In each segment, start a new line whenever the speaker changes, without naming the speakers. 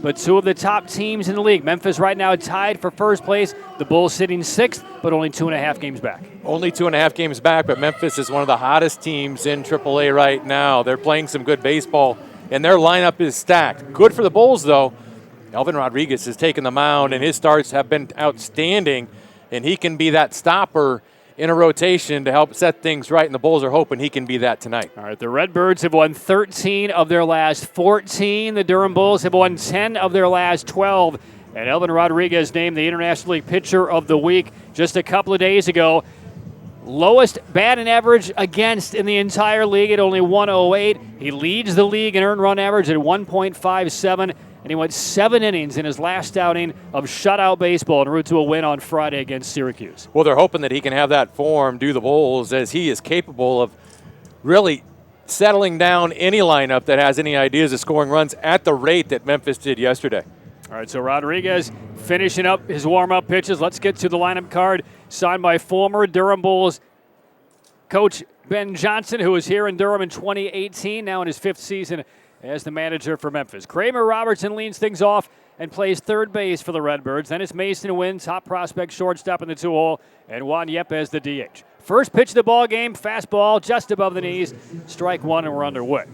but two of the top teams in the league. Memphis right now tied for first place. The Bulls sitting sixth, but only 2.5 games back.
Only 2.5 games back, but Memphis is one of the hottest teams in AAA right now. They're playing some good baseball, and their lineup is stacked. Good for the Bulls, though. Elvin Rodriguez has taken the mound, and his starts have been outstanding, and he can be that stopper in a rotation to help set things right, and the Bulls are hoping he can be that tonight.
All right, the Redbirds have won 13 of their last 14. The Durham Bulls have won 10 of their last 12. And Elvin Rodriguez named the International League Pitcher of the Week just a couple of days ago. Lowest batting average against in the entire league at only 108. He leads the league in earned run average at 1.57. And he went 7 innings in his last outing of shutout baseball en route to a win on Friday against Syracuse.
Well, they're hoping that he can have that form do the Bulls, as he is capable of really settling down any lineup that has any ideas of scoring runs at the rate that Memphis did yesterday.
All right, so Rodriguez finishing up his warm-up pitches. Let's get to the lineup card signed by former Durham Bulls coach Ben Johnson, who was here in Durham in 2018, now in his 5th season as the manager for Memphis. Kramer Robertson leads things off and plays third base for the Redbirds. Then it's Mason Wynn, top prospect shortstop in the 2-hole, and Juan Yepes, the DH. First pitch of the ball game, fastball just above the knees, strike one, and we're underway.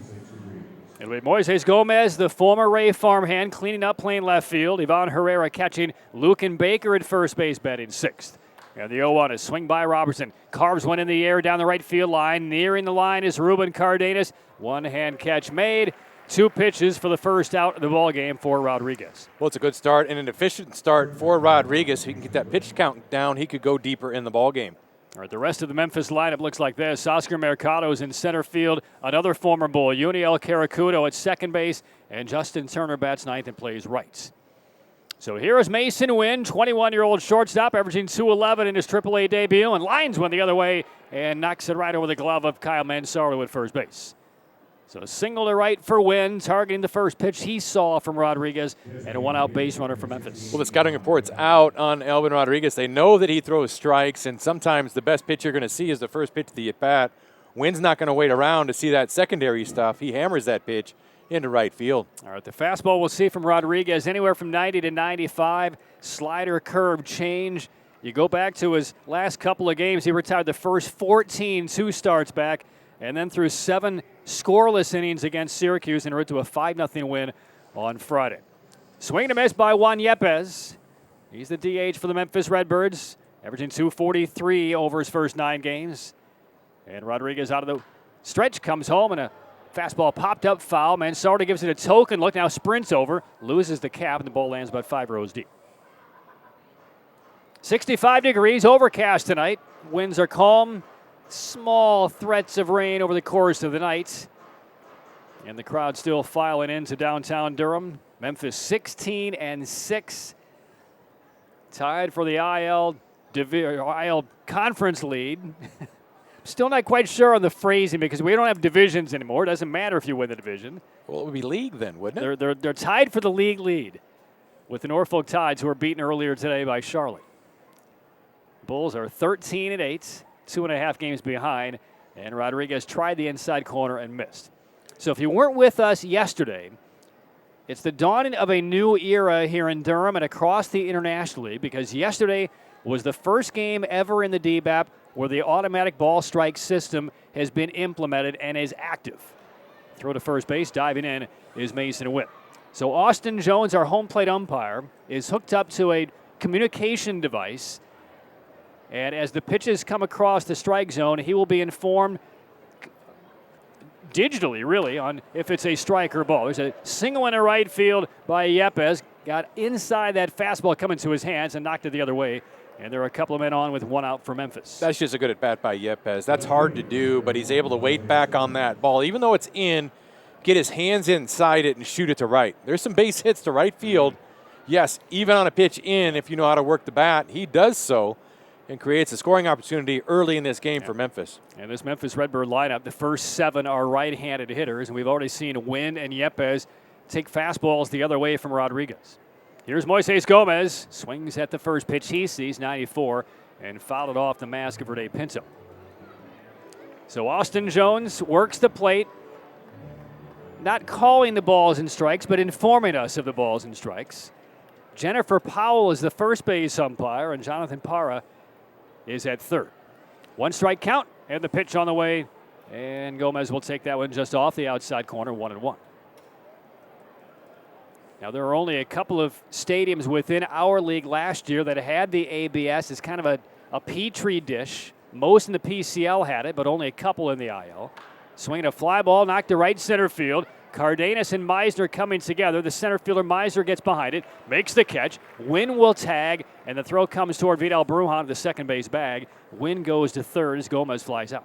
It'll be Moises Gomez, the former Ray farmhand, cleaning up, playing left field. Ivan Herrera catching. Lucan Baker at first base, batting 6th. And the 0-1 is swing by Robertson. Carves one in the air down the right field line. Nearing the line is Ruben Cardenas. One-hand catch made. 2 pitches for the first out of the ball game for Rodriguez.
Well, it's a good start and an efficient start for Rodriguez. If he can get that pitch count down, he could go deeper in the ball game.
All right, the rest of the Memphis lineup looks like this. Oscar Mercado is in center field. Another former Bull, Uniel Caracudo at second base. And Justin Turner bats 9th and plays right. So here is Mason Wynn, 21-year-old shortstop, averaging .211 in his AAA debut. And lines one the other way and knocks it right over the glove of Kyle Mansaro at first base. So a single to right for Wynn, targeting the first pitch he saw from Rodriguez, and a one-out base runner for Memphis.
Well, the scouting report's out on Elvin Rodriguez. They know that he throws strikes, and sometimes the best pitch you're going to see is the first pitch of the at-bat. Wynn's not going to wait around to see that secondary stuff. He hammers that pitch into right field.
All right, the fastball we'll see from Rodriguez anywhere from 90 to 95. Slider, curve, change. You go back to his last couple of games, he retired the first 14 2 starts back, and then threw 7 scoreless innings against Syracuse en route to a 5-0 win on Friday. Swing and a miss by Juan Yepes. He's the DH for the Memphis Redbirds, averaging .243 over his first 9 games. And Rodriguez out of the stretch comes home, and a fastball popped up foul. Mansardi gives it a token look, now sprints over, loses the cap, and the ball lands about 5 rows deep. 65 degrees, overcast tonight. Winds are calm. Small threats of rain over the course of the night. And the crowd still filing into downtown Durham. Memphis 16-6. Tied for the IL conference lead. Still not quite sure on the phrasing because we don't have divisions anymore. It doesn't matter if you win the division.
Well, it would be league then, wouldn't it?
They're tied for the league lead with the Norfolk Tides, who were beaten earlier today by Charlotte. Bulls are 13-8. 2.5 games behind, and Rodriguez tried the inside corner and missed. So if you weren't with us yesterday, it's the dawning of a new era here in Durham and across the International League, because yesterday was the first game ever in the DBAP where the automatic ball strike system has been implemented and is active. Throw to first base, diving in is Mason Wynn. So Austin Jones, our home plate umpire, is hooked up to a communication device. And as the pitches come across the strike zone, he will be informed digitally, really, on if it's a strike or ball. There's a single in the right field by Yepes. Got inside that fastball coming to his hands and knocked it the other way. And there are a couple of men on with 1 out for Memphis.
That's just a good at-bat by Yepes. That's hard to do, but he's able to wait back on that ball. Even though it's in, get his hands inside it and shoot it to right. There's some base hits to right field. Yes, even on a pitch in, if you know how to work the bat, he does so and creates a scoring opportunity early in this game for Memphis.
And this Memphis Redbird lineup, the first 7 are right-handed hitters, and we've already seen Wynn and Yepes take fastballs the other way from Rodriguez. Here's Moises Gomez, swings at the first pitch he sees, 94, and fouled it off the mask of Verde Pinto. So Austin Jones works the plate. not calling the balls and strikes, but informing us of the balls and strikes. Jennifer Powell is the first base umpire, and Jonathan Parra is at third. 1 strike count, and the pitch on the way, and Gomez will take that one just off the outside corner, 1-1. Now, there are only a couple of stadiums within our league last year that had the ABS. It's kind of a petri dish. Most in the PCL had it, but only a couple in the IL. Swinging a fly ball, knocked to right center field. Cardenas and Meisner coming together. The center fielder Meisner gets behind it, makes the catch. Wynn will tag, and the throw comes toward Vidal Brujan, the second base bag. Wynn goes to third as Gomez flies out.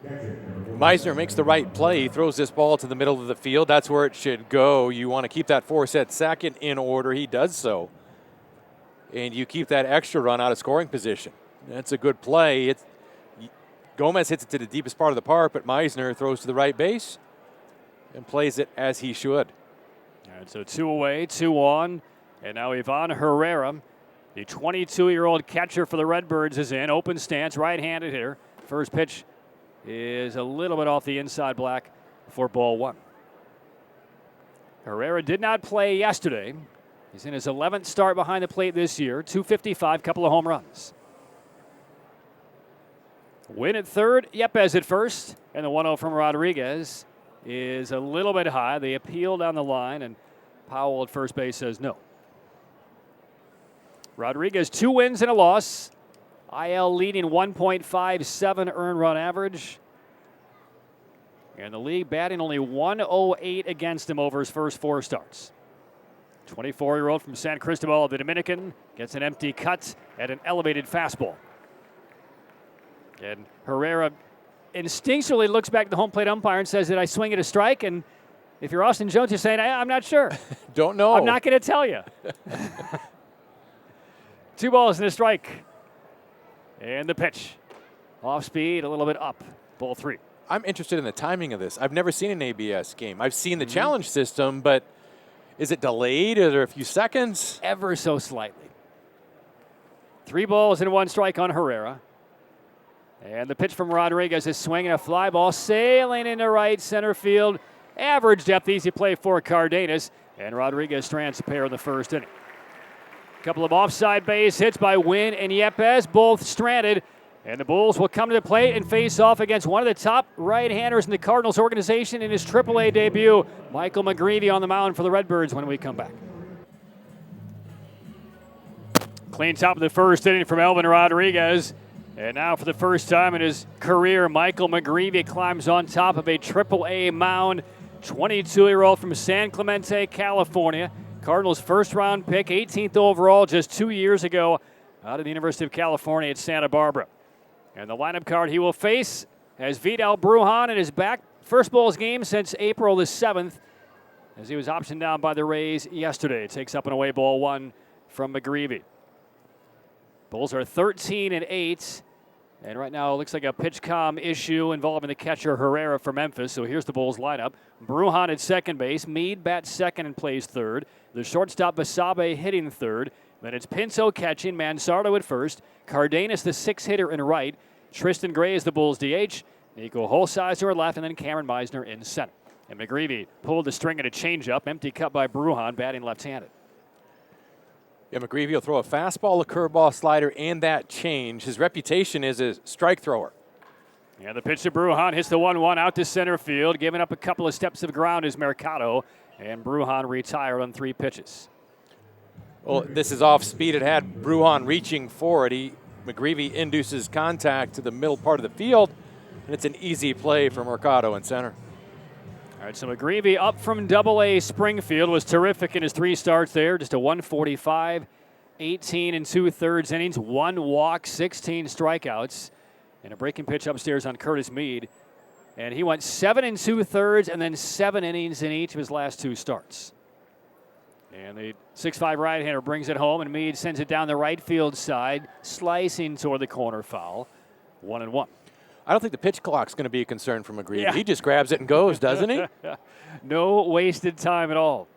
Meisner makes the right play. He throws this ball to the middle of the field. That's where it should go. You want to keep that force at second in order. He does so. And you keep that extra run out of scoring position. That's a good play. Gomez hits it to the deepest part of the park, but Meisner throws to the right base and plays it as he should.
All right, so 2 away, 2 on. And now Ivan Herrera, the 22-year-old catcher for the Redbirds, is in. Open stance, right-handed hitter. First pitch is a little bit off the inside black for ball 1. Herrera did not play yesterday. He's in his 11th start behind the plate this year. 255, couple of home runs. Win at third, Yepes at first, and the 1-0 from Rodriguez is a little bit high. They appeal down the line, and Powell at first base says no. Rodriguez, 2 wins and a loss. IL leading 1.57 earned run average. And the league batting only 108 against him over his first 4 starts. 24-year-old from San Cristobal, the Dominican, gets an empty cut at an elevated fastball. And Herrera instinctually looks back at the home plate umpire and says, "Did I swing at a strike?" And if you're Austin Jones, you're saying, "I'm not sure."
Don't know.
I'm not going to tell you. 2 balls and a strike. And the pitch. Off speed, a little bit up. Ball 3.
I'm interested in the timing of this. I've never seen an ABS game. I've seen the challenge system, but is it delayed? Are there a few seconds?
Ever so slightly. 3 balls and 1 strike on Herrera. And the pitch from Rodriguez is swinging a fly ball, sailing into right center field. Average depth, easy play for Cardenas. And Rodriguez strands a pair in the first inning. A couple of offside base hits by Wynn and Yepes, both stranded. And the Bulls will come to the plate and face off against one of the top right-handers in the Cardinals organization in his AAA debut, Michael McGreevy on the mound for the Redbirds when we come back. Clean top of the first inning from Elvin Rodriguez. And now for the first time in his career, Michael McGreevy climbs on top of a AAA mound. 22-year-old from San Clemente, California. Cardinals' first-round pick, 18th overall just 2 years ago out of the University of California at Santa Barbara. And the lineup card he will face has Vidal Brujan in his back. First Bulls game since April the 7th as he was optioned down by the Rays yesterday. Takes up an away ball 1 from McGreevy. Bulls are 13-8, and right now it looks like a pitch comm issue involving the catcher Herrera for Memphis. So here's the Bulls lineup. Brujan at second base. Meade bats second and plays third. The shortstop Basabe hitting third. Then it's Pinto catching, Mansardo at first. Cardenas the 6-hitter in right. Tristan Gray is the Bulls DH. Nico Holsizer at left, and then Cameron Meisner in center. And McGreevy pulled the string at a changeup. Empty cut by Brujan, batting left-handed.
Yeah, McGreevy will throw a fastball, a curveball, slider, and that change. His reputation is a strike thrower.
Yeah, the pitch to Brujan hits the 1-1 out to center field. Giving up a couple of steps of ground is Mercado. And Brujan retired on 3 pitches.
Well, this is off speed. It had Brujan reaching for it. McGreevy induces contact to the middle part of the field, and it's an easy play for Mercado in center.
All right, so McGreevy up from Double-A Springfield, was terrific in his 3 starts there. Just a 145, 18 2/3 innings, 1 walk, 16 strikeouts, and a breaking pitch upstairs on Curtis Meade. And he went 7 2/3 and then 7 innings in each of his last 2 starts. And the 6'5" right-hander brings it home, and Meade sends it down the right field side, slicing toward the corner foul. 1-1.
I don't think the pitch clock's going to be a concern for McGreevy.
Yeah.
He just grabs it and goes, doesn't he?
No wasted time at all.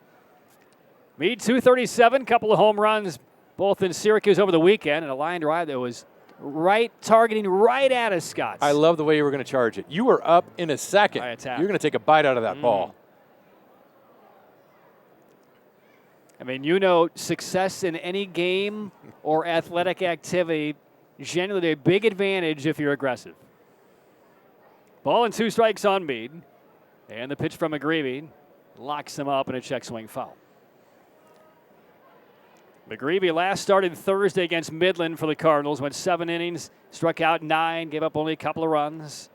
Meade 237, couple of home runs, both in Syracuse over the weekend, and a line drive that was right, targeting right at us, Scott.
I love the way you were going to charge it. You were up in a second. You're going to take a bite out of that ball.
I mean, success in any game or athletic activity, generally a big advantage if you're aggressive. Ball and 2 strikes on Meade. And the pitch from McGreevy locks him up in a check swing foul. McGreevy last started Thursday against Midland for the Cardinals, went 7 innings, struck out 9, gave up only a couple of runs.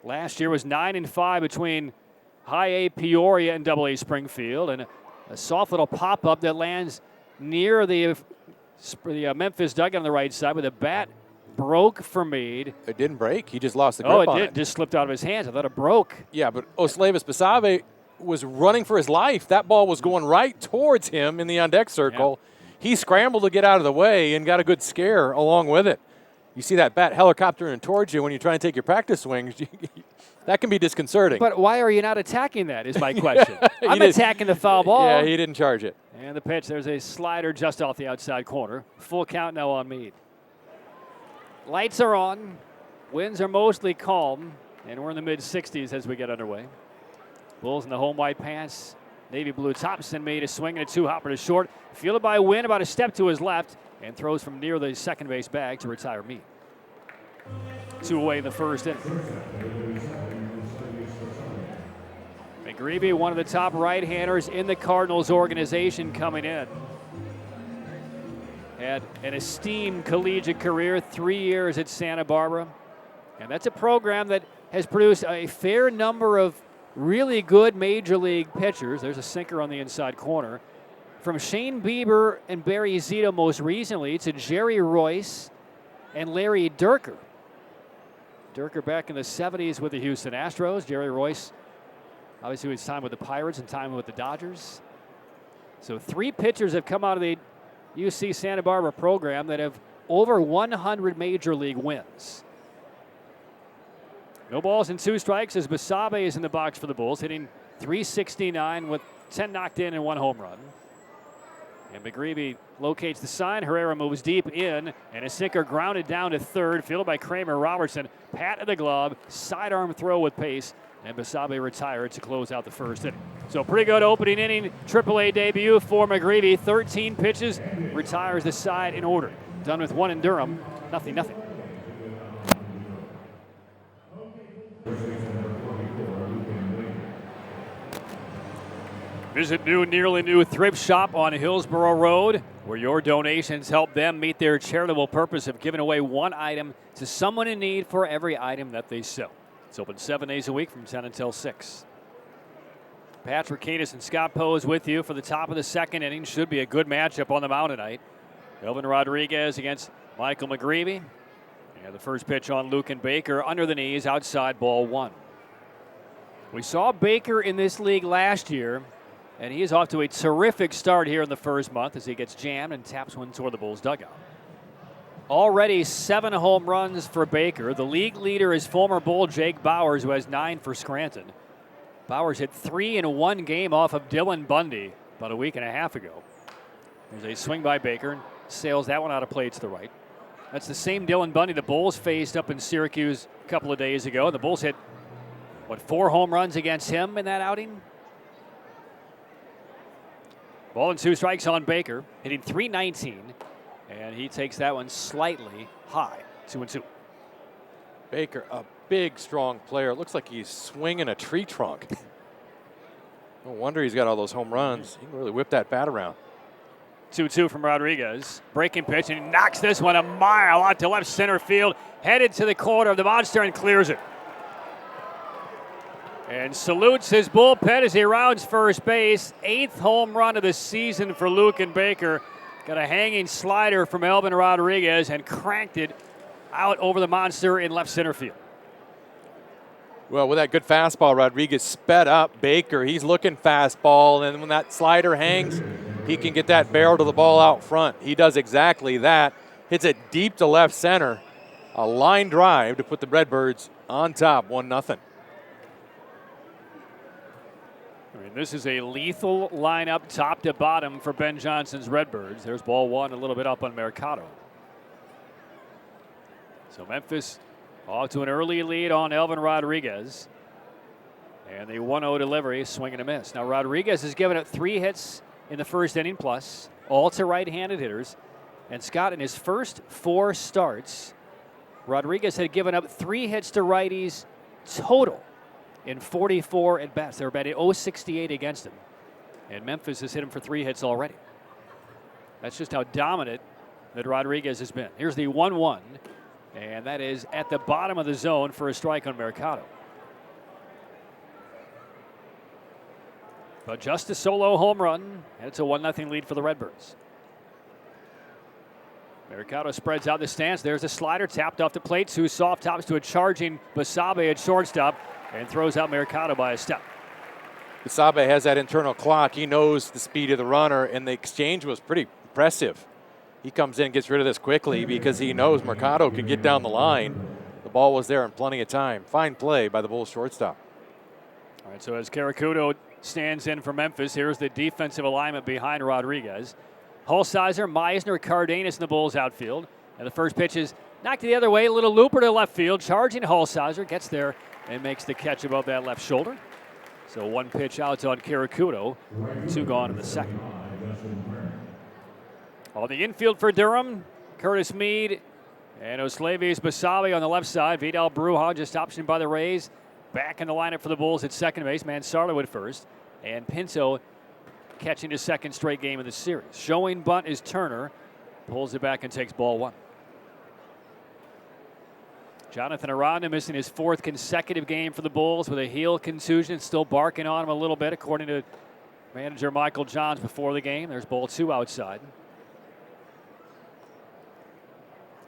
Last year was 9-5 between High A Peoria and Double A Springfield, and a soft little pop-up that lands near the Memphis dugout on the right side, with a bat broke for Meade.
It didn't break. He just lost the grip on it.
It just slipped out of his hands. I thought it broke.
Yeah, but Oslevis Basabe was running for his life. That ball was going right towards him in the on-deck circle. Yeah. He scrambled to get out of the way and got a good scare along with it. You see that bat helicoptering towards you when you try and take your practice swings. That can be disconcerting.
But why are you not attacking that is my question. I'm attacking the foul ball.
Yeah, he didn't charge it.
And the pitch, there's a slider just off the outside corner. Full count now on Meade. Lights are on. Winds are mostly calm. And we're in the mid-60s as we get underway. Bulls in the home white pants. Navy blue tops, and Meade a swing and a 2-hopper to short. Fielded by Wynn about a step to his left. And throws from near the second base bag to retire Meade. 2 away in the first inning. McGreevy, one of the top right-handers in the Cardinals organization, coming in. Had an esteemed collegiate career, 3 years at Santa Barbara. And that's a program that has produced a fair number of really good major league pitchers. There's a sinker on the inside corner. From Shane Bieber and Barry Zito most recently to Jerry Royce and Larry Durker. Durker back in the 70s with the Houston Astros. Jerry Royce, obviously, his time with the Pirates and time with the Dodgers. So 3 pitchers have come out of the UC Santa Barbara program that have over 100 major league wins. No balls and 2 strikes as Basabe is in the box for the Bulls, hitting .369 with 10 knocked in and 1 home run. And McGreevy locates the sign. Herrera moves deep in, and a sinker grounded down to third, fielded by Kramer Robertson. Pat of the glove, sidearm throw with pace, and Basabe retired to close out the first inning. So pretty good opening inning, AAA debut for McGreevy. 13 pitches, retires the side in order. Done with 1 in Durham, 0-0. Visit nearly new thrift shop on Hillsborough Road, where your donations help them meet their charitable purpose of giving away 1 item to someone in need for every item that they sell. It's open 7 days a week from 10 until 6. Patrick Canis and Scott Pose with you for the top of the second inning. Should be a good matchup on the mound tonight. Elvin Rodriguez against Michael McGreevy. And the first pitch on Lucan Baker under the knees, outside, ball 1. We saw Baker in this league last year, and he is off to a terrific start here in the first month as he gets jammed and taps one toward the Bulls dugout. Already 7 home runs for Baker. The league leader is former Bull Jake Bowers, who has 9 for Scranton. Bowers hit 3 in 1 game off of Dylan Bundy about a week and a half ago. There's a swing by Baker, and sails that one out of play to the right. That's the same Dylan Bundy the Bulls faced up in Syracuse a couple of days ago. The Bulls hit, 4 home runs against him in that outing? Ball and 2 strikes on Baker, hitting .319, and he takes that one slightly high, 2-2.
Baker, a big, strong player. It looks like he's swinging a tree trunk. No wonder he's got all those home runs. He can really whip that bat around.
2-2 from Rodriguez. Breaking pitch, and he knocks this one a mile out to left center field, headed to the corner of the monster and clears it. And salutes his bullpen as he rounds first base. 8th home run of the season for Lucan Baker. Got a hanging slider from Elvin Rodriguez and cranked it out over the monster in left center field.
Well, with that good fastball, Rodriguez sped up Baker. He's looking fastball, and when that slider hangs, he can get that barrel to the ball out front. He does exactly that. Hits it deep to left center. A line drive to put the Redbirds on top, 1-0.
I mean, this is a lethal lineup top to bottom for Ben Johnson's Redbirds. There's ball 1 a little bit up on Mercado. So Memphis off to an early lead on Elvin Rodriguez. And the 1-0 delivery, swing and a miss. Now Rodriguez has given up 3 hits in the first inning plus, all to right-handed hitters. And Scott, in his first 4 starts, Rodriguez had given up 3 hits to righties total in 44 at bats. They were batting .068 against him. And Memphis has hit him for 3 hits already. That's just how dominant that Rodriguez has been. Here's the 1-1, and that is at the bottom of the zone for a strike on Mercado. But just a solo home run, and it's a 1-0 lead for the Redbirds. Mercado spreads out the stance. There's a slider tapped off the plate. 2 soft tops to a charging Basabe at shortstop and throws out Mercado by a step.
Basabe has that internal clock. He knows the speed of the runner, and the exchange was pretty impressive. He comes in and gets rid of this quickly because he knows Mercado can get down the line. The ball was there in plenty of time. Fine play by the Bulls shortstop.
All right, so as Caracudo stands in for Memphis, here's the defensive alignment behind Rodriguez. Holsizer, Meisner, Cardenas in the Bulls outfield. And the first pitch is knocked the other way, a little looper to left field. Charging Holsizer, gets there and makes the catch above that left shoulder. So 1 pitch out on Caracudo, 2 gone in the second. On the infield for Durham, Curtis Mead and Oslevius Basabe on the left side. Vidal Bruja just optioned by the Rays. Back in the lineup for the Bulls at second base. Mansardo at first. And Pinto catching his 2nd straight game of the series. Showing bunt is Turner. Pulls it back and takes ball 1. Jonathan Aranda missing his 4th consecutive game for the Bulls with a heel contusion. Still barking on him a little bit, according to manager Michael Johns before the game. There's ball 2 outside.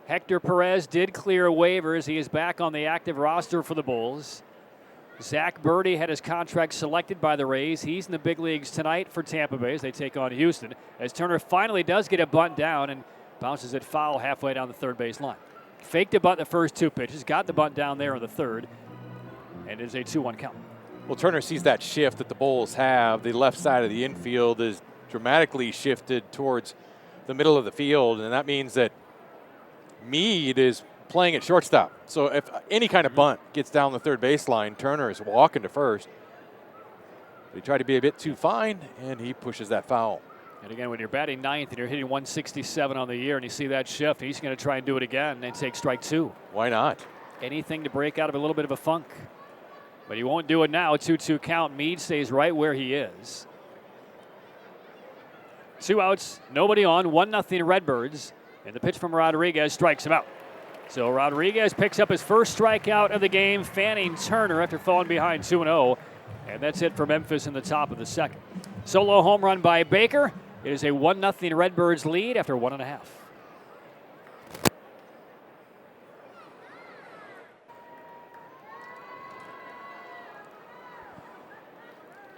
Hector Perez did clear waivers. He is back on the active roster for the Bulls. Zach Birdie had his contract selected by the Rays. He's in the big leagues tonight for Tampa Bay as they take on Houston. As Turner finally does get a bunt down and bounces it foul halfway down the third base line. Faked a bunt the first 2 pitches, got the bunt down there in the third, and it is a 2-1 count.
Well, Turner sees that shift that the Bulls have. The left side of the infield is dramatically shifted towards the middle of the field, and that means that Mead is playing at shortstop. So if any kind of bunt gets down the third baseline, Turner is walking to first. He tried to be a bit too fine, and he pushes that foul.
And again, when you're batting 9th and you're hitting 167 on the year and you see that shift, he's going to try and do it again and take strike 2.
Why not?
Anything to break out of a little bit of a funk. But he won't do it now. 2-2 count. Mead stays right where he is. 2 outs, nobody on, 1-0 Redbirds. And the pitch from Rodriguez strikes him out. So Rodriguez picks up his first strikeout of the game, fanning Turner after falling behind 2-0. And that's it for Memphis in the top of the second. Solo home run by Baker. It is a 1-0 Redbirds lead after 1.5.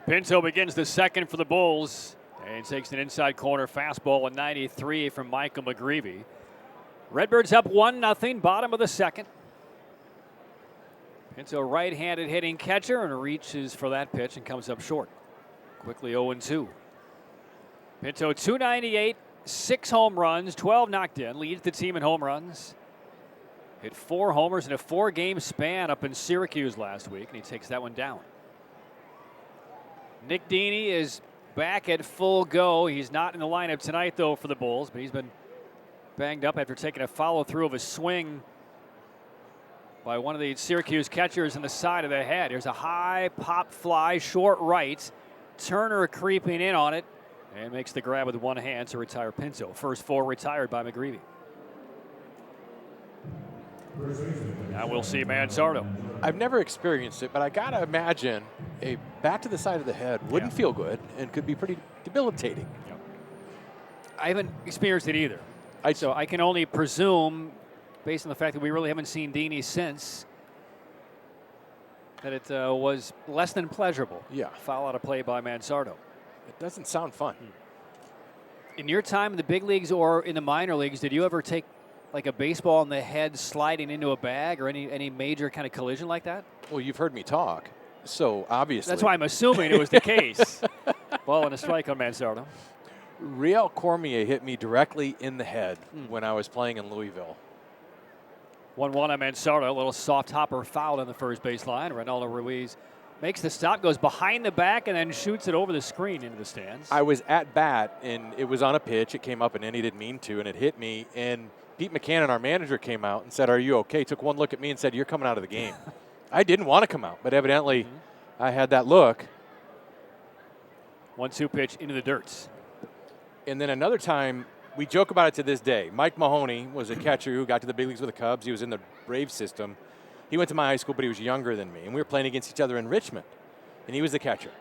Pinto begins the second for the Bulls. And takes an inside corner fastball, a 93 from Michael McGreevy. Redbirds up 1-0, bottom of the second. Pinto right-handed hitting catcher and reaches for that pitch and comes up short. Quickly 0-2. Pinto 298, 6 home runs, 12 knocked in, leads the team in home runs. Hit 4 homers in a 4-game span up in Syracuse last week, and he takes that one down. Nick Deeney is back at full go. He's not in the lineup tonight, though, for the Bulls, but he's been banged up after taking a follow-through of a swing by one of the Syracuse catchers in the side of the head. Here's a high pop fly, short right. Turner creeping in on it and makes the grab with one hand to retire Pinto. First 4 retired by McGreevy. Now we'll see Mansardo.
I've never experienced it, but I got to imagine a bat to the side of the head wouldn't feel good and could be pretty debilitating.
Yeah. I haven't experienced it either. So I can only presume, based on the fact that we really haven't seen Deeney since, that it was less than pleasurable.
Yeah.
Foul out of play by Mansardo.
It doesn't sound fun.
In your time in the big leagues or in the minor leagues, did you ever take like a baseball in the head sliding into a bag or any major kind of collision like that?
Well, you've heard me talk, so obviously.
That's why I'm assuming it was the case. Ball and a strike on Mansardo.
Real Cormier hit me directly in the head when I was playing in Louisville.
1-1 on Mansardo. A little soft hopper foul on the first baseline. Ronaldo Ruiz makes the stop, goes behind the back, and then shoots it over the screen into the stands.
I was at bat, and it was on a pitch. It came up, and he didn't mean to, and it hit me. And Pete McCannon, our manager, came out and said, "Are you okay?" Took one look at me and said, "You're coming out of the game." I didn't want to come out, but evidently I had that look.
1-2 pitch into the dirt.
And then another time, we joke about it to this day. Mike Mahoney was a catcher who got to the big leagues with the Cubs. He was in the Braves system. He went to my high school, but he was younger than me. And we were playing against each other in Richmond. And he was the catcher.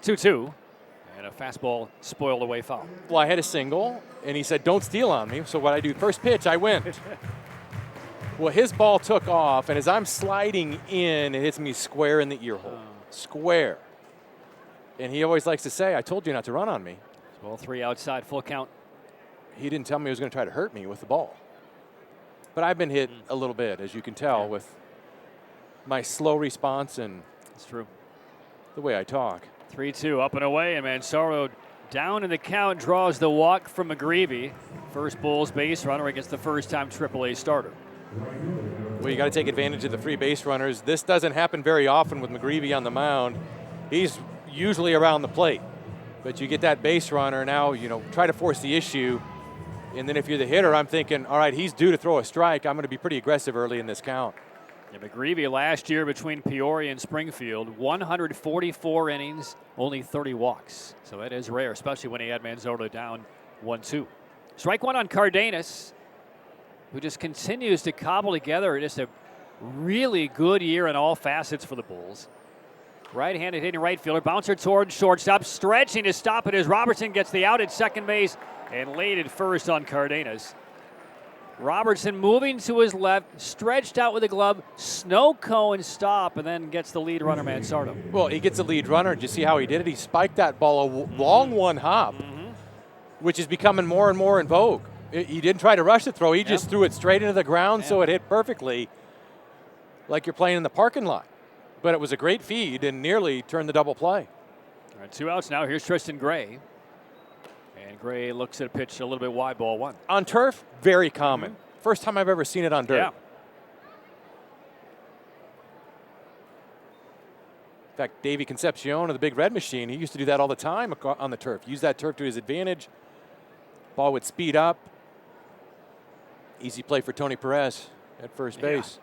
2-2. And a fastball spoiled away foul.
Well, I had a single, and he said, "Don't steal on me." So what I do, first pitch, I went. Well, his ball took off, and as I'm sliding in, it hits me square in the ear hole. Square. And he always likes to say, "I told you not to run on me."
Ball 3 outside, full count.
He didn't tell me he was going to try to hurt me with the ball. But I've been hit a little bit, as you can tell, with my slow response and
That's true.
the way I talk.
3-2 up and away, and Mansardo down in the count, draws the walk from McGreevy. First Bulls base runner against the first-time AAA starter.
Well, you got to take advantage of the free base runners. This doesn't happen very often with McGreevy on the mound. He's usually around the plate. But you get that base runner now, try to force the issue. And then if you're the hitter, I'm thinking, all right, he's due to throw a strike. I'm going to be pretty aggressive early in this count.
Yeah, McGreevy last year between Peoria and Springfield, 144 innings, only 30 walks. So that is rare, especially when he had Mansardo down 1-2. Strike one on Cardenas, who just continues to cobble together just a really good year in all facets for the Bulls. Right-handed hitting right fielder, bouncer towards shortstop, stretching to stop it as Robertson gets the out at second base and laid at first on Cardenas. Robertson moving to his left, stretched out with a glove, snow cone stop, and then gets the lead runner, Mansardo.
Well, he gets the lead runner. Did you see how he did it? He spiked that ball a long one hop, which is becoming more and more in vogue. He didn't try to rush the throw. He just threw it straight into the ground, so it hit perfectly like you're playing in the parking lot. But it was a great feed and nearly turned the double play.
All right, 2 outs now. Here's Tristan Gray. And Gray looks at a pitch a little bit wide, ball 1.
On turf, very common. First time I've ever seen it on dirt.
Yeah.
In fact, Davey Concepcion of the Big Red Machine, he used to do that all the time on the turf. Use that turf to his advantage. Ball would speed up. Easy play for Tony Perez at first base.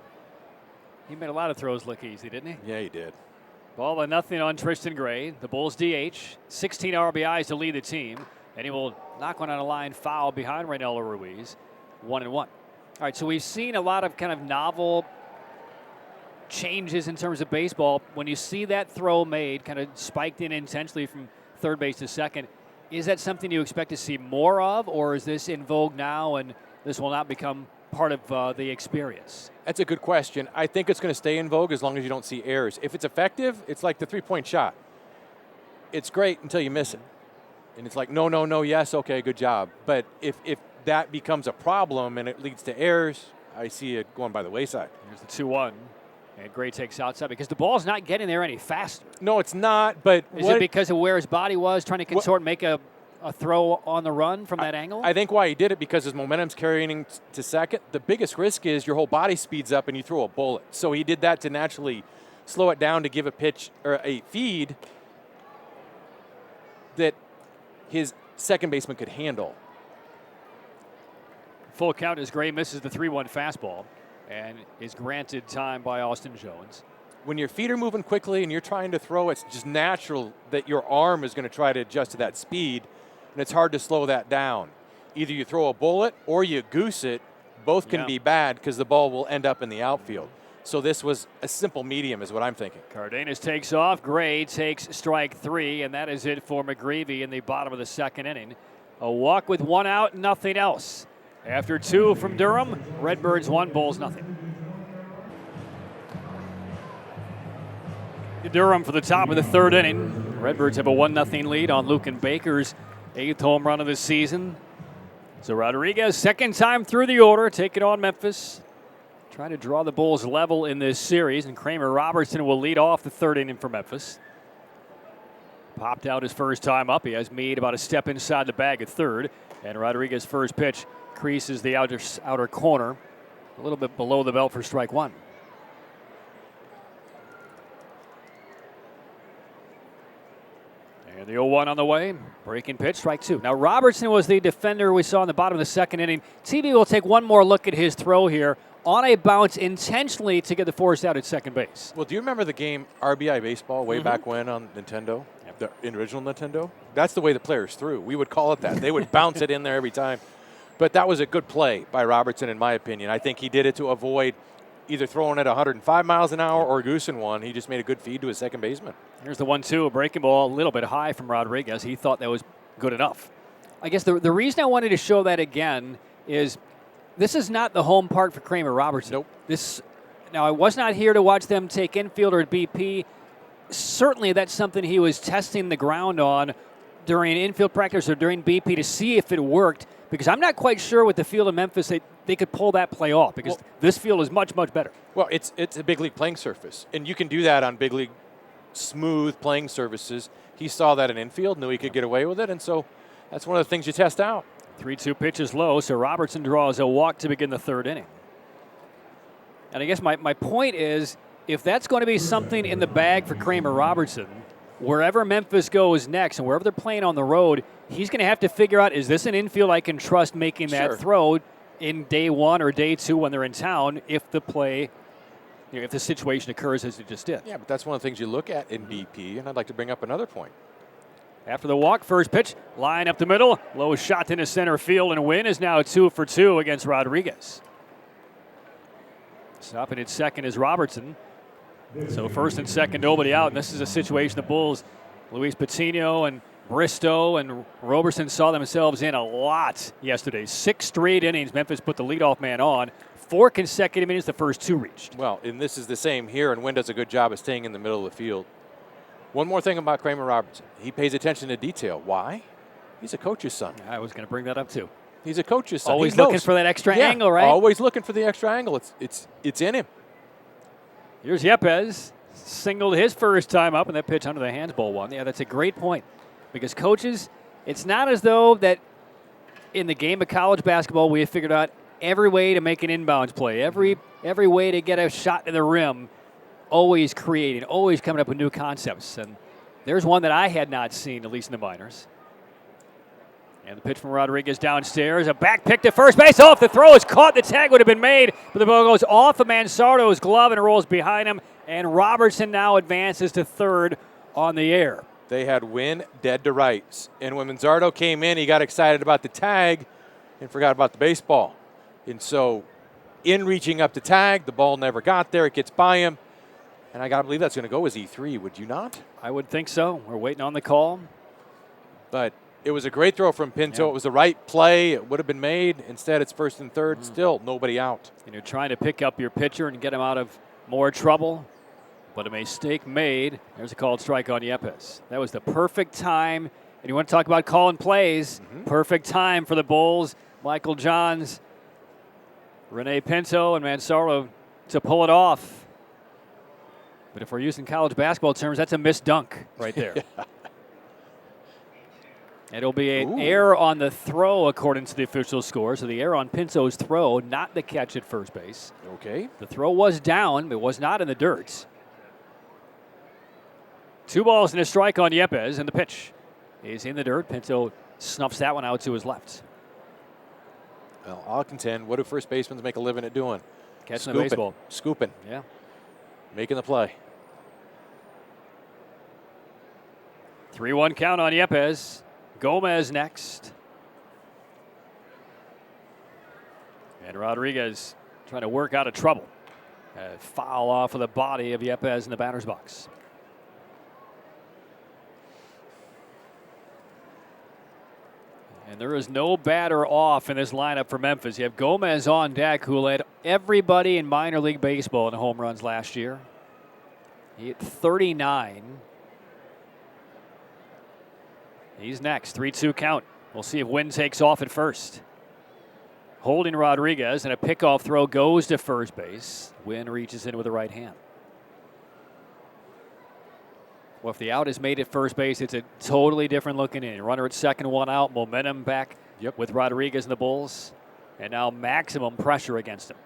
He made a lot of throws look easy, didn't he?
Yeah, he did.
Ball 1-0 on Tristan Gray. The Bulls DH, 16 RBIs to lead the team. And he will knock one on a line foul behind Ronaldo Ruiz. 1-1. All right, so we've seen a lot of kind of novel changes in terms of baseball. When you see that throw made, kind of spiked in intentionally from third base to second, is that something you expect to see more of, or is this in vogue now and this will not become part of the experience?
That's a good question. I think it's going to stay in vogue as long as you don't see errors. If it's effective, it's like the three-point shot. It's great until you miss it. And it's like, no, yes, okay, good job. But if that becomes a problem and it leads to errors, I see it going by the wayside.
Here's the 2-1. And Gray takes outside because the ball's not getting there any faster.
No, it's not, but
is it because of where his body was, trying to contort and make a throw on the run from that angle?
I think why he did it because his momentum's carrying to second. The biggest risk is your whole body speeds up and you throw a bullet. So he did that to naturally slow it down to give a pitch or a feed that his second baseman could handle.
Full count as Gray misses the 3-1 fastball and is granted time by Austin Jones.
When your feet are moving quickly and you're trying to throw, it's just natural that your arm is going to try to adjust to that speed, and it's hard to slow that down. Either you throw a bullet or you goose it. Both can be bad because the ball will end up in the outfield. So this was a simple medium is what I'm thinking.
Cardenas takes off. Gray takes strike 3, and that is it for McGreevy in the bottom of the second inning. A walk with 1 out, nothing else. After 2 from Durham, Redbirds 1, Bulls nothing. Durham for the top of the third inning. Redbirds have a 1-0 lead on Lucan Baker's 8th home run of the season. So Rodriguez, second time through the order, taking on Memphis. Trying to draw the Bulls level in this series, and Kramer Robertson will lead off the third inning for Memphis. Popped out his first time up. He has Meade about a step inside the bag at third. And Rodriguez's first pitch creases the outer corner. A little bit below the belt for strike one. And the 0-1 on the way. Breaking pitch, strike two. Now, Robertson was the defender we saw in the bottom of the second inning. TV will take one more look at his throw here on a bounce intentionally to get the force out at second base.
Well, do you remember the game RBI Baseball way back when on Nintendo? Yep. The original Nintendo? That's the way the players threw. We would call it that. They would bounce it in there every time. But that was a good play by Robertson, in my opinion. I think he did it to avoid either throwing at 105 miles an hour or goosing one. He just made a good feed to his second baseman.
Here's the 1-2, a breaking ball, a little bit high from Rodriguez. He thought that was good enough. I guess the reason I wanted to show that again is this is not the home park for Kramer Robertson.
Nope.
Now, I was not here to watch them take infielder at BP. Certainly that's something he was testing the ground on during infield practice or during BP to see if it worked, because I'm not quite sure with the field in Memphis that they could pull that play off, because this field is much, much better.
Well, it's a big league playing surface, and you can do that on big league smooth playing surfaces. He saw that in infield, knew he could get away with it, and so that's one of the things you test out.
3-2 pitch is low, so Robertson draws a walk to begin the third inning. And I guess my point is, if that's going to be something in the bag for Kramer Robertson, wherever Memphis goes next and wherever they're playing on the road, he's going to have to figure out, is this an infield I can trust making that throw in day one or day two when they're in town if the play, if the situation occurs as it just did.
Yeah, but that's one of the things you look at in BP, and I'd like to bring up another point.
After the walk, first pitch, line up the middle, low shot into center field, and win is now 2 for 2 against Rodriguez. Stopping at second is Robertson. So first and second, nobody out, and this is a situation the Bulls, Luis Patino and Bristow and Roberson saw themselves in a lot yesterday. 6 straight innings, Memphis put the leadoff man on. 4 consecutive innings, the first 2 reached.
Well, and this is the same here, and Wynn does a good job of staying in the middle of the field. One more thing about Kramer Robertson. He pays attention to detail. Why? He's a coach's son.
I was going to bring that up, too.
He's a coach's son.
Always looking for that extra angle, right?
Always looking for the extra angle. It's in him.
Here's Yepez. Singled his first time up, and that pitch under the hands ball one. Yeah, that's a great point. Because coaches, it's not as though that in the game of college basketball we have figured out every way to make an inbounds play, every way to get a shot to the rim, always creating, always coming up with new concepts. And there's one that I had not seen, at least in the minors. And the pitch from Rodriguez downstairs, a back pick to first base. Oh, if the throw is caught, the tag would have been made. But the ball goes off of Mansardo's glove and rolls behind him. And Robertson now advances to third on the air.
They had Wynn dead to rights. And when Manzardo came in, he got excited about the tag and forgot about the baseball. And so in reaching up to tag, the ball never got there. It gets by him. And I got to believe that's going to go as E3, would you not?
I would think so. We're waiting on the call.
But it was a great throw from Pinto. It was the right play. It would have been made. Instead, it's first and third. Still nobody out.
And you're trying to pick up your pitcher and get him out of more trouble. But a mistake made. There's a called strike on Yepez. That was the perfect time. And you want to talk about calling plays. Perfect time for the Bulls. Michael Johns, Rene Pinto, and Mansardo to pull it off. But if we're using college basketball terms, that's a missed dunk right there. It'll be an error on the throw, according to the official score. So the error on Pinto's throw, not the catch at first base.
Okay.
The throw was down. It was not in the dirt. 2 balls and a strike on Yepez, and the pitch is in the dirt. Pinto snuffs that one out to his left.
Well, I'll contend. What do first basemen make a living at doing?
Catching the baseball.
Scooping.
Yeah.
Making the play.
3-1 count on Yepez. Gomez next. And Rodriguez trying to work out of trouble. A foul off of the body of Yepez in the batter's box. And there is no batter off in this lineup for Memphis. You have Gomez on deck, who led everybody in minor league baseball in home runs last year. He hit 39. He's next, 3-2 count. We'll see if Wynn takes off at first. Holding Rodriguez, and a pickoff throw goes to first base. Wynn reaches in with the right hand. Well, if the out is made at first base, it's a totally different looking inning. Runner at second, 1 out, momentum back with Rodriguez and the Bulls, and now maximum pressure against him.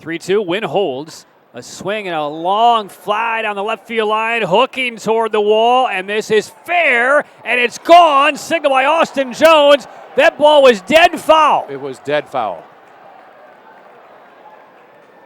3-2, Wynn holds. A swing and a long fly down the left field line, hooking toward the wall, and this is fair, and it's gone. Signal by Austin Jones. That ball was dead foul.
It was dead foul.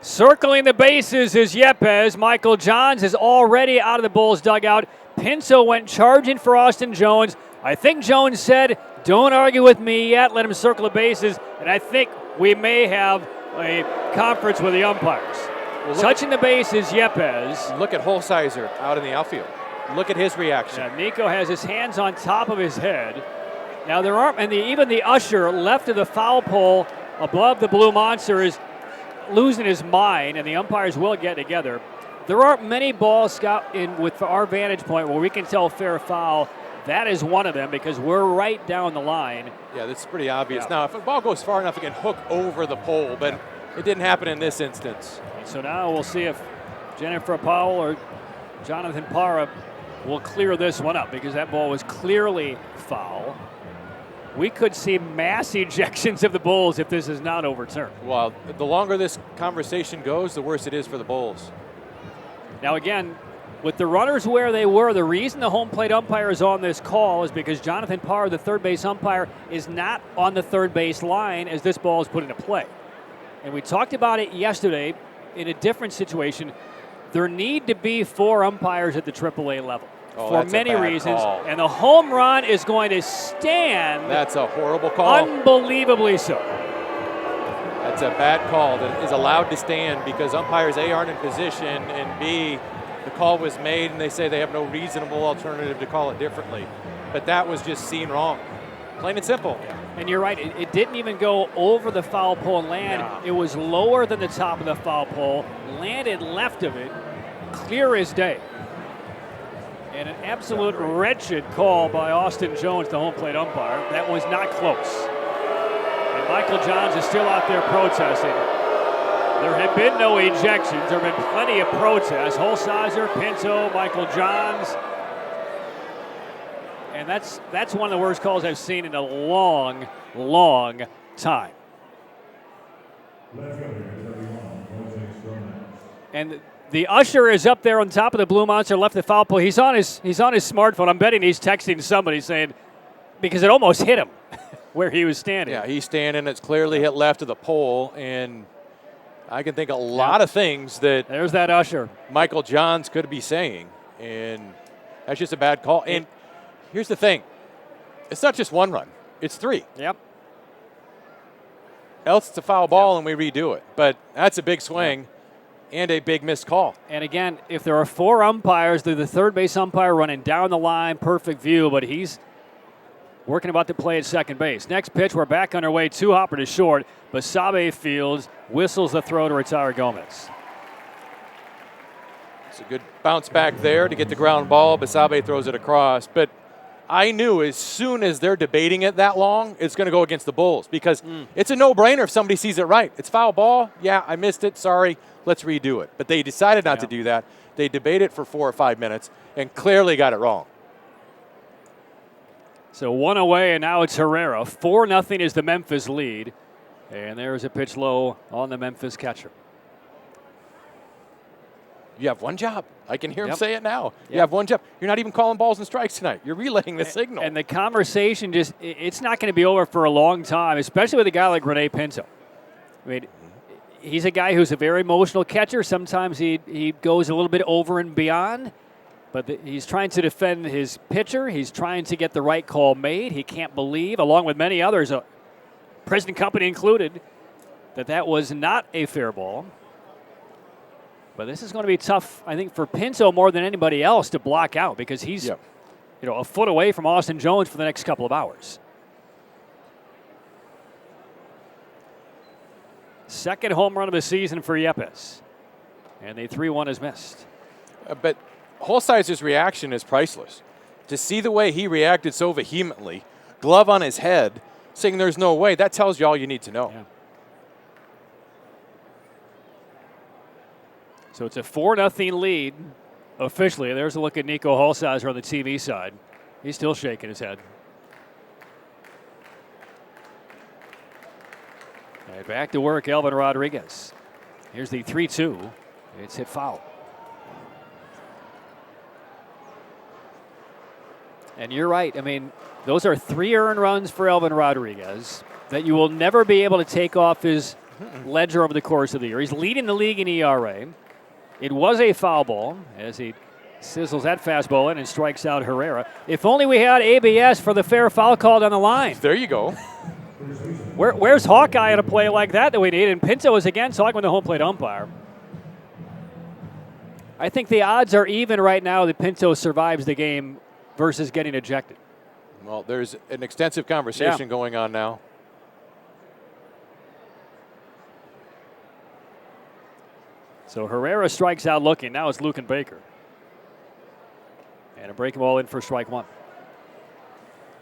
Circling the bases is Yepes. Michael Johns is already out of the Bulls dugout. Pinto went charging for Austin Jones. I think Jones said, "Don't argue with me yet, let him circle the bases," and I think we may have a conference with the umpires. Well, touching the base is Yepes.
Look at Holsizer out in the outfield. Look at his reaction.
Yeah, Nico has his hands on top of his head. Now there aren't, and even the usher left of the foul pole above the Blue Monster is losing his mind, and the umpires will get together. There aren't many balls, Scott, with our vantage point where we can tell fair foul. That is one of them because we're right down the line.
Yeah, that's pretty obvious.
Yeah.
Now, if a ball goes far enough, it can hook over the pole, but it didn't happen in this instance.
So now we'll see if Jennifer Powell or Jonathan Parra will clear this one up because that ball was clearly foul. We could see mass ejections of the Bulls if this is not overturned.
Well, the longer this conversation goes, the worse it is for the Bulls.
Now again, with the runners where they were, the reason the home plate umpire is on this call is because Jonathan Parra, the third base umpire, is not on the third base line as this ball is put into play. And we talked about it yesterday in a different situation. There need to be 4 umpires at the AAA level for many reasons.
Call.
And the home run is going to stand.
That's a horrible call.
Unbelievably so.
That's a bad call that is allowed to stand because umpires A aren't in position and B, the call was made and they say they have no reasonable alternative to call it differently. But that was just seen wrong. Plain and simple.
And you're right, it didn't even go over the foul pole and land.
No.
It was lower than the top of the foul pole, landed left of it, clear as day. And an absolute wretched call by Austin Jones, the home plate umpire. That was not close. And Michael Johns is still out there protesting. There have been no ejections. There have been plenty of protests. Holsizer, Pinto, Michael Johns. And that's one of the worst calls I've seen in a long, long time. And the usher is up there on top of the Blue Monster, left the foul pole. He's on his smartphone. I'm betting he's texting somebody saying, because it almost hit him where he was standing.
Yeah, he's standing. It's clearly hit left of the pole, and I can think a lot of things that
there's that usher
Michael Johns could be saying, and that's just a bad call. And here's the thing. It's not just one run. It's 3.
Yep.
Else it's a foul ball and we redo it. But that's a big swing and a big missed call.
And again, if there are 4 umpires, they're the third base umpire running down the line, perfect view, but he's working about to play at second base. Next pitch, we're back underway. 2-hopper to short. Basabe fields, whistles the throw to retire Gomez.
It's a good bounce back there to get the ground ball. Basabe throws it across. But I knew as soon as they're debating it that long, it's going to go against the Bulls because it's a no-brainer if somebody sees it right. It's foul ball. Yeah, I missed it. Sorry. Let's redo it. But they decided not to do that. They debated it for 4 or 5 minutes and clearly got it wrong.
So 1 away, and now it's Herrera. 4-0 is the Memphis lead. And there's a pitch low on the Memphis catcher.
You have one job. I can hear him say it now. You
Yep.
have one job. You're not even calling balls and strikes tonight. You're relaying the signal.
And the conversation it's not going to be over for a long time, especially with a guy like Rene Pinto. I mean, he's a guy who's a very emotional catcher. Sometimes he goes a little bit over and beyond, but he's trying to defend his pitcher. He's trying to get the right call made. He can't believe, along with many others, President Company included, that was not a fair ball. But this is going to be tough, I think, for Pinto more than anybody else to block out because he's a foot away from Austin Jones for the next couple of hours. Second home run of the season for Yepes. And the 3-1 is missed.
But Holsizer's reaction is priceless. To see the way he reacted so vehemently, glove on his head, saying there's no way, that tells you all you need to know.
Yeah. So it's a 4-0 lead officially. There's a look at Nico Holsizer on the TV side. He's still shaking his head. All right, back to work, Elvin Rodriguez. Here's the 3-2. It's hit foul. And you're right. I mean, those are 3 earned runs for Elvin Rodriguez that you will never be able to take off his ledger over the course of the year. He's leading the league in ERA. It was a foul ball as he sizzles that fastball in and strikes out Herrera. If only we had ABS for the fair foul call down the line.
There you go.
Where's Hawkeye at a play like that we need? And Pinto is again talking with the home plate umpire. I think the odds are even right now that Pinto survives the game versus getting ejected.
Well, there's an extensive conversation going on now.
So Herrera strikes out looking. Now it's Luken Baker. And a breaking ball in for strike 1.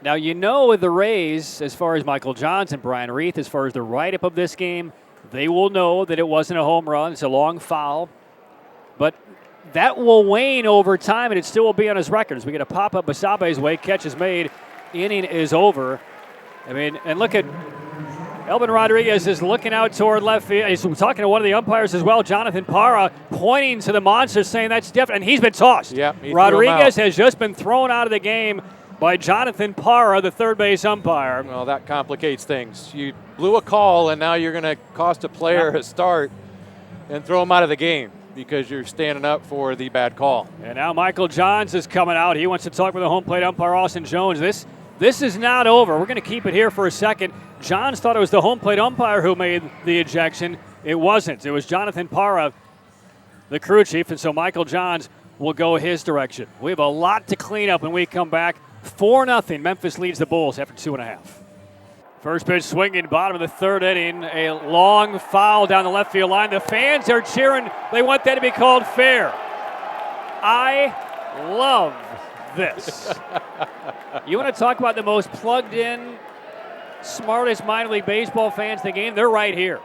Now, you know, with the Rays, as far as Michael Johnson, Brian Reith, as far as the write-up of this game, they will know that it wasn't a home run. It's a long foul. But that will wane over time, and it still will be on his record. As we get a pop-up Basabe's way, catch is made, inning is over. I mean, and look at Elvin Rodriguez is looking out toward left field. He's talking to one of the umpires as well, Jonathan Parra, pointing to the monster, saying that's different, and he's been tossed.
Yeah,
Rodriguez has just been thrown out of the game by Jonathan Parra, the third base umpire.
Well, that complicates things. You blew a call, and now you're going to cost a player a start and throw him out of the game because you're standing up for the bad call.
And now Michael Johns is coming out. He wants to talk with the home plate umpire, Austin Jones. This is not over. We're going to keep it here for a second. Johns thought it was the home plate umpire who made the ejection. It wasn't. It was Jonathan Parra, the crew chief, and so Michael Johns will go his direction. We have a lot to clean up when we come back. 4-0. Memphis leads the Bulls after 2.5. First pitch swinging, bottom of the third inning. A long foul down the left field line. The fans are cheering. They want that to be called fair. I love this. You want to talk about the most plugged in, smartest minor league baseball fans in the game? They're right here.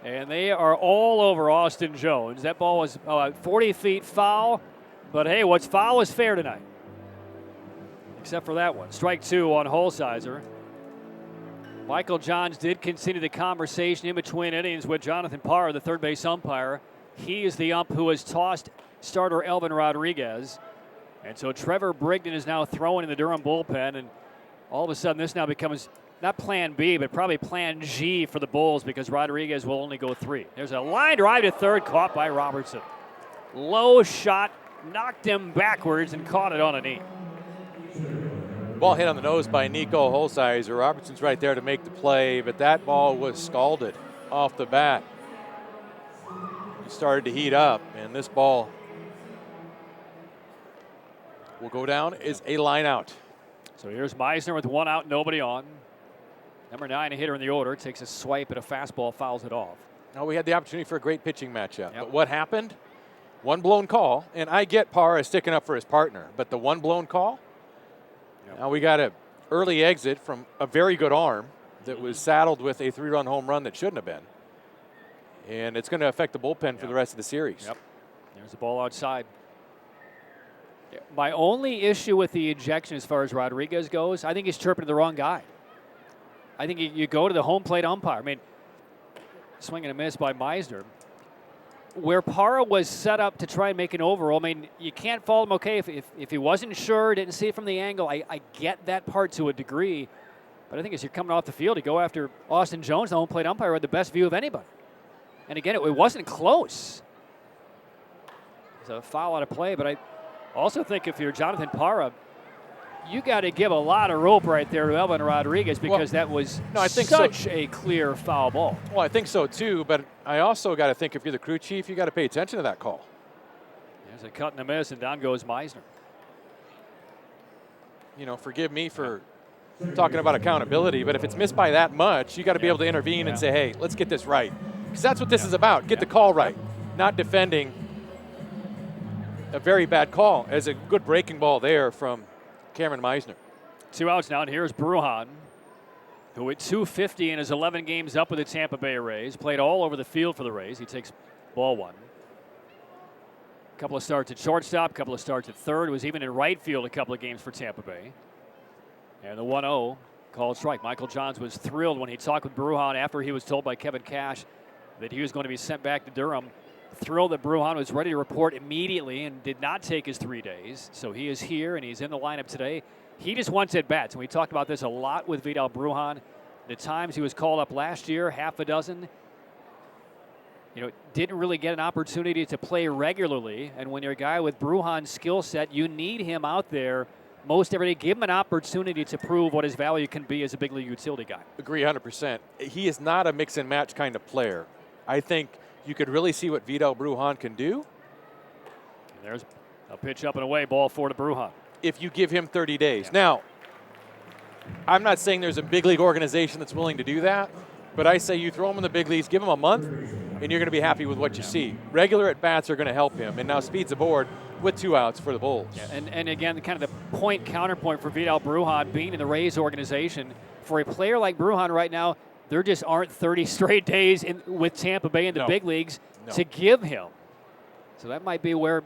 And they are all over Austin Jones. That ball was 40 feet foul. But hey, what's foul is fair tonight. Except for that one. Strike 2 on Holsizer. Michael Johns did continue the conversation in between innings with Jonathan Parra, the third base umpire. He is the ump who has tossed starter Elvin Rodriguez. And so Trevor Brigden is now throwing in the Durham bullpen. And all of a sudden this now becomes not plan B, but probably plan G for the Bulls because Rodriguez will only go 3. There's a line drive to third caught by Robertson. Low shot, knocked him backwards and caught it on a knee.
Ball hit on the nose by Nico Holsizer. Robertson's right there to make the play, but that ball was scalded off the bat. He started to heat up, and this ball will go down as a line out.
So here's Meisner with 1 out, nobody on. Number 9, a hitter in the order, takes a swipe at a fastball, fouls it off.
Now we had the opportunity for a great pitching matchup. But what happened? One blown call, and I get Parra sticking up for his partner, but the one blown call, now we got an early exit from a very good arm that was saddled with a 3-run home run that shouldn't have been. And it's going to affect the bullpen for the rest of the series.
Yep. There's the ball outside. My only issue with the ejection as far as Rodriguez goes, I think he's chirping to the wrong guy. I think you go to the home plate umpire. I mean, swing and a miss by Meisner. Where Parra was set up to try and make an overall, I mean, you can't fault him, okay, if he wasn't sure, didn't see it from the angle. I get that part to a degree. But I think as you're coming off the field, you go after Austin Jones, the home plate umpire, had the best view of anybody. And again, it wasn't close. It's a foul out of play, but I also think if you're Jonathan Parra, you got to give a lot of rope right there to Elvin Rodriguez because that was such a clear foul ball.
Well, I think so too, but I also got to think if you're the crew chief, you got to pay attention to that call.
There's a cut and a miss, and down goes Meisner.
You know, forgive me for talking about accountability, but if it's missed by that much, you got to be able to intervene and say, hey, let's get this right. Because that's what this is about. Get the call right, not defending a very bad call. As a good breaking ball there from Cameron Meisner.
2 outs now, and here's Brujan, who at 250 in his 11 games up with the Tampa Bay Rays, played all over the field for the Rays. He takes ball 1. A couple of starts at shortstop, a couple of starts at third, was even in right field a couple of games for Tampa Bay. And the 1-0 called strike. Michael Johns was thrilled when he talked with Brujan after he was told by Kevin Cash that he was going to be sent back to Durham. Thrilled that Bruhan was ready to report immediately and did not take his 3 days. So he is here and he's in the lineup today. He just wants at bats, and we talked about this a lot with Vidal Bruhan. The times he was called up last year, half a dozen. Didn't really get an opportunity to play regularly. And when you're a guy with Bruhan's skill set, you need him out there most every day. Give him an opportunity to prove what his value can be as a big league utility guy.
Agree 100%. He is not a mix and match kind of player. I think you could really see what Vidal Bruhan can do.
And there's a pitch up and away, ball 4 to Bruhan.
If you give him 30 days.
Yeah.
Now, I'm not saying there's a big league organization that's willing to do that, but I say you throw him in the big leagues, give him a month, and you're going to be happy with what you see. Regular at-bats are going to help him, and now speed's aboard with 2 outs for the Bulls.
Yeah, and again, kind of the counterpoint for Vidal Bruhan being in the Rays organization. For a player like Bruhan right now, there just aren't 30 straight days with Tampa Bay in the big leagues to give him. So that might be where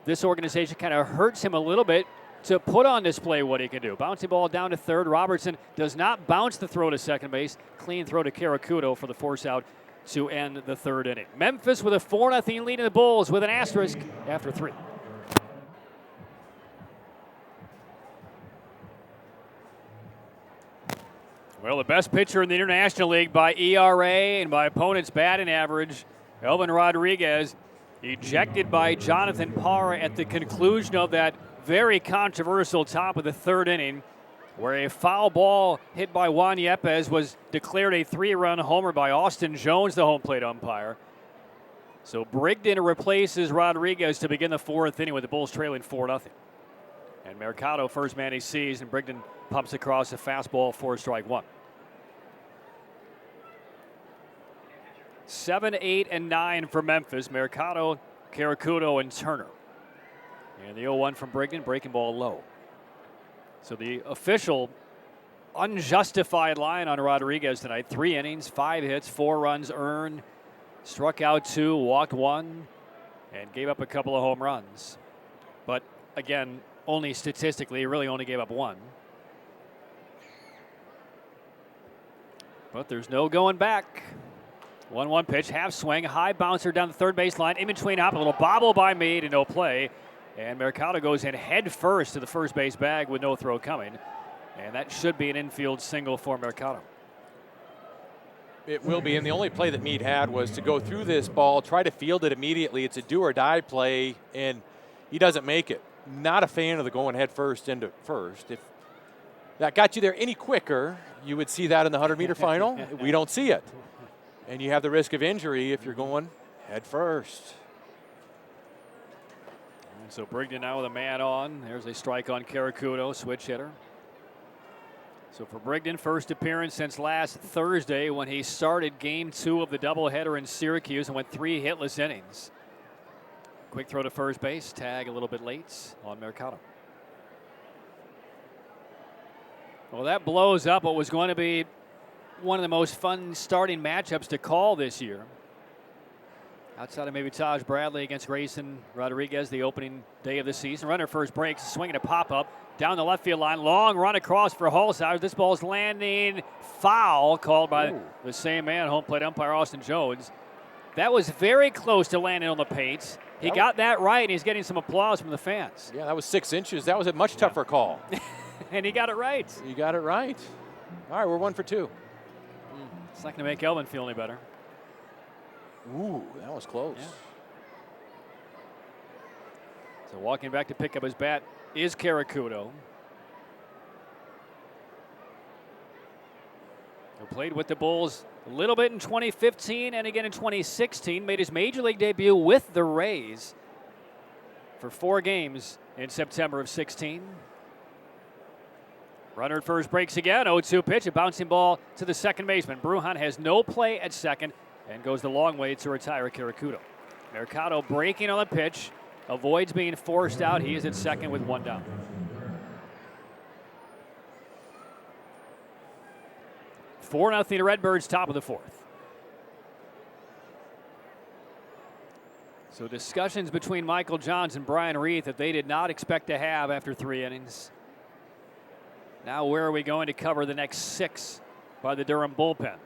this organization kind of hurts him a little bit to put on display what he can do. Bouncing ball down to third. Robertson does not bounce the throw to second base. Clean throw to Karakudo for the force out to end the 3rd inning. Memphis with a 4-0 lead in the Bulls with an asterisk after 3. Well, the best pitcher in the International League by ERA and by opponent's batting average, Elvin Rodriguez, ejected by Jonathan Parra at the conclusion of that very controversial top of the 3rd inning, where a foul ball hit by Juan Yepes was declared a 3-run homer by Austin Jones, the home plate umpire. So Brigden replaces Rodriguez to begin the 4th inning with the Bulls trailing 4-0. And Mercado, first man he sees, and Brigden pumps across a fastball for strike 1. 7, 8, and 9 for Memphis. Mercado, Karakudo, and Turner. And the 0-1 from Brigden, breaking ball low. So the official unjustified line on Rodriguez tonight. 3 innings, 5 hits, 4 runs earned. Struck out 2, walked 1, and gave up a couple of home runs. But again, only statistically, he really only gave up 1. But there's no going back. 1-1 pitch, half swing, high bouncer down the third baseline, in between hop, a little bobble by Meade and no play. And Mercado goes in head first to the first base bag with no throw coming. And that should be an infield single for Mercado.
It will be, and the only play that Meade had was to go through this ball, try to field it immediately. It's a do-or-die play, and he doesn't make it. Not a fan of the going head first into first. If that got you there any quicker, you would see that in the 100-meter final. We don't see it. And you have the risk of injury if you're going head first.
And so Brigden now with a man on. There's a strike on Karakudo, switch hitter. So for Brigden, first appearance since last Thursday when he started game 2 of the doubleheader in Syracuse and went 3 hitless innings. Quick throw to first base, tag a little bit late on Mercado. Well, that blows up what was going to be one of the most fun starting matchups to call this year. Outside of maybe Taj Bradley against Grayson Rodriguez, the opening day of the season. Runner first breaks, swinging a pop-up down the left field line. Long run across for Holzhauer. This ball's landing foul, called by the same man, home plate umpire Austin Jones. That was very close to landing on the paint. He got that right, and he's getting some applause from the fans.
Yeah, that was 6 inches. That was a much tougher call.
And he got it right.
You got it right. All right, we're 1 for 2.
It's not going to make Elvin feel any better.
Ooh, that was close.
Yeah. So walking back to pick up his bat is Karakudo, who played with the Bulls a little bit in 2015 and again in 2016. Made his major league debut with the Rays for 4 games in September of 16. Runner at first breaks again. 0-2 pitch, a bouncing ball to the second baseman. Bruhan has no play at second and goes the long way to retire Karakudo. Mercado breaking on the pitch, avoids being forced out. He is at second with 1 down. Four nothing Redbirds, top of the 4th. So discussions between Michael Johns and Brian Reith that they did not expect to have after 3 innings. Now where are we going to cover the next 6 by the Durham bullpen?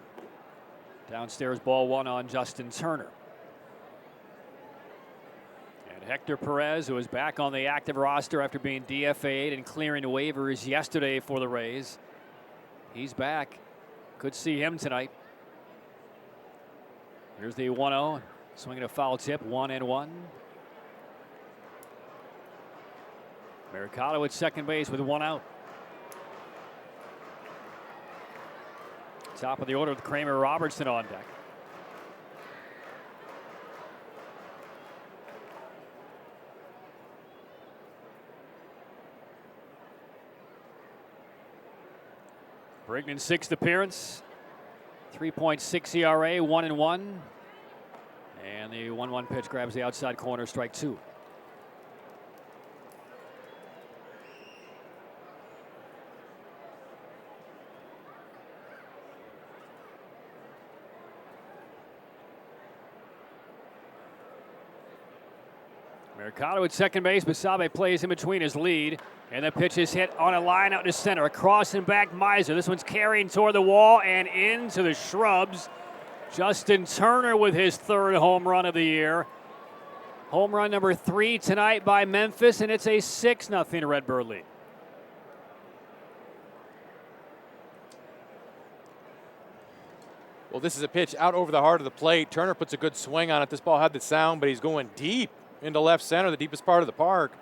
Downstairs, ball one on Justin Turner. And Hector Perez, who is back on the active roster after being DFA'd and clearing waivers yesterday for the Rays. He's back. Could see him tonight. Here's the 1-0. Swinging a foul tip, 1-1. Mercado at second base with one out. Top of the order with Kramer Robertson on deck. Brigden's sixth appearance. 3.6 ERA, 1-1. And the 1-1 pitch grabs the outside corner, strike two. Mercado at second base. Basabe plays in between his lead. And the pitch is hit on a line out to center. Across and back, Miser. This one's carrying toward the wall and into the shrubs. Justin Turner with his third home run of the year. Home run number 3 tonight by Memphis, and it's a 6-0 Redbird lead.
Well, this is a pitch out over the heart of the plate. Turner puts a good swing on it. This ball had the sound, but he's going deep into left center, the deepest part of the park.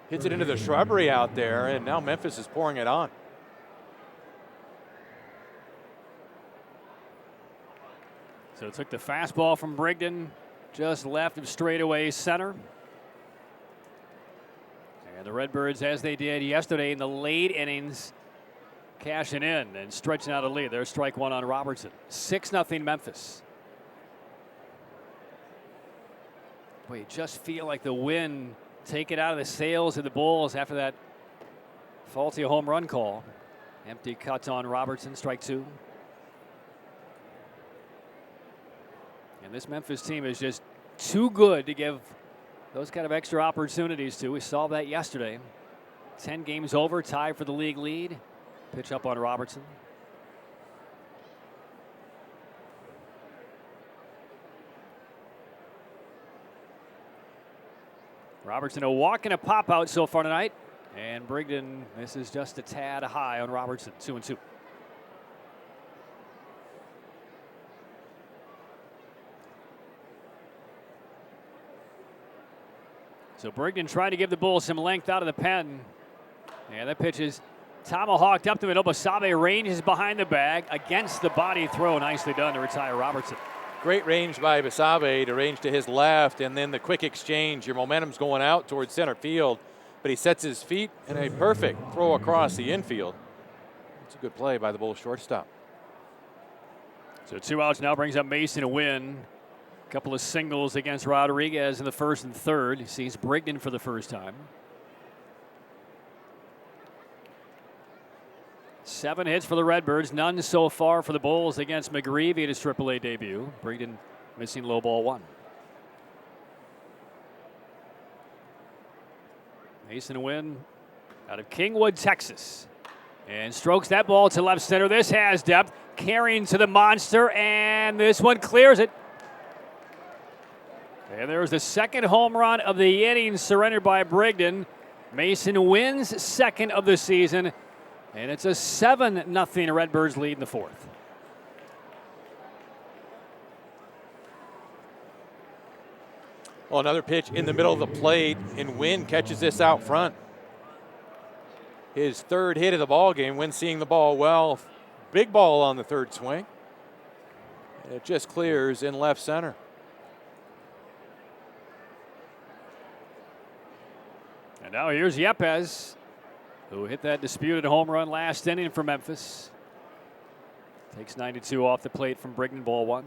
Hits it into the shrubbery out there, and now Memphis is pouring it on.
So it took the fastball from Brigden, just left of straightaway center. And the Redbirds, as they did yesterday in the late innings, cashing in and stretching out a lead. There's strike one on Robertson. 6-0 Memphis. Boy, you just feel like the wind take it out of the sails of the Bulls after that faulty home run call. Empty cut on Robertson, strike two. And this Memphis team is just too good to give those kind of extra opportunities to. We saw that yesterday. 10 games over, tied for the league lead. Pitch up on Robertson. Robertson a walk and a pop out so far tonight. And Brigden, this is just a tad high on Robertson, 2-2. So Brigden trying to give the Bulls some length out of the pen. And that pitch is tomahawked up the middle. Basabe ranges behind the bag against the body throw. Nicely done to retire Robertson.
Great range by Basabe to range to his left, and then the quick exchange. Your momentum's going out towards center field, but he sets his feet and a perfect throw across the infield. It's a good play by the Bulls shortstop.
So 2 outs now brings up Mason to win. A couple of singles against Rodriguez in the first and third. He sees Brigden for the first time. 7 hits for the Redbirds, none so far for the Bulls against McGreevy at his AAA debut. Brigden missing low ball one. Mason Wynn out of Kingwood, Texas. And strokes that ball to left center. This has depth. Carrying to the monster, and this one clears it. And there's the second home run of the inning surrendered by Brigden. Mason wins second of the season. And it's a 7-0 Redbirds lead in the fourth.
Well, another pitch in the middle of the plate, and Wynn catches this out front. His third hit of the ball game. Wynn seeing the ball well. Big ball on the third swing. And it just clears in left center.
And now here's Yepes, who hit that disputed home run last inning for Memphis. Takes 92 off the plate from Brigden, ball one.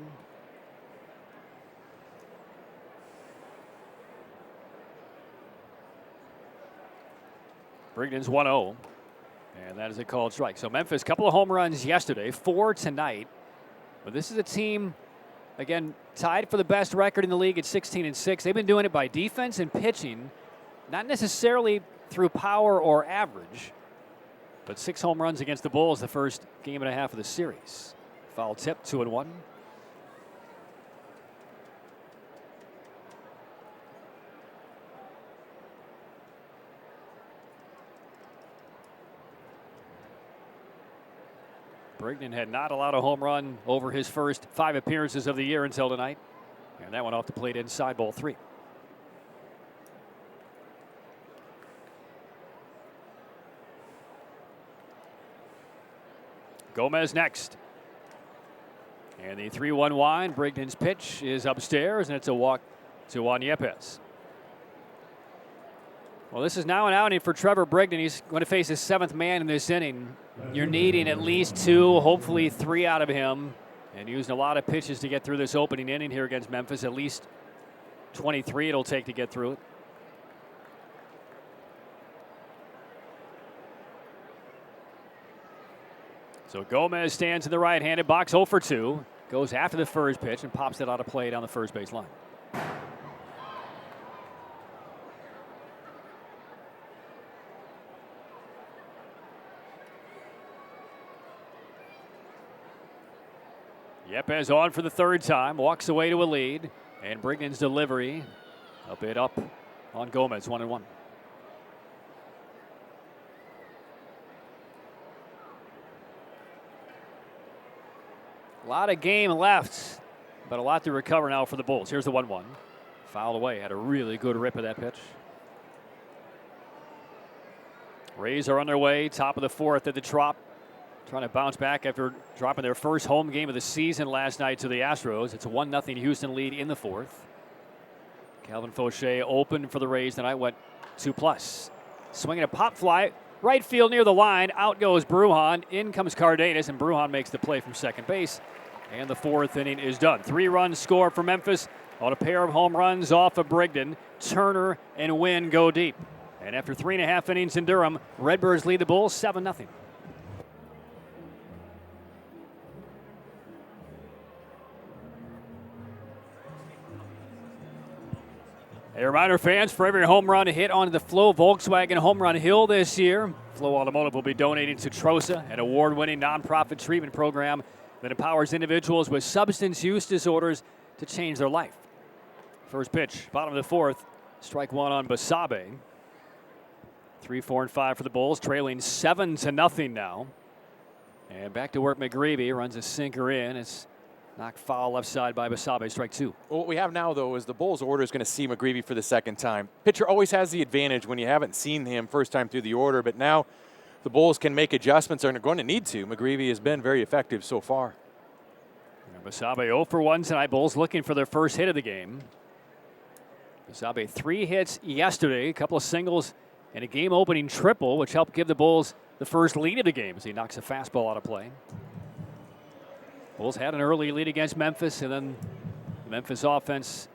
Brigden's 1-0, and that is a called strike. So Memphis, couple of home runs yesterday, 4 tonight. But this is a team, again, tied for the best record in the league at 16-6. They've been doing it by defense and pitching, not necessarily through power or average, but 6 home runs against the Bulls the first game and a half of the series. Foul tip, 2-1. Brigden had not allowed a home run over his first 5 appearances of the year until tonight. And that one off the plate inside, ball 3. Gomez next. And the 3-1 wind. Brigden's pitch is upstairs, and it's a walk to Juan Yepes. Well, this is now an outing for Trevor Brigden. He's going to face his 7th man in this inning. You're needing at least 2, hopefully 3 out of him. And using a lot of pitches to get through this opening inning here against Memphis. At least 23 it'll take to get through it. So Gomez stands in the right-handed box, 0 for 2. Goes after the first pitch and pops it out of play down the first base line. Yepes on for the 3rd time, walks away to a lead, and Brigden's delivery a bit up on Gomez, 1-1. A lot of game left, but a lot to recover now for the Bulls. Here's the 1-1. Fouled away, had a really good rip of that pitch. Rays are underway, top of the 4th at the Trop. Trying to bounce back after dropping their first home game of the season last night to the Astros. It's a 1-0 Houston lead in the 4th. Calvin Fauché opened for the Rays tonight, went 2+. Swinging a pop fly, right field near the line. Out goes Brujan. In comes Cardenas, and Brujan makes the play from second base. And the 4th inning is done. 3 runs score for Memphis on a pair of home runs off of Brigden. Turner and Wynn go deep. And after 3.5 innings in Durham, Redbirds lead the Bulls 7-0. A reminder, fans, for every home run hit onto the Flow Volkswagen Home Run Hill this year, Flow Automotive will be donating to TROSA, an award-winning nonprofit treatment program that empowers individuals with substance use disorders to change their life. First pitch, bottom of the 4th, strike 1 on Basabe. 3, 4, and 5 for the Bulls, trailing 7-0 now. And back to work, McGreevy runs a sinker in. It's knocked foul left side by Basabe, strike 2.
Well, what we have now, though, is the Bulls' order is going to see McGreevy for the 2nd time. Pitcher always has the advantage when you haven't seen him first time through the order, but now the Bulls can make adjustments and are going to need to. McGreevy has been very effective so far.
Basabe 0 for 1 tonight. Bulls looking for their first hit of the game. Basabe 3 hits yesterday, a couple of singles and a game-opening triple, which helped give the Bulls the first lead of the game as he knocks a fastball out of play. Bulls had an early lead against Memphis, and then the Memphis offense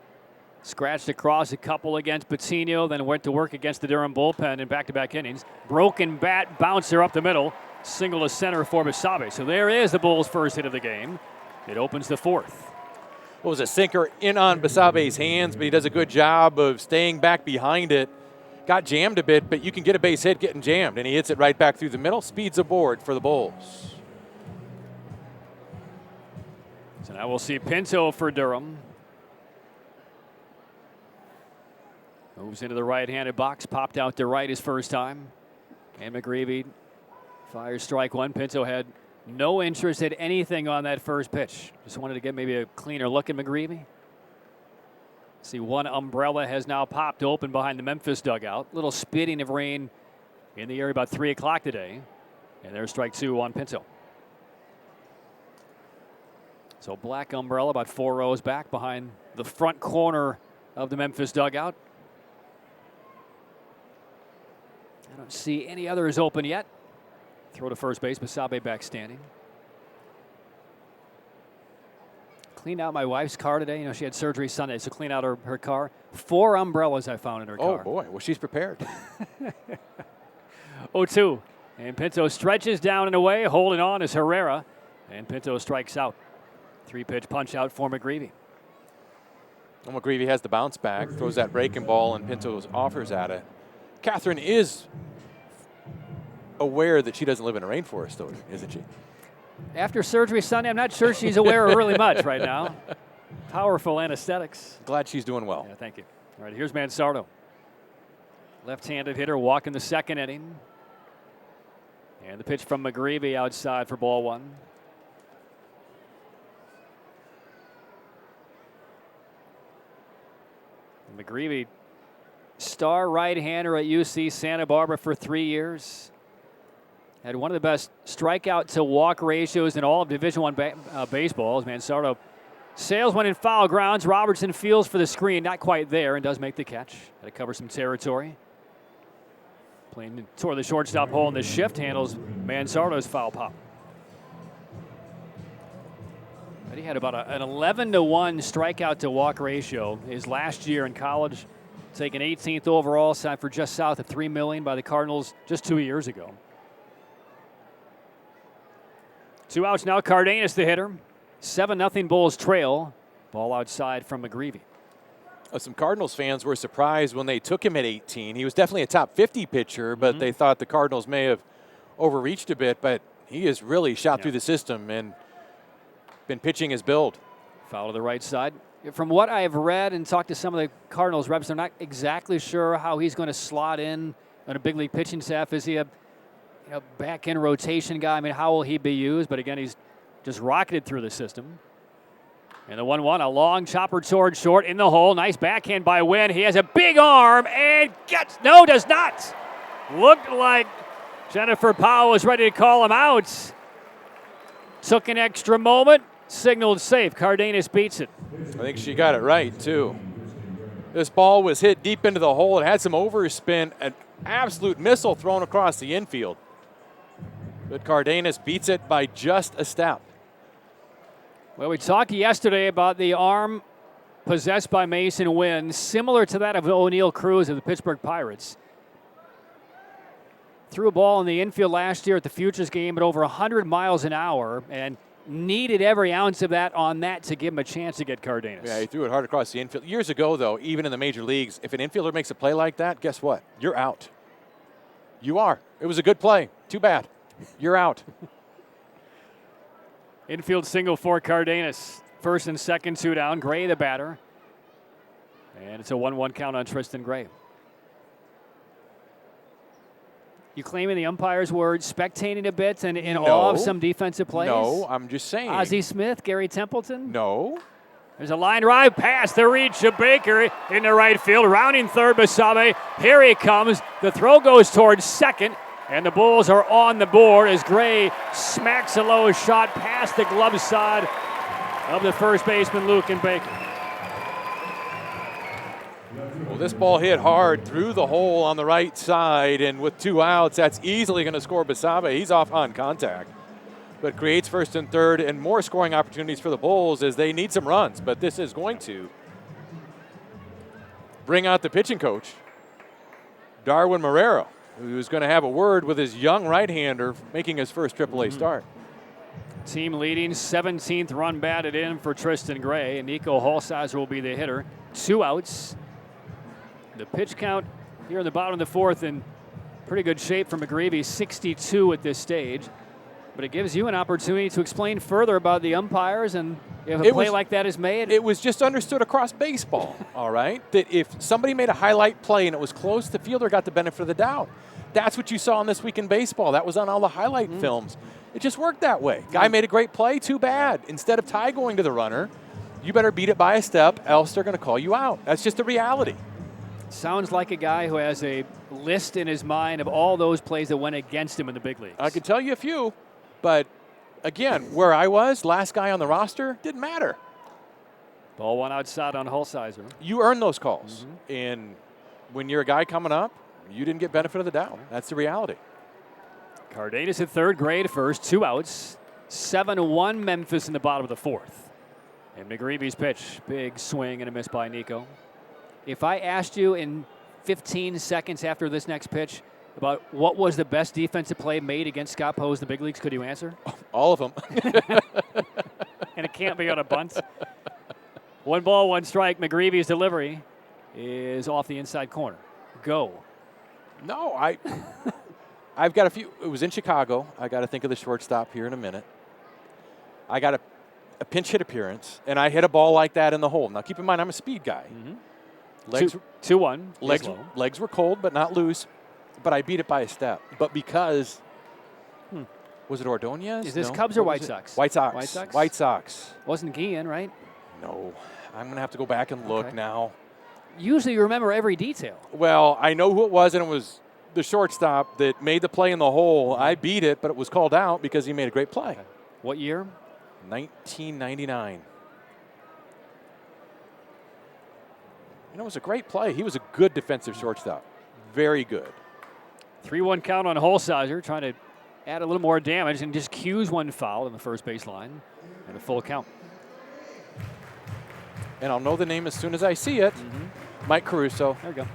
scratched across a couple against Patino, then went to work against the Durham bullpen in back-to-back innings. Broken bat bouncer up the middle, single to center for Basabe. So there is the Bulls' first hit of the game. It opens the 4th.
It was a sinker in on Basabe's hands, but he does a good job of staying back behind it. Got jammed a bit, but you can get a base hit getting jammed, and he hits it right back through the middle, speeds aboard for the Bulls.
So now we'll see Pinto for Durham. Moves into the right-handed box, popped out to right his first time. And McGreevy fires strike 1. Pinto had no interest in anything on that first pitch. Just wanted to get maybe a cleaner look at McGreevy. See, one umbrella has now popped open behind the Memphis dugout. Little spitting of rain in the area about 3 o'clock today. And there's strike 2 on Pinto. So black umbrella about 4 rows back behind the front corner of the Memphis dugout. I don't see any others open yet. Throw to first base, Basabe back standing. Cleaned out my wife's car today. You know, she had surgery Sunday, so clean out her car. 4 umbrellas I found in her car.
Oh, boy. Well, she's prepared.
0-2. And Pinto stretches down and away. Holding on is Herrera. And Pinto strikes out. 3-pitch punch out for McGreevy.
Well, McGreevy has the bounce back, throws that breaking ball, and Pinto offers at it. Catherine is aware that she doesn't live in a rainforest, though, isn't she?
After surgery Sunday, I'm not sure she's aware of really much right now. Powerful anesthetics.
Glad she's doing well.
Yeah, thank you. All right, here's Mansardo. Left-handed hitter walking the 2nd inning. And the pitch from McGreevy outside for ball 1. McGreevy, star right-hander at UC Santa Barbara for 3 years. Had one of the best strikeout to walk ratios in all of Division I baseball. As Mansardo sails one in foul grounds. Robertson feels for the screen, not quite there, and does make the catch. Had to cover some territory. Playing toward the shortstop hole in the shift, handles Mansardo's foul pop. But he had about an 11-to-1 strikeout to walk ratio his last year in college. Taken 18th overall, signed for just south of $3 million by the Cardinals just 2 years ago. 2 outs now. Cardenas, the hitter. 7-0 Bulls trail. Ball outside from McGreevy.
Some Cardinals fans were surprised when they took him at 18. He was definitely a top 50 pitcher, but they thought the Cardinals may have overreached a bit. But he has really shot through the system and been pitching his build.
Foul to the right side. From what I have read and talked to some of the Cardinals reps, they're not exactly sure how he's going to slot in on a big league pitching staff. Is he a back-end rotation guy? I mean, how will he be used? But again, he's just rocketed through the system. And the 1-1, a long chopper toward short in the hole. Nice backhand by Wynn. He has a big arm and does not. Looked like Jennifer Powell was ready to call him out. Took an extra moment, signaled safe. Cardenas beats it.
I think she got it right, too. This ball was hit deep into the hole. It had some overspin, an absolute missile thrown across the infield. But Cardenas beats it by just a step.
Well, we talked yesterday about the arm possessed by Mason Wynn, similar to that of O'Neal Cruz of the Pittsburgh Pirates. Threw a ball in the infield last year at the Futures game at over 100 miles an hour and needed every ounce of that on that to give him a chance to get Cardenas.
Yeah, he threw it hard across the infield. Years ago, though, even in the major leagues, if an infielder makes a play like that, guess what? You're out. You are. It was a good play. Too bad. You're out.
Infield single for Cardenas. First and second, 2 down. Gray, the batter. And it's a 1-1 count on Tristan Gray. You claiming the umpires were spectating a bit and in awe of some defensive plays?
No, I'm just saying.
Ozzie Smith, Gary Templeton?
No.
There's a line drive past the reach of Baker in the right field. Rounding third, Basabe. Here he comes. The throw goes towards second. And the Bulls are on the board as Gray smacks a low shot past the glove side of the first baseman, Lucan Baker.
Well, this ball hit hard through the hole on the right side, and with 2 outs, that's easily going to score Basabe. He's off on contact, but creates first and third and more scoring opportunities for the Bulls as they need some runs. But this is going to bring out the pitching coach, Darwin Marrero, who's going to have a word with his young right-hander making his first AAA start.
Team leading, 17th run batted in for Tristan Gray, and Nico Holsizer will be the hitter. 2 outs. The pitch count here in the bottom of the fourth in pretty good shape for McGreevy, 62 at this stage. But it gives you an opportunity to explain further about the umpires and if a play like that is made.
It was just understood across baseball, all right, that if somebody made a highlight play and it was close, the fielder got the benefit of the doubt. That's what you saw in this week in baseball. That was on all the highlight films. It just worked that way. Guy made a great play, too bad. Instead of tie going to the runner, you better beat it by a step, else they're going to call you out. That's just the reality.
Sounds like a guy who has a list in his mind of all those plays that went against him in the big leagues.
I could tell you a few, but again, where I was, last guy on the roster, didn't matter.
Ball one outside on Holsizer.
You earn those calls. And when you're a guy coming up, you didn't get benefit of the doubt. That's the reality.
Cardenas at third, Gray at first, 2 outs. 7-1 Memphis in the bottom of the fourth. And McGreevy's pitch, big swing and a miss by Nico. If I asked you in 15 seconds after this next pitch about what was the best defensive play made against Scott Poe in the big leagues, could you answer?
All of them.
And it can't be on a bunt. 1 ball, 1 strike. McGreevy's delivery is off the inside corner. Go.
No, I've got a few. It was in Chicago. I got to think of the shortstop here in a minute. I got a pinch hit appearance, and I hit a ball like that in the hole. Now, keep in mind, I'm a speed guy. Legs
2-1.
Legs were cold, but not loose. But I beat it by a step. But because was it Ordonez?
Is this
No.
Cubs or White Sox?
White Sox.
White Sox.
White Sox.
Wasn't Guillen, right?
No, I'm gonna have to go back and look now.
usually you remember every detail.
Well, I know who it was, and it was the shortstop that made the play in the hole. I beat it, but it was called out because he made a great play.
What year?
1999. And it was a great play. He was a good defensive shortstop. Very good.
3-1 count on Holsizer, trying to add a little more damage and just cues one foul in the first base line and a full count.
And I'll know the name as soon as I see it. Mike Caruso.
There we go.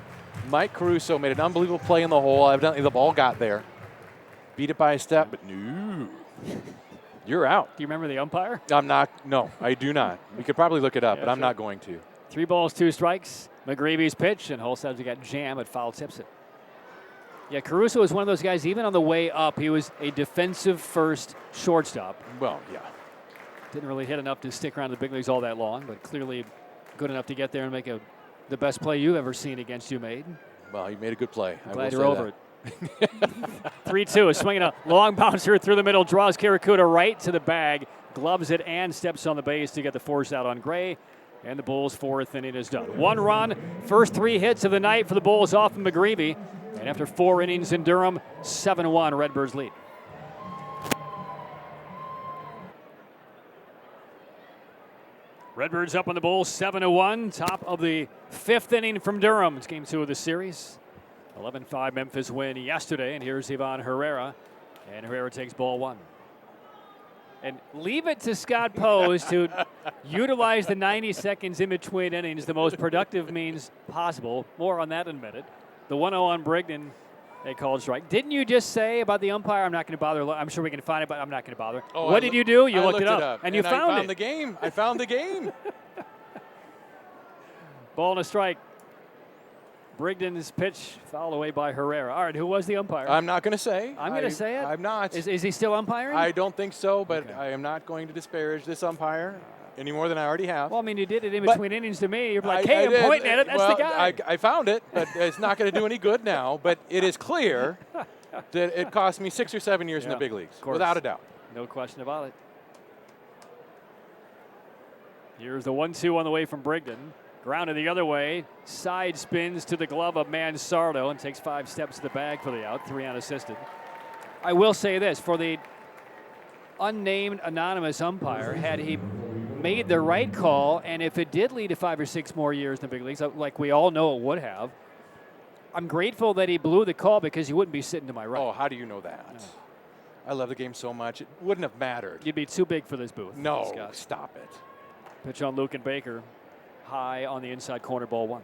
Mike Caruso made an unbelievable play in the hole. Evidently the ball got there. Beat it by a step, but no. You're out.
Do you remember the umpire?
I'm not. No, I do not. We could probably look it up,
Yeah,
but I'm
sure.
not going to.
3 balls, 2 strikes. McGreevy's pitch, and Holsizer got jammed, but foul tips it. Yeah, Caruso was one of those guys, even on the way up, he was a defensive first shortstop.
Well, yeah.
Didn't really hit enough to stick around the big leagues all that long, but clearly good enough to get there and make the best play you've ever seen against you made.
Well, he made a good play.
Glad you're over it. 3-2, swinging a long bouncer through the middle, draws Karakuta right to the bag, gloves it, and steps on the base to get the force out on Gray. And the Bulls' 4th inning is done. 1 run, first 3 hits of the night for the Bulls off of McGreevy. And after 4 innings in Durham, 7-1 Redbirds lead. Redbirds up on the Bulls, 7-1. Top of the 5th inning from Durham. It's game 2 of the series. 11-5 Memphis win yesterday. And here's Ivan Herrera. And Herrera takes ball 1. And leave it to Scott Pose to utilize the 90 seconds in between innings, the most productive means possible. More on that in a minute. The 1-0 on Brigden, a called strike. Didn't you just say about the umpire, I'm not going to bother, I'm sure we can find it, but I'm not going to bother.
Oh,
what did you do? You
I
looked it up. And you found
I found
it.
the game. I found the game.
Ball and a strike. Brigden's pitch fouled away by Herrera. All right, who was the umpire?
I'm not going to say.
I'm going to say it.
I'm not.
Is he still umpiring?
I don't think so, but
Okay.
I am not going to disparage this umpire any more than I already have.
Well, I mean, you did it in
But
between innings to me. You're like,
I
hey, I'm
did.
pointing at it. That's
Well,
the guy.
I found it, but it's not going to do any good now. But it is clear that it cost me 6 or 7 years in the
Yeah,
big leagues,
of course.
without a doubt.
No question about it. Here's the 1-2 on the way from Brigden. Grounded the other way. Side spins to the glove of Mansardo and takes 5 steps to the bag for the out. 3 unassisted. I will say this. For the unnamed anonymous umpire, had he made the right call, and if it did lead to 5 or 6 more years in the big leagues, like we all know it would have, I'm grateful that he blew the call because he wouldn't be sitting to my right.
Oh, how do you know that?
No.
I love the game so much. It wouldn't have mattered.
You'd be too big for this booth.
No,
Scott.
stop it.
Pitch on Luke and Baker. High on the inside corner, ball 1.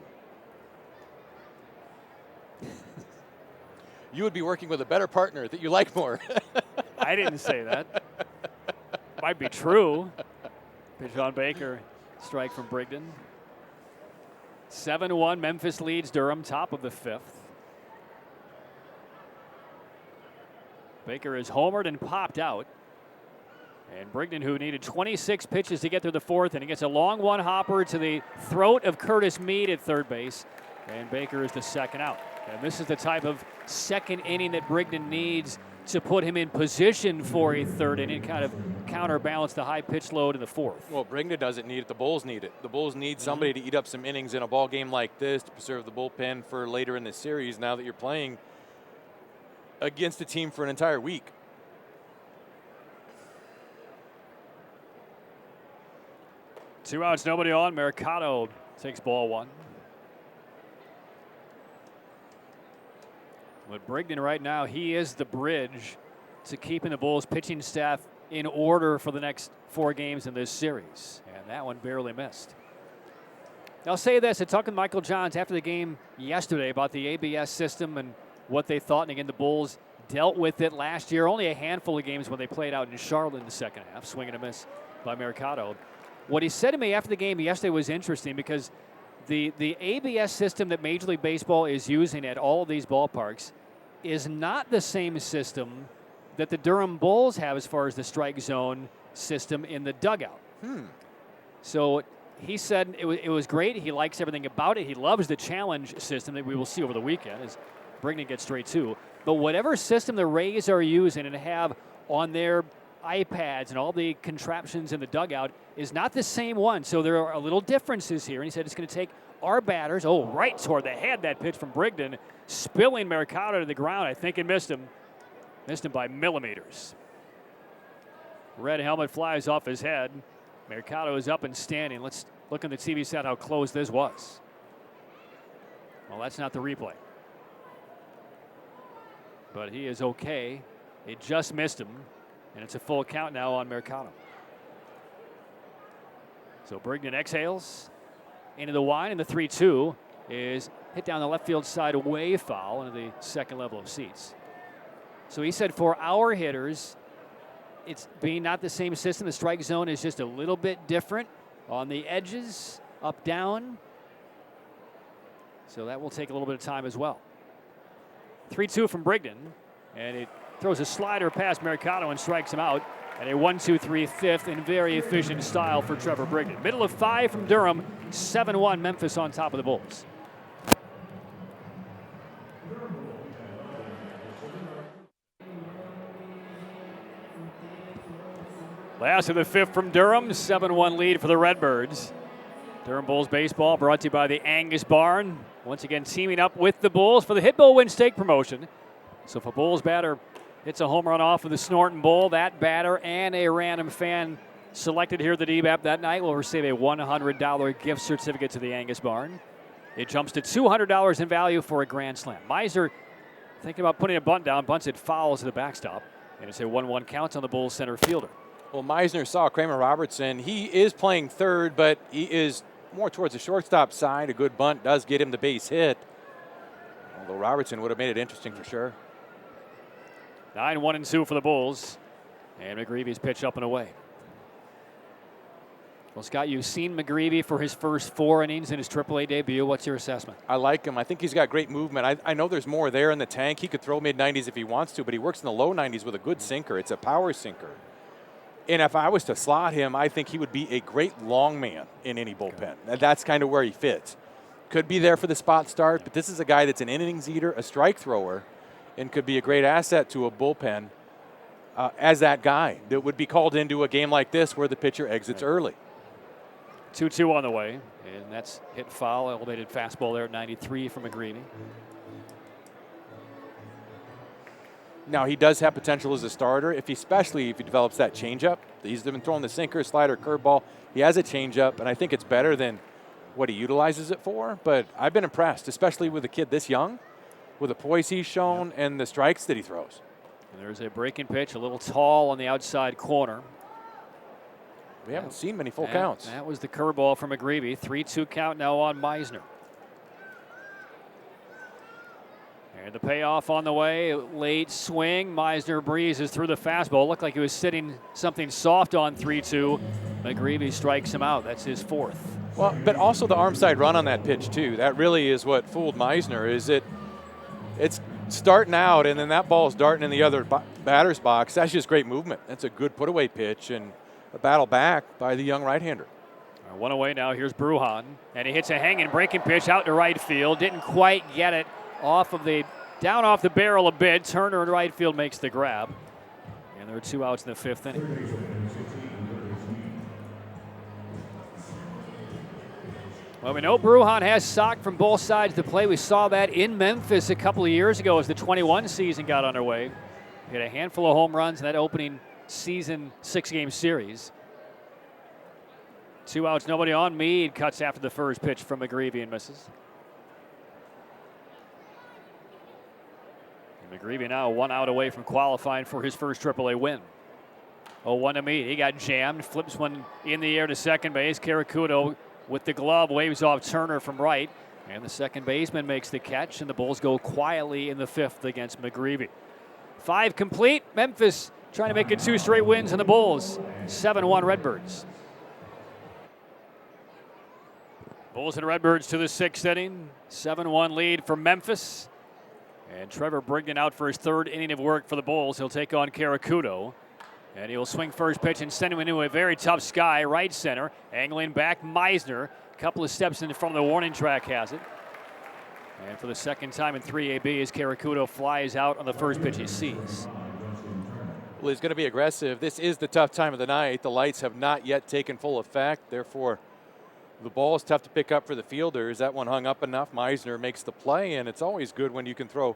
You would be working with a better partner that you like more.
I didn't say that. Might be true. Pitch on Baker. Strike from Brigden. 7-1. Memphis leads Durham, top of the 5th. Baker is homered and popped out. And Brigden, who needed 26 pitches to get through the 4th, and he gets a long one hopper to the throat of Curtis Mead at third base. And Baker is the second out. And this is the type of second inning that Brigden needs to put him in position for a third inning, kind of counterbalance the high pitch load in the 4th.
Well, Brigden doesn't need it. The Bulls need it. The Bulls need somebody to eat up some innings in a ball game like this to preserve the bullpen for later in the series now that you're playing against a team for an entire week.
Two outs, nobody on. Mercado takes ball 1. But Brigden right now, he is the bridge to keeping the Bulls pitching staff in order for the next 4 games in this series. And that one barely missed. I'll say this, I talked with Michael Johns after the game yesterday about the ABS system and what they thought. And again, the Bulls dealt with it last year. Only a handful of games when they played out in Charlotte in the second half. Swing and a miss by Mercado. What he said to me after the game yesterday was interesting because the ABS system that Major League Baseball is using at all of these ballparks is not the same system that the Durham Bulls have as far as the strike zone system in the dugout. So he said it was great. He likes everything about it. He loves the challenge system that we will see over the weekend as Brigden gets straight 2. But whatever system the Rays are using and have on their iPads and all the contraptions in the dugout is not the same one. So there are a little differences here. And he said it's going to take our batters, right toward the head, that pitch from Brigden, spilling Mercado to the ground. I think it missed him. Missed him by millimeters. Red helmet flies off his head. Mercado is up and standing. Let's look on the TV set how close this was. Well, that's not the replay. But he is okay. It just missed him, and it's a full count now on Mercado. So Brigden exhales into the wide, and the 3-2 is hit down the left field side away foul into the second level of seats. So he said for our hitters, it's being not the same system. The strike zone is just a little bit different on the edges, up, down. So that will take a little bit of time as well. 3-2 from Brigden, and it throws a slider past Mercado and strikes him out. And a 1-2-3 fifth in very efficient style for Trevor Brigden. Middle of 5 from Durham, 7-1 Memphis on top of the Bulls. Last of the fifth from Durham, 7-1 lead for the Redbirds. Durham Bulls baseball brought to you by the Angus Barn. Once again teaming up with the Bulls for the Hit Bull Win Stake promotion. So if a Bulls batter hits a home run off of the Snorton Bull, that batter and a random fan selected here at the DBAP that night will receive a $100 gift certificate to the Angus Barn. It jumps to $200 in value for a grand slam. Meisner thinking about putting a bunt down, bunts it fouls to the backstop, and it's a 1-1 count on the Bulls center fielder.
Well, Meisner saw Kramer Robertson. He is playing third, but he is more towards the shortstop side. A good bunt does get him the base hit, although Robertson would have made it interesting for sure.
9-1-2 for the Bulls, and McGreevy's pitch up and away. Well, Scott, you've seen McGreevy for his first 4 innings in his AAA debut. What's your assessment?
I like him. I think he's got great movement. I know there's more there in the tank. He could throw mid-90s if he wants to, but he works in the low 90s with a good sinker. It's a power sinker. And if I was to slot him, I think he would be a great long man in any bullpen. That's kind of where he fits. Could be there for the spot start, but this is a guy that's an innings eater, a strike thrower, and could be a great asset to a bullpen as that guy that would be called into a game like this where the pitcher exits early.
2-2 on the way, and that's hit foul, elevated fastball there at 93 from McGreevy.
Now, he does have potential as a starter, especially if he develops that changeup. He's been throwing the sinker, slider, curveball. He has a changeup, and I think it's better than what he utilizes it for. But I've been impressed, especially with a kid this young, with the poise he's shown and the strikes that he throws.
And there's a breaking pitch, a little tall on the outside corner.
We haven't seen many full counts.
That was the curveball from McGreevy. 3-2 count now on Meisner. And the payoff on the way, late swing. Meisner breezes through the fastball. Looked like he was sitting something soft on 3-2. McGreevy strikes him out. That's his 4th.
Well, but also the arm side run on that pitch too. That really is what fooled Meisner. It's starting out and then that ball's darting in the other batter's box. That's just great movement. That's a good put away pitch and a battle back by the young right-hander.
One away now. Here's Brujan, and he hits a hanging breaking pitch out to right field. Didn't quite get it down off the barrel a bit. Turner in right field makes the grab. And there are 2 outs in the 5th inning. Well, we know Brujan has sock from both sides of the play. We saw that in Memphis a couple of years ago as the 21 season got underway. He had a handful of home runs in that opening season 6-game series. 2 outs, nobody on. Meade cuts after the first pitch from McGreevy and misses. McGreevy now 1 out away from qualifying for his first AAA win. 0-1 to Meade. He got jammed, flips one in the air to second base. Caracudo with the glove waves off Turner from right. And the second baseman makes the catch, and the Bulls go quietly in the 5th against McGreevy. 5 complete. Memphis trying to make it 2 straight wins in the Bulls. 7-1 Redbirds. Bulls and Redbirds to the 6th inning. 7-1 lead for Memphis. And Trevor Brigden out for his 3rd inning of work for the Bulls. He'll take on Caracudo. And he'll swing first pitch and send him into a very tough sky, right center. Angling back, Meisner. A couple of steps in front of the warning track has it. And for the second time in 3 AB, as Caracudo flies out on the first pitch he sees.
Well, he's going to be aggressive. This is the tough time of the night. The lights have not yet taken full effect. Therefore, the ball is tough to pick up for the fielders. That one hung up enough. Meisner makes the play, and it's always good when you can throw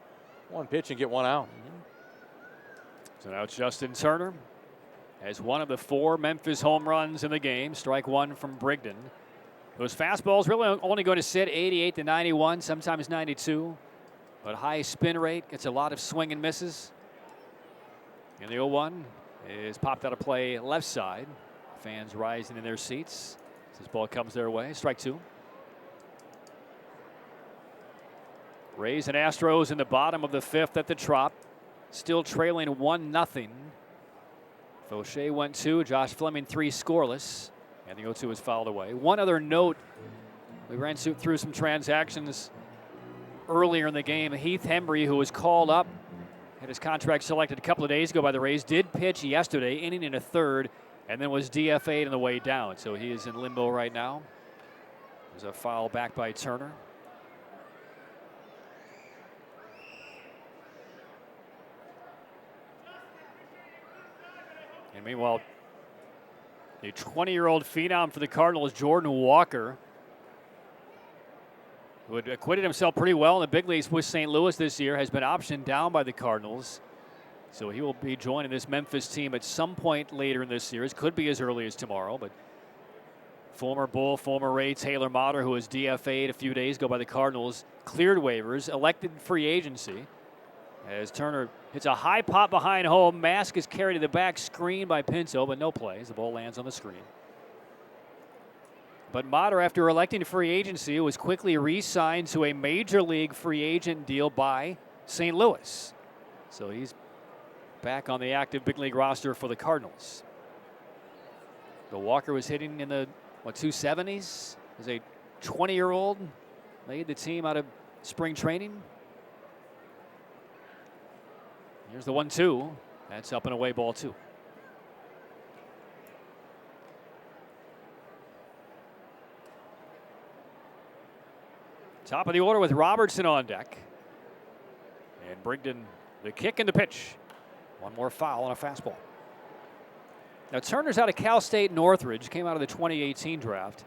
one pitch and get one out.
So now it's Justin Turner has one of the 4 Memphis home runs in the game. Strike one from Brigden. Those fastballs really only going to sit 88 to 91, sometimes 92. But high spin rate, gets a lot of swing and misses. And the 0-1 is popped out of play left side. Fans rising in their seats as this ball comes their way. Strike two. Rays and Astros in the bottom of the 5th at the Trop. Still trailing 1-0. Fauché went 2. Josh Fleming 3 scoreless. And the 0-2 is fouled away. One other note. We ran through some transactions earlier in the game. Heath Hembry, who was called up, had his contract selected a couple of days ago by the Rays, did pitch yesterday, inning in a third, and then was DFA'd on the way down. So he is in limbo right now. There's a foul back by Turner. And meanwhile, the 20-year-old phenom for the Cardinals, Jordan Walker, who had acquitted himself pretty well in the big leagues with St. Louis this year, has been optioned down by the Cardinals. So he will be joining this Memphis team at some point later in this series. Could be as early as tomorrow. But former Bull, former Ray Taylor Motter, who was DFA'd a few days ago by the Cardinals, cleared waivers, elected free agency. As Turner hits a high pop behind home. Mask is carried to the back screen by Pinto, but no plays. The ball lands on the screen. But Motter, after electing free agency, was quickly re-signed to a major league free agent deal by St. Louis. So he's back on the active big league roster for the Cardinals. The Walker was hitting in the 270s as a 20-year-old. Made the team out of spring training. Here's the 1-2. That's up and away, ball 2. Top of the order with Robertson on deck. And Brigden, the kick and the pitch. One more foul on a fastball. Now Turner's out of Cal State Northridge, came out of the 2018 draft.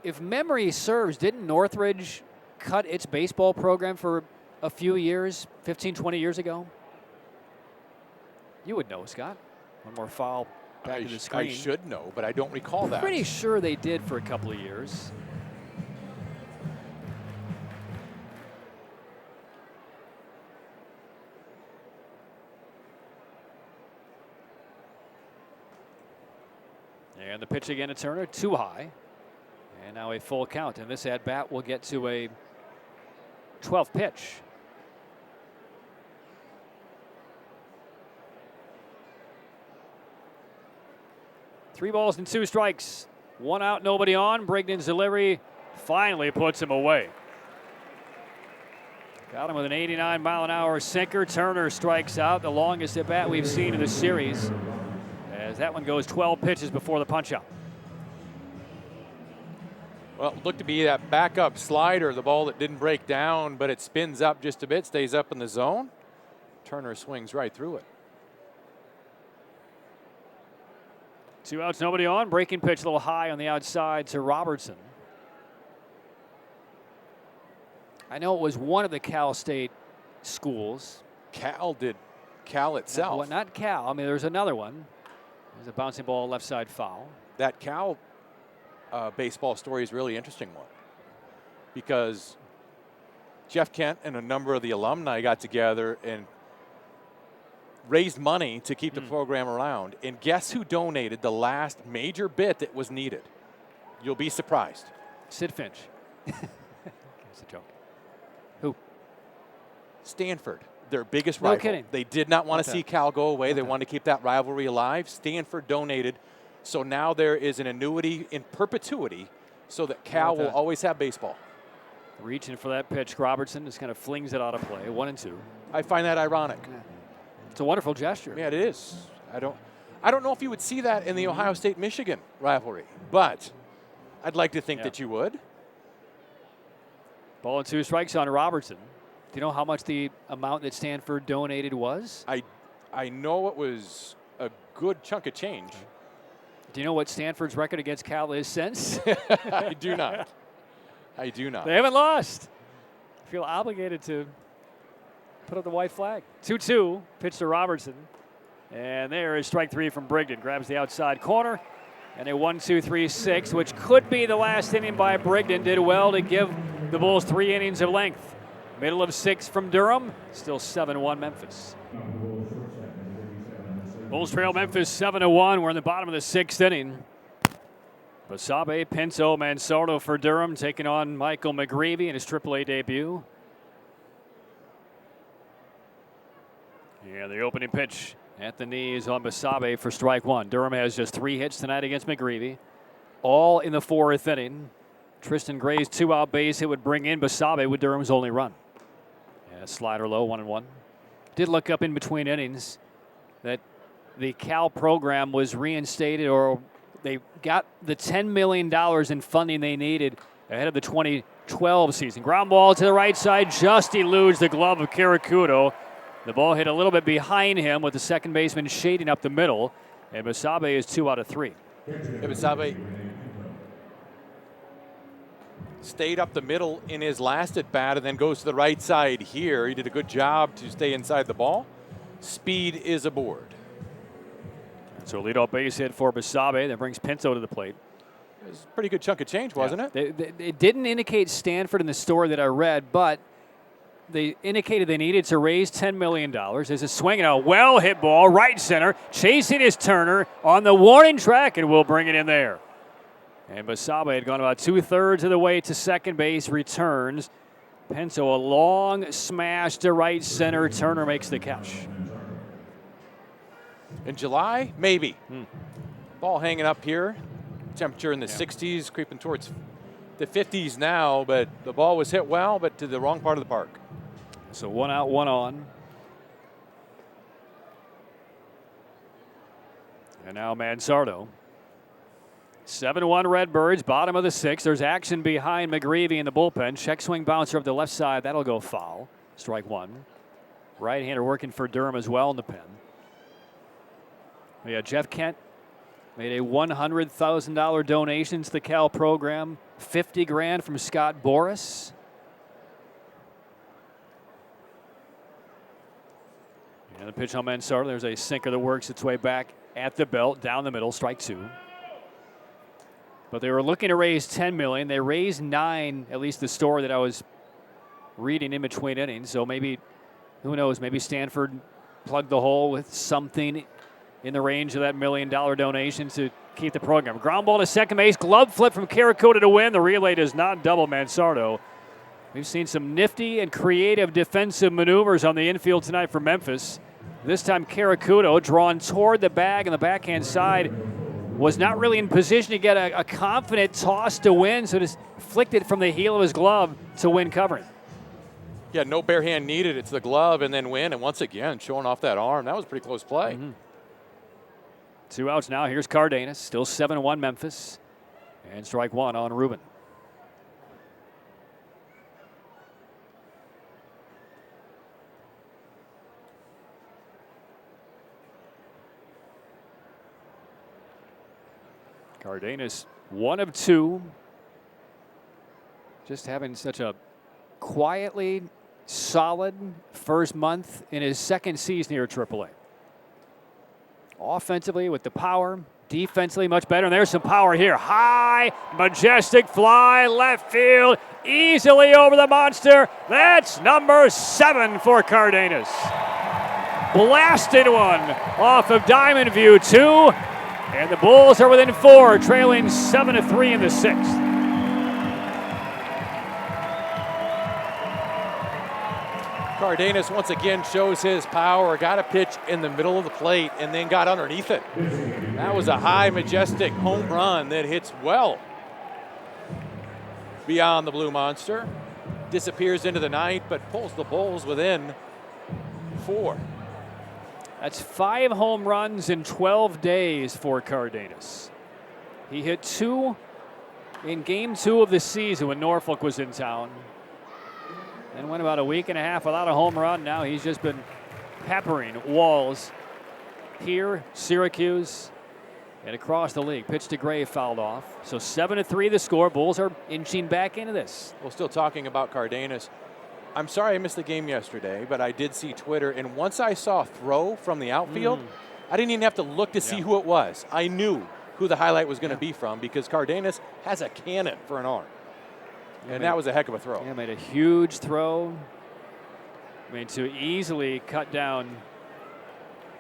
If memory serves, didn't Northridge cut its baseball program for a few years, 15, 20 years ago? You would know, Scott. One more foul back to the screen.
I should know, but I don't recall that.
Pretty sure they did for a couple of years. And the pitch again to Turner, too high. And now a full count. And this at-bat will get to a 12th pitch. Three balls and 2 strikes. 1 out, nobody on. Brigden's delivery finally puts him away. Got him with an 89-mile-an-hour sinker. Turner strikes out, the longest at bat we've seen in the series, as that one goes 12 pitches before the punch-out.
Well, it looked to be that backup slider, the ball that didn't break down, but it spins up just a bit, stays up in the zone. Turner swings right through it.
2 outs, nobody on. Breaking pitch a little high on the outside to Robertson. I know it was one of the Cal State schools.
Cal itself.
Not Cal. I mean, there's another one. There's a bouncing ball left side foul.
That Cal baseball story is a really interesting one because Jeff Kent and a number of the alumni got together and raised money to keep the program around. And guess who donated the last major bit that was needed? You'll be surprised.
Sid Finch. It's a joke. Who?
Stanford, their biggest rival.
No kidding.
They did not want to see Cal go away. They wanted to keep that rivalry alive. Stanford donated. So now there is an annuity in perpetuity so that Cal will always have baseball.
Reaching for that pitch. Robertson just kind of flings it out of play. 1-2.
I find that ironic.
Yeah. It's a wonderful gesture.
Yeah, it is. I don't know if you would see that in the Ohio State-Michigan rivalry, but I'd like to think that you would.
Ball and 2 strikes on Robertson. Do you know how much the amount that Stanford donated was?
I know it was a good chunk of change.
Do you know what Stanford's record against Cal is since?
I do not. I do not.
They haven't lost. I feel obligated to put up the white flag. 2-2, pitch to Robertson. And there is strike 3 from Brigden. Grabs the outside corner. And a 1-2-3-6, which could be the last inning by Brigden. Did well to give the Bulls 3 innings of length. Middle of 6 from Durham. Still 7-1 Memphis. Bulls trail Memphis 7-1. We're in the bottom of the 6th inning. Basabe, Pinto, Mansordo for Durham, taking on Michael McGreevy in his AAA debut. Yeah, the opening pitch at the knees on Basabe for strike 1. Durham has just 3 hits tonight against McGreevy, all in the 4th inning. Tristan Gray's 2-out base hit would bring in Basabe with Durham's only run. Yeah, slider low, 1-1. Did look up in between innings that the Cal program was reinstated, or they got the $10 million in funding they needed ahead of the 2012 season. Ground ball to the right side, just eludes the glove of Karakudo. The ball hit a little bit behind him with the second baseman shading up the middle, and Basabe is 2 out of 3.
Basabe stayed up the middle in his last at bat and then goes to the right side here. He did a good job to stay inside the ball. Speed is aboard.
So a leadoff base hit for Basabe that brings Pinto to the plate.
It was a pretty good chunk of change, wasn't it?
It didn't indicate Stanford in the story that I read, but they indicated they needed to raise $10 million. There's a swing and a well-hit ball, right center, chasing his Turner on the warning track, and we'll bring it in there. And Basabe had gone about 2/3 of the way to second base, returns. Pinto, a long smash to right center. Turner makes the catch.
In July, maybe. Ball hanging up here. Temperature in the 60s, creeping towards the 50s now, but the ball was hit well, but to the wrong part of the park.
So 1 out, 1 on. And now Mansordo. 7-1 Redbirds, bottom of the 6th. There's action behind McGreevy in the bullpen. Check swing bouncer up the left side. That'll go foul. Strike 1. Right-hander working for Durham as well in the pen. Yeah, Jeff Kent made a $100,000 donation to the Cal program. $50,000 from Scott Boris. And the pitch on Mansordo. There's a sinker that works its way back at the belt, down the middle, strike 2. But they were looking to raise $10 million. They raised $9 million, at least the story that I was reading in between innings. So maybe, who knows, maybe Stanford plugged the hole with something in the range of that $1 million donation to keep the program. Ground ball to second base, glove flip from Karakudo to win. The relay does not double Mansordo. We've seen some nifty and creative defensive maneuvers on the infield tonight for Memphis. This time Karakudo, drawn toward the bag on the backhand side, was not really in position to get a confident toss to win, so just flicked it from the heel of his glove to win covering.
Yeah, no bare hand needed. It's the glove and then win. And once again, showing off that arm. That was a pretty close play.
2 outs now. Here's Cardenas. Still 7-1 Memphis. And strike 1 on Rubin. Cardenas, 1 of 2. Just having such a quietly solid first month in his second season here at AAA. Offensively with the power, defensively much better. And there's some power here. High, majestic fly, left field, easily over the monster. That's number 7 for Cardenas. Blasted one off of Diamond View 2. And the Bulls are within 4, trailing 7-3 in the 6th.
Cardenas once again shows his power, got a pitch in the middle of the plate and then got underneath it. That was a high, majestic home run that hits well beyond the Blue Monster. Disappears into the night, but pulls the Bulls within 4.
That's 5 home runs in 12 days for Cardenas. He hit 2 in Game 2 of the season when Norfolk was in town. Then went about a week and a half without a home run. Now he's just been peppering walls here, Syracuse, and across the league. Pitch to Gray, fouled off. So 7-3 the score. Bulls are inching back into this.
Well, still talking about Cardenas. I'm sorry I missed the game yesterday, but I did see Twitter, and once I saw a throw from the outfield, I didn't even have to look to see who it was. I knew who the highlight was going to be from because Cardenas has a cannon for an arm. And that was a heck of a throw.
Yeah, made a huge throw. I mean, to easily cut down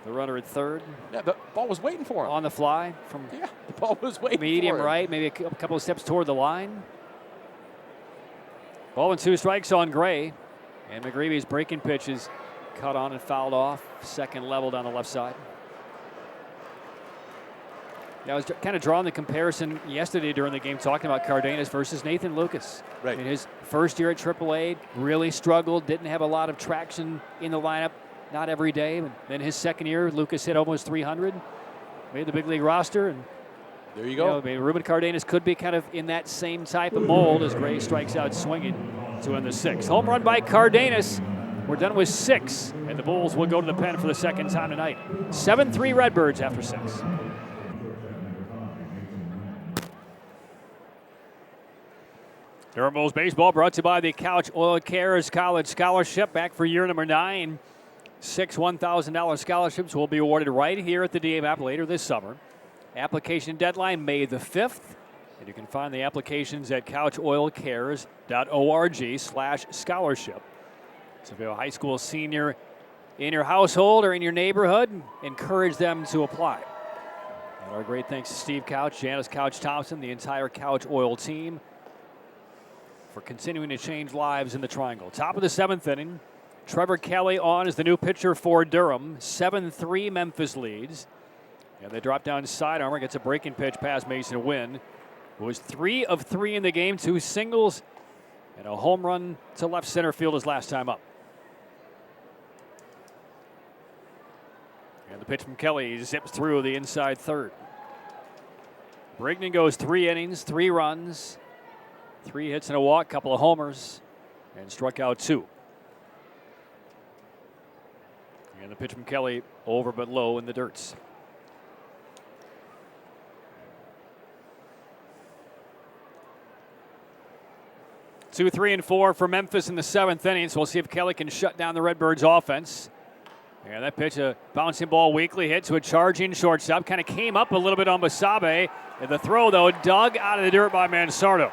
the runner at third.
Yeah, the ball was waiting for him.
On the fly from
the ball was waiting
medium
for him.
right, maybe a couple of steps toward the line. Ball and 2 strikes on Gray. And McGreevy's breaking pitches cut on and fouled off. Second level down the left side. I was kind of drawing the comparison yesterday during the game, talking about Cardenas versus Nathan Lucas.
Right.
In his first year at AAA, really struggled, didn't have a lot of traction in the lineup, not every day. But then his second year, Lucas hit almost 300, made the big league roster. And
there you go.
I mean, Ruben Cardenas could be kind of in that same type of mold as Gray strikes out swinging to end the 6th. Home run by Cardenas. We're done with 6, and the Bulls will go to the pen for the second time tonight. 7-3 Redbirds after 6. Durham Bulls baseball brought to you by the Couch Oil Cares College Scholarship. Back for year number 9. 6 $1,000 scholarships will be awarded right here at the DMAP later this summer. Application deadline May the 5th. And you can find the applications at couchoilcares.org/scholarship. So if you have a high school senior in your household or in your neighborhood, encourage them to apply. And our great thanks to Steve Couch, Janice Couch Thompson, the entire Couch Oil team for continuing to change lives in the Triangle. Top of the 7th inning. Trevor Kelly on as the new pitcher for Durham. 7-3 Memphis leads. And they drop down side armor, gets a breaking pitch past Mason Wynn, who was 3 of 3 in the game, 2 singles, and a home run to left center field his last time up. And the pitch from Kelly zips through the inside third. Brignan goes 3 innings, 3 runs, 3 hits and a walk, couple of homers, and struck out 2. And the pitch from Kelly over but low in the dirts. Two, 3, and 4 for Memphis in the 7th inning. So we'll see if Kelly can shut down the Redbirds' offense. And that pitch, a bouncing ball, weakly hit to a charging shortstop. Kind of came up a little bit on Basabe. And the throw, though, dug out of the dirt by Mansardo.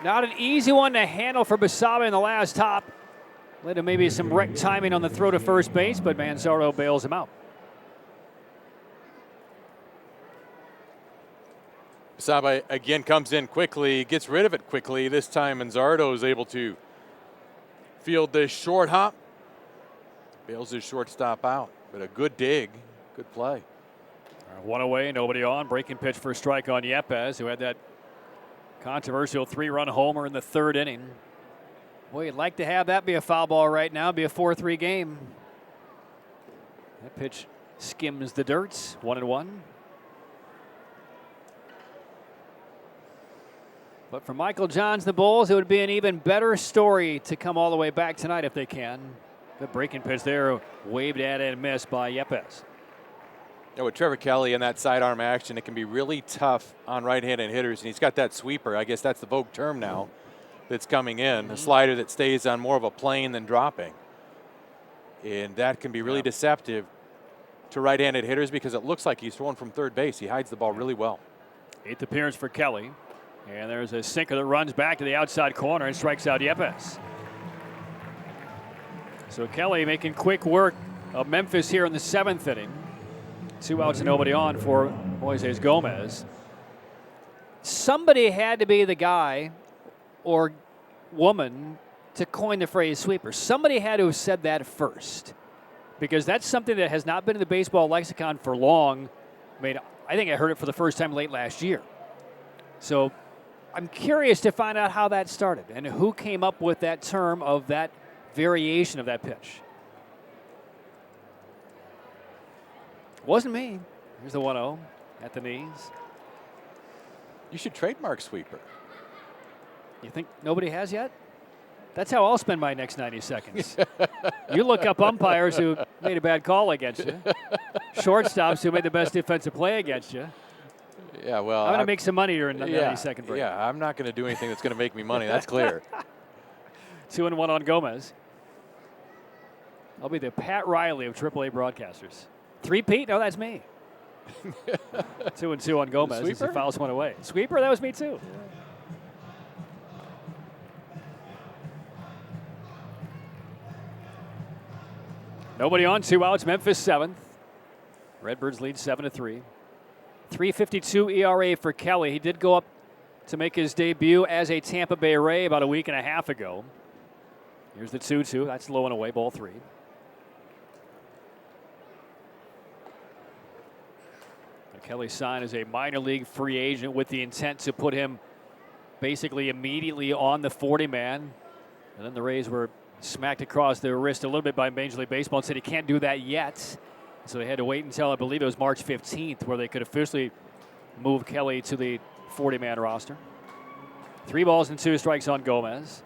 Not an easy one to handle for Basabe in the last top. Led to maybe some wreck timing on the throw to first base, but Mansardo bails him out.
Basabe again comes in quickly, gets rid of it quickly. This time Manzardo is able to field this short hop. Bails his shortstop out, but a good dig, good play.
One away, nobody on. Breaking pitch for a strike on Yepes, who had that controversial 3-run homer in the 3rd inning. Boy, you'd like to have that be a foul ball right now, be a 4-3 game. That pitch skims the dirt, 1-1. But for Michael Johns, the Bulls, it would be an even better story to come all the way back tonight if they can. Good breaking pitch there, waved at and missed by Yepes.
Yeah, with Trevor Kelly and that sidearm action, it can be really tough on right-handed hitters. And he's got that sweeper. I guess that's the vogue term now that's coming in. A slider that stays on more of a plane than dropping. And that can be really deceptive to right-handed hitters because it looks like he's throwing from third base. He hides the ball really well.
8th appearance for Kelly. And there's a sinker that runs back to the outside corner and strikes out Yepes. So Kelly making quick work of Memphis here in the 7th inning. 2 outs and nobody on for Moises Gomez. Somebody had to be the guy or woman to coin the phrase sweeper. Somebody had to have said that first, because that's something that has not been in the baseball lexicon for long. I mean, I think I heard it for the first time late last year. So I'm curious to find out how that started and who came up with that term of that variation of that pitch. Wasn't me. Here's the 1-0 at the knees.
You should trademark sweeper.
You think nobody has yet? That's how I'll spend my next 90 seconds. You look up umpires who made a bad call against you, shortstops who made the best defensive play against you.
Yeah, well,
I'm going to make some money during the 90-second break.
Yeah, I'm not going to do anything that's going to make me money. That's clear.
2-1 on Gomez. I'll be the Pat Riley of AAA broadcasters. 3-peat? No, that's me. 2-2 on Gomez as he fouls one away. Sweeper? That was me too. Nobody on, 2 outs. Memphis 7th. Redbirds lead 7-3. 3.52 ERA for Kelly. He did go up to make his debut as a Tampa Bay Ray about a week and a half ago. Here's the 2-2. That's low and away, ball 3. Kelly signed as a minor league free agent with the intent to put him basically immediately on the 40-man. And then the Rays were smacked across their wrist a little bit by Major League Baseball and said he can't do that yet. So they had to wait until, I believe it was March 15th, where they could officially move Kelly to the 40-man roster. 3 balls and 2 strikes on Gomez.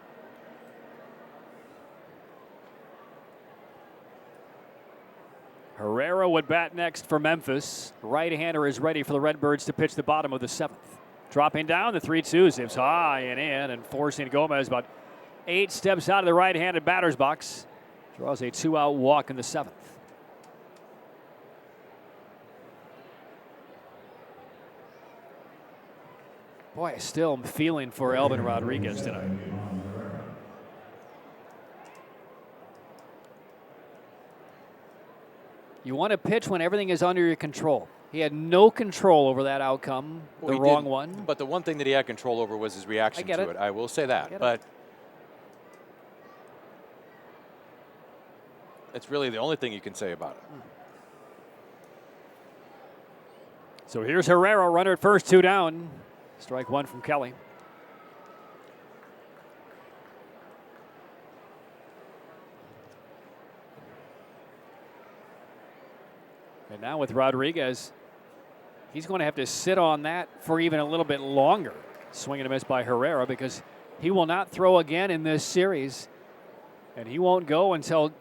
Herrera would bat next for Memphis. Right-hander is ready for the Redbirds to pitch the bottom of the 7th. Dropping down, the 3-2 zips high and in, and forcing Gomez about 8 steps out of the right-handed batter's box. Draws a 2-out walk in the 7th. Boy, I still am feeling for Elvin Rodriguez tonight. You want to pitch when everything is under your control. He had no control over that outcome, the wrong one.
But the one thing that he had control over was his reaction to it. I will say that. But it's really the only thing you can say about it.
So here's Herrera, runner at first, 2 down. Strike 1 from Kelly. And now with Rodriguez, he's going to have to sit on that for even a little bit longer. Swing and a miss by Herrera because he will not throw again in this series. And he won't go until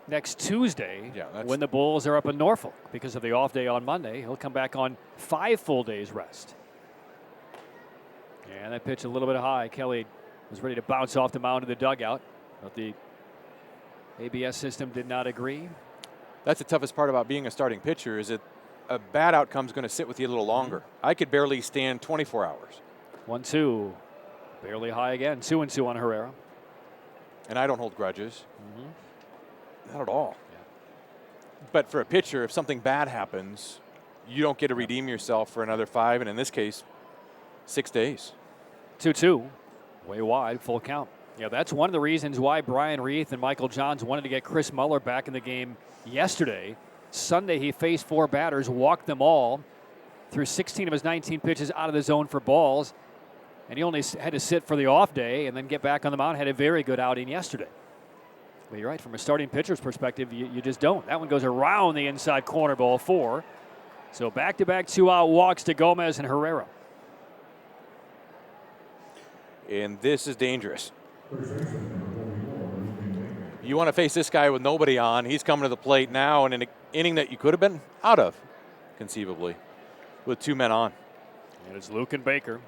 next Tuesday when the Bulls are up in Norfolk because of the off day on Monday. He'll come back on 5 full days rest. And that pitch a little bit high. Kelly was ready to bounce off the mound of the dugout, but the ABS system did not agree.
That's the toughest part about being a starting pitcher is that a bad outcome is going to sit with you a little longer. I could barely stand 24 hours.
1-2. Barely high again. 2-2 on Herrera.
And I don't hold grudges. Not at all. Yeah. But for a pitcher, if something bad happens, you don't get to redeem yourself for another 5, and in this case, 6 days.
2-2. Way wide, full count. Yeah, that's one of the reasons why Brian Reith and Michael Johns wanted to get Chris Muller back in the game yesterday. Sunday, he faced 4 batters, walked them all, threw 16 of his 19 pitches out of the zone for balls, and he only had to sit for the off day and then get back on the mound. Had a very good outing yesterday. But you're right, from a starting pitcher's perspective, you just don't. That one goes around the inside corner, ball 4. So back-to-back 2-out walks to Gomez and Herrera.
And this is dangerous. You want to face this guy with nobody on. He's coming to the plate now in an inning that you could have been out of, conceivably, with 2 men on.
And it's Luke and Baker.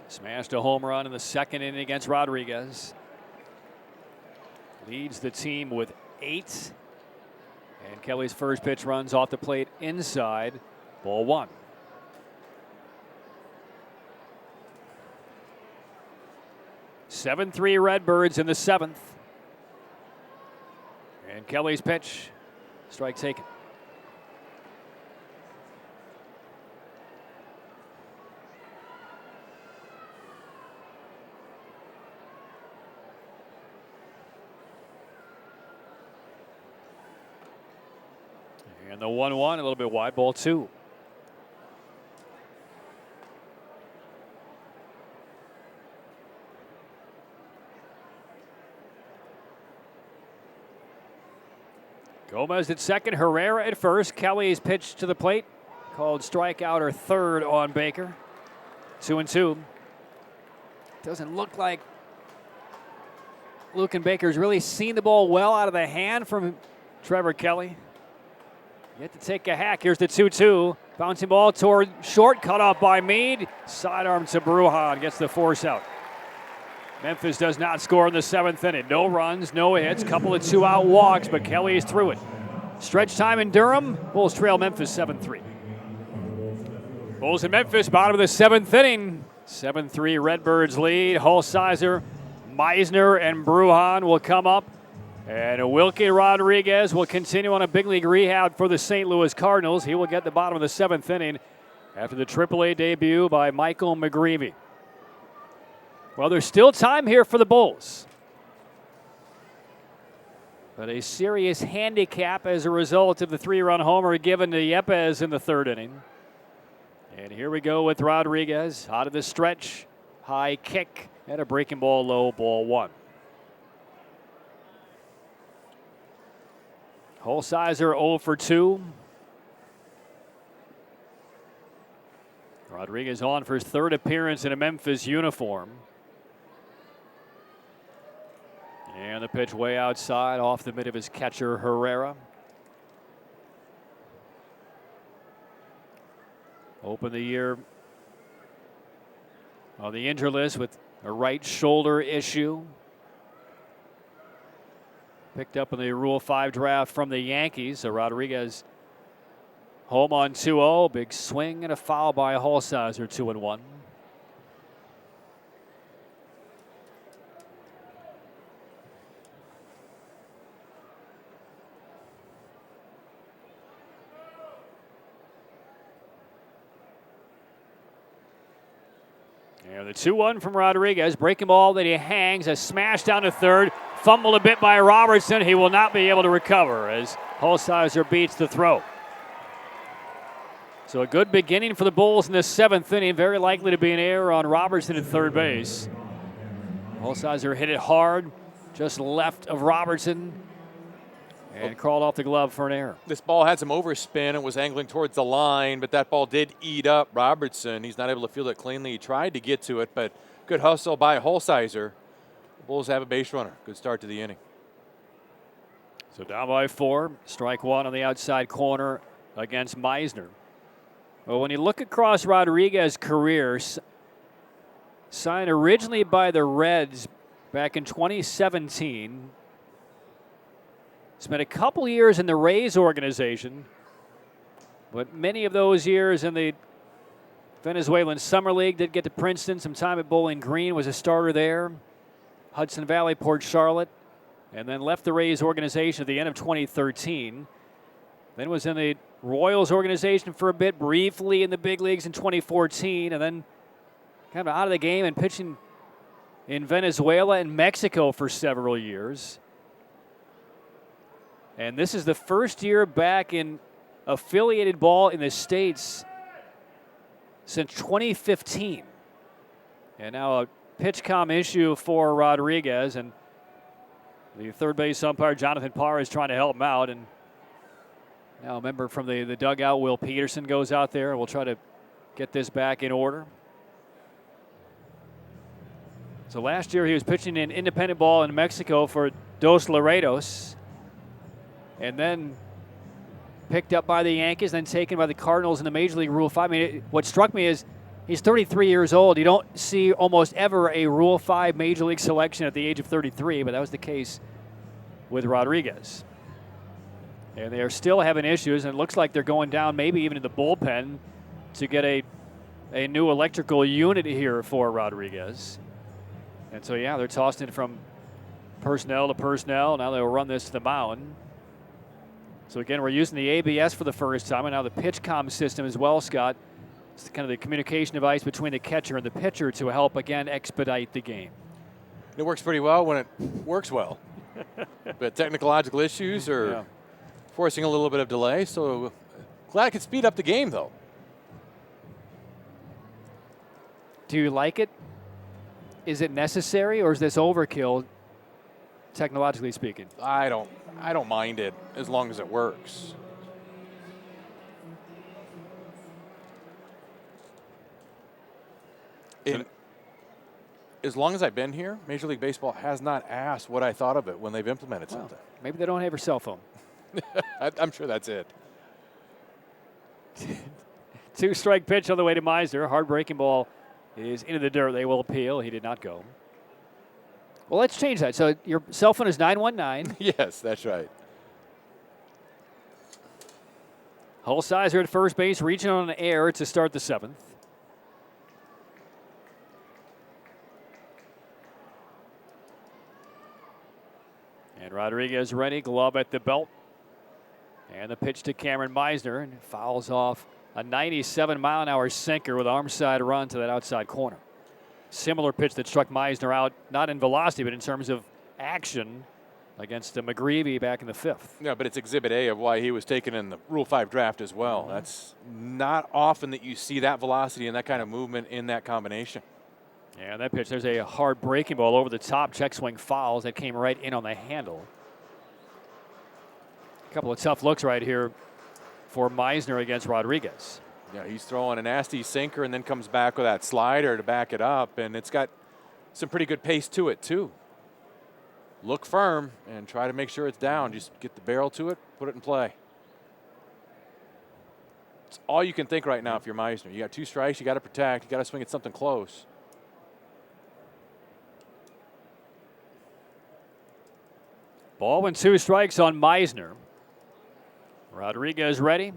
Smashed a home run in the 2nd inning against Rodriguez. Leads the team with 8. And Kelly's first pitch runs off the plate inside, ball 1. (7-3) Redbirds in the 7th. And Kelly's pitch, strike taken. And the 1-1, a little bit wide, ball 2. Gomez at second, Herrera at first. Kelly's pitch to the plate, called strikeout or third on Baker. 2-2. Doesn't look like Luke and Baker's really seen the ball well out of the hand from Trevor Kelly. Yet to take a hack. Here's the 2-2. Bouncing ball toward short, cut off by Meade. Sidearm to Bruhan, gets the force out. Memphis does not score in the 7th inning. No runs, no hits, couple of 2-out walks, but Kelly is through it. Stretch time in Durham. Bulls trail Memphis 7-3. Bulls in Memphis, bottom of the 7th inning. 7-3 Redbirds lead. Holsizer, Meisner, and Bruhan will come up. And Wilkie Rodriguez will continue on a big league rehab for the St. Louis Cardinals. He will get the bottom of the 7th inning after the AAA debut by Michael McGreevy. Well, there's still time here for the Bulls, but a serious handicap as a result of the 3-run homer given to Yepes in the 3rd inning. And here we go with Rodriguez out of the stretch. High kick and a breaking ball low, ball 1. Holsizer 0 for 2. Rodriguez on for his 3rd appearance in a Memphis uniform. And the pitch way outside off the mid of his catcher, Herrera. Opened the year on the injury list with a right shoulder issue. Picked up in the Rule 5 draft from the Yankees. So Rodriguez home on 2-0. Big swing and a foul by Holsizer, 2-1. And the 2-1 from Rodriguez. Breaking ball that he hangs. A smash down to third. Fumbled a bit by Robertson. He will not be able to recover as Holsizer beats the throw. So a good beginning for the Bulls in the 7th inning. Very likely to be an error on Robertson at third base. Holsizer hit it hard, just left of Robertson, and crawled off the glove for an error.
This ball had some overspin. It was angling towards the line, but that ball did eat up Robertson. He's not able to field it cleanly. He tried to get to it, but good hustle by Holsizer. The Bulls have a base runner. Good start to the inning.
So down by 4. Strike 1 on the outside corner against Meisner. Well, when you look across Rodriguez's career, signed originally by the Reds back in 2017, spent a couple years in the Rays organization, but many of those years in the Venezuelan Summer League. Did get to Princeton, some time at Bowling Green, was a starter there. Hudson Valley, Port Charlotte, and then left the Rays organization at the end of 2013. Then was in the Royals organization for a bit, briefly in the big leagues in 2014, and then kind of out of the game and pitching in Venezuela and Mexico for several years. And this is the first year back in affiliated ball in the States since 2015. And now a pitch-com issue for Rodriguez, and the third base umpire, Jonathan Parr, is trying to help him out. And now a member from the dugout, Will Peterson, goes out there and will try to get this back in order. So last year he was pitching in independent ball in Mexico for Dos Laredos, and then picked up by the Yankees, then taken by the Cardinals in the Major League Rule 5. I mean, what struck me is he's 33 years old. You don't see almost ever a Rule 5 Major League selection at the age of 33, but that was the case with Rodriguez. And they are still having issues, and it looks like they're going down maybe even to the bullpen to get a new electrical unit here for Rodriguez. And so, yeah, they're tossing it from personnel to personnel. Now they'll run this to the mound. So, again, we're using the ABS for the first time, and now the pitch-com system as well, Scott. It's kind of the communication device between the catcher and the pitcher to help, again, expedite the game.
It works pretty well when it works well. But technological issues are forcing a little bit of delay. So glad I could speed up the game, though.
Do you like it? Is it necessary, or is this overkill, technologically speaking?
I don't mind it as long as it works. as long as I've been here, Major League Baseball has not asked what I thought of it when they've implemented something.
Maybe they don't have your cell phone.
I'm sure that's it.
2-strike pitch on the way to Meisner. Hard breaking ball is into the dirt. They will appeal. He did not go. Well, let's change that. So your cell phone is 919.
Yes, that's right.
Holsizer at first base, reaching on an error to start the 7th. And Rodriguez ready, glove at the belt. And the pitch to Cameron Meisner, and fouls off a 97-mile-an-hour sinker with arm side run to that outside corner. Similar pitch that struck Meisner out, not in velocity, but in terms of action against McGreevy back in the 5th.
Yeah, but it's Exhibit A of why he was taken in the Rule 5 draft as well. That's not often that you see that velocity and that kind of movement in that combination.
Yeah, that pitch, there's a hard breaking ball over the top, check swing fouls that came right in on the handle. A couple of tough looks right here for Meisner against Rodriguez.
Yeah, he's throwing a nasty sinker and then comes back with that slider to back it up, and it's got some pretty good pace to it too. Look firm and try to make sure it's down. Just get the barrel to it, put it in play. It's all you can think right now if you're Meisner. You got 2 strikes, you got to protect, you got to swing at something close.
Ball and 2 strikes on Meisner. Rodriguez ready.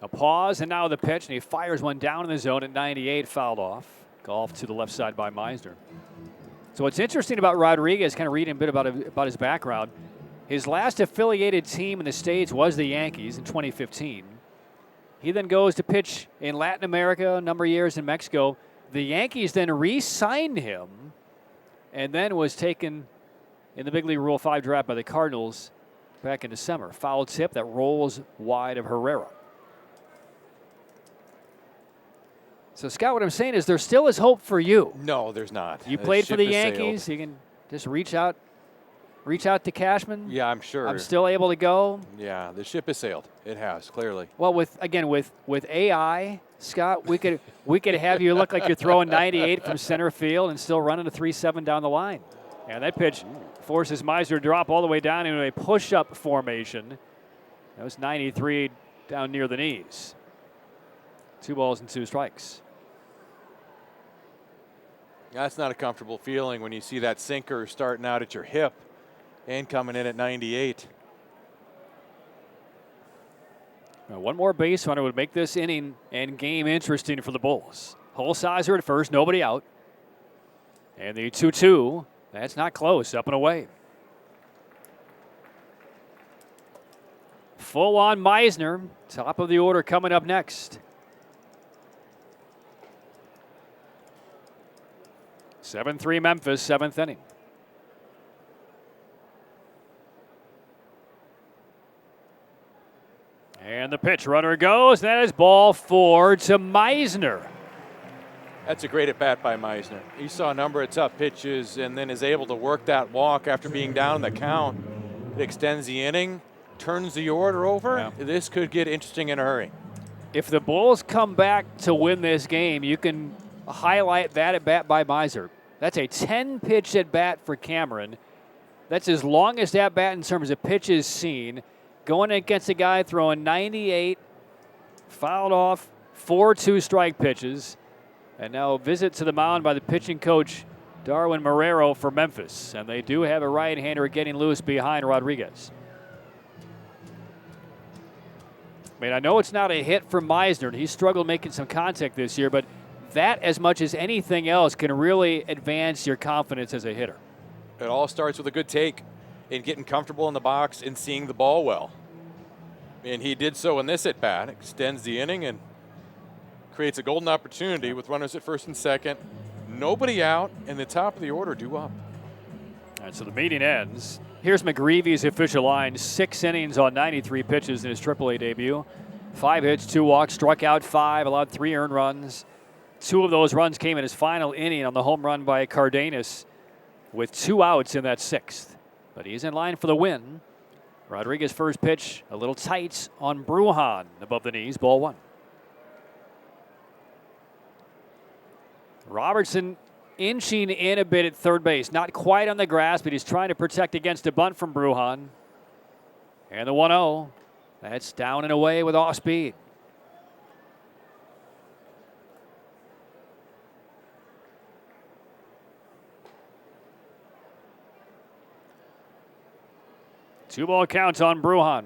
A pause, and now the pitch, and he fires one down in the zone at 98, fouled off. Golf to the left side by Meisner. So what's interesting about Rodriguez, kind of reading a bit about his background, his last affiliated team in the States was the Yankees in 2015. He then goes to pitch in Latin America, a number of years in Mexico. The Yankees then re-signed him and then was taken in the Big League Rule 5 draft by the Cardinals back in December. Foul tip that rolls wide of Herrera. So, Scott, what I'm saying is there still is hope for you.
No, there's not.
You played for the Yankees. You can just reach out to Cashman.
Yeah, I'm sure.
I'm still able to go.
Yeah, the ship has sailed. It has, clearly.
Well, with AI, Scott, we could have you look like you're throwing 98 from center field and still running a 3-7 down the line. And that pitch forces Meisner to drop all the way down into a push-up formation. That was 93 down near the knees. 2 balls and 2 strikes.
That's not a comfortable feeling when you see that sinker starting out at your hip and coming in at 98.
Now, one more base runner would make this inning and game interesting for the Bulls. Holsizer at first, nobody out. And the 2-2, that's not close, up and away. Full on Meisner, top of the order coming up next. 7-3 Memphis, 7th inning. And the pitch, runner goes. That is ball 4 to Meisner.
That's a great at-bat by Meisner. He saw a number of tough pitches and then is able to work that walk after being down in the count. It extends the inning, turns the order over.
Yeah.
This could get interesting in a hurry.
If the Bulls come back to win this game, you can highlight that at-bat by Meisner. That's a 10-pitch at-bat for Cameron. That's his longest at-bat in terms of pitches seen. Going against a guy throwing 98, fouled off 4 2-strike pitches. And now a visit to the mound by the pitching coach, Darwin Marrero, for Memphis. And they do have a right-hander getting loose behind Rodriguez. I mean, I know it's not a hit for Meisner. He struggled making some contact this year, but that, as much as anything else, can really advance your confidence as a hitter.
It all starts with a good take and getting comfortable in the box and seeing the ball well. And he did so in this at-bat, extends the inning and creates a golden opportunity with runners at first and second. Nobody out, and the top of the order due up.
All right, so the meeting ends. Here's McGreevy's official line. 6 innings on 93 pitches in his AAA debut. 5 hits, 2 walks, struck out 5, allowed 3 earned runs. 2 of those runs came in his final inning on the home run by Cardenas with 2 outs in that 6th. But he's in line for the win. Rodriguez first pitch, a little tight on Bruhan above the knees, ball 1. Robertson inching in a bit at third base. Not quite on the grass, but he's trying to protect against a bunt from Bruhan. And the 1-0. That's down and away with off speed. Two-ball count on Bruhan.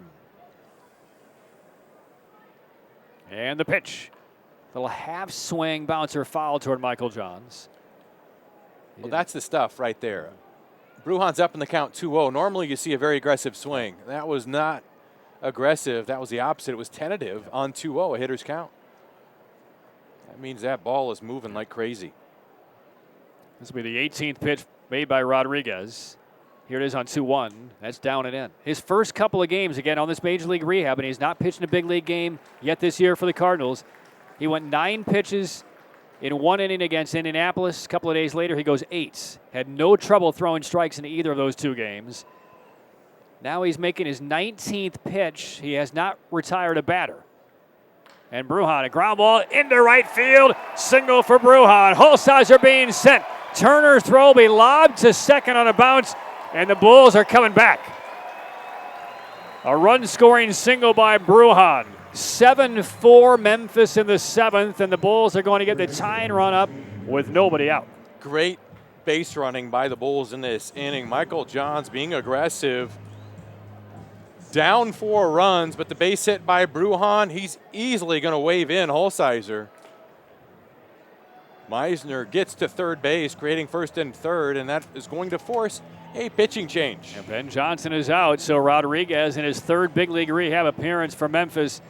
And the pitch. Little half swing bouncer foul toward Michael Johns.
Well, that's the stuff right there. Bruhan's up in the count 2-0. Normally you see a very aggressive swing. That was not aggressive. That was the opposite. It was tentative on 2-0, a hitter's count. That means that ball is moving like crazy.
This will be the 18th pitch made by Rodriguez. Here it is on 2-1. That's down and in. His first couple of games, again, on this Major League rehab, and he's not pitched in a big league game yet this year for the Cardinals. He went 9 pitches in 1 inning against Indianapolis. A couple of days later, he goes 8. Had no trouble throwing strikes in either of those 2 games. Now he's making his 19th pitch. He has not retired a batter. And Bruhan, a ground ball into right field. Single for Bruhan. Holsizer being sent. Turner's throw will be lobbed to second on a bounce, and the Bulls are coming back. A run-scoring single by Bruhan. 7-4 Memphis in the 7th, and the Bulls are going to get the tying run up with nobody out.
Great base running by the Bulls in this inning. Michael Johns being aggressive. Down 4 runs, but the base hit by Bruhan, he's easily going to wave in Holsizer. Meisner gets to third base, creating first and third, and that is going to force a pitching change.
And Ben Johnson is out, so Rodriguez, in his 3rd big league rehab appearance for Memphis,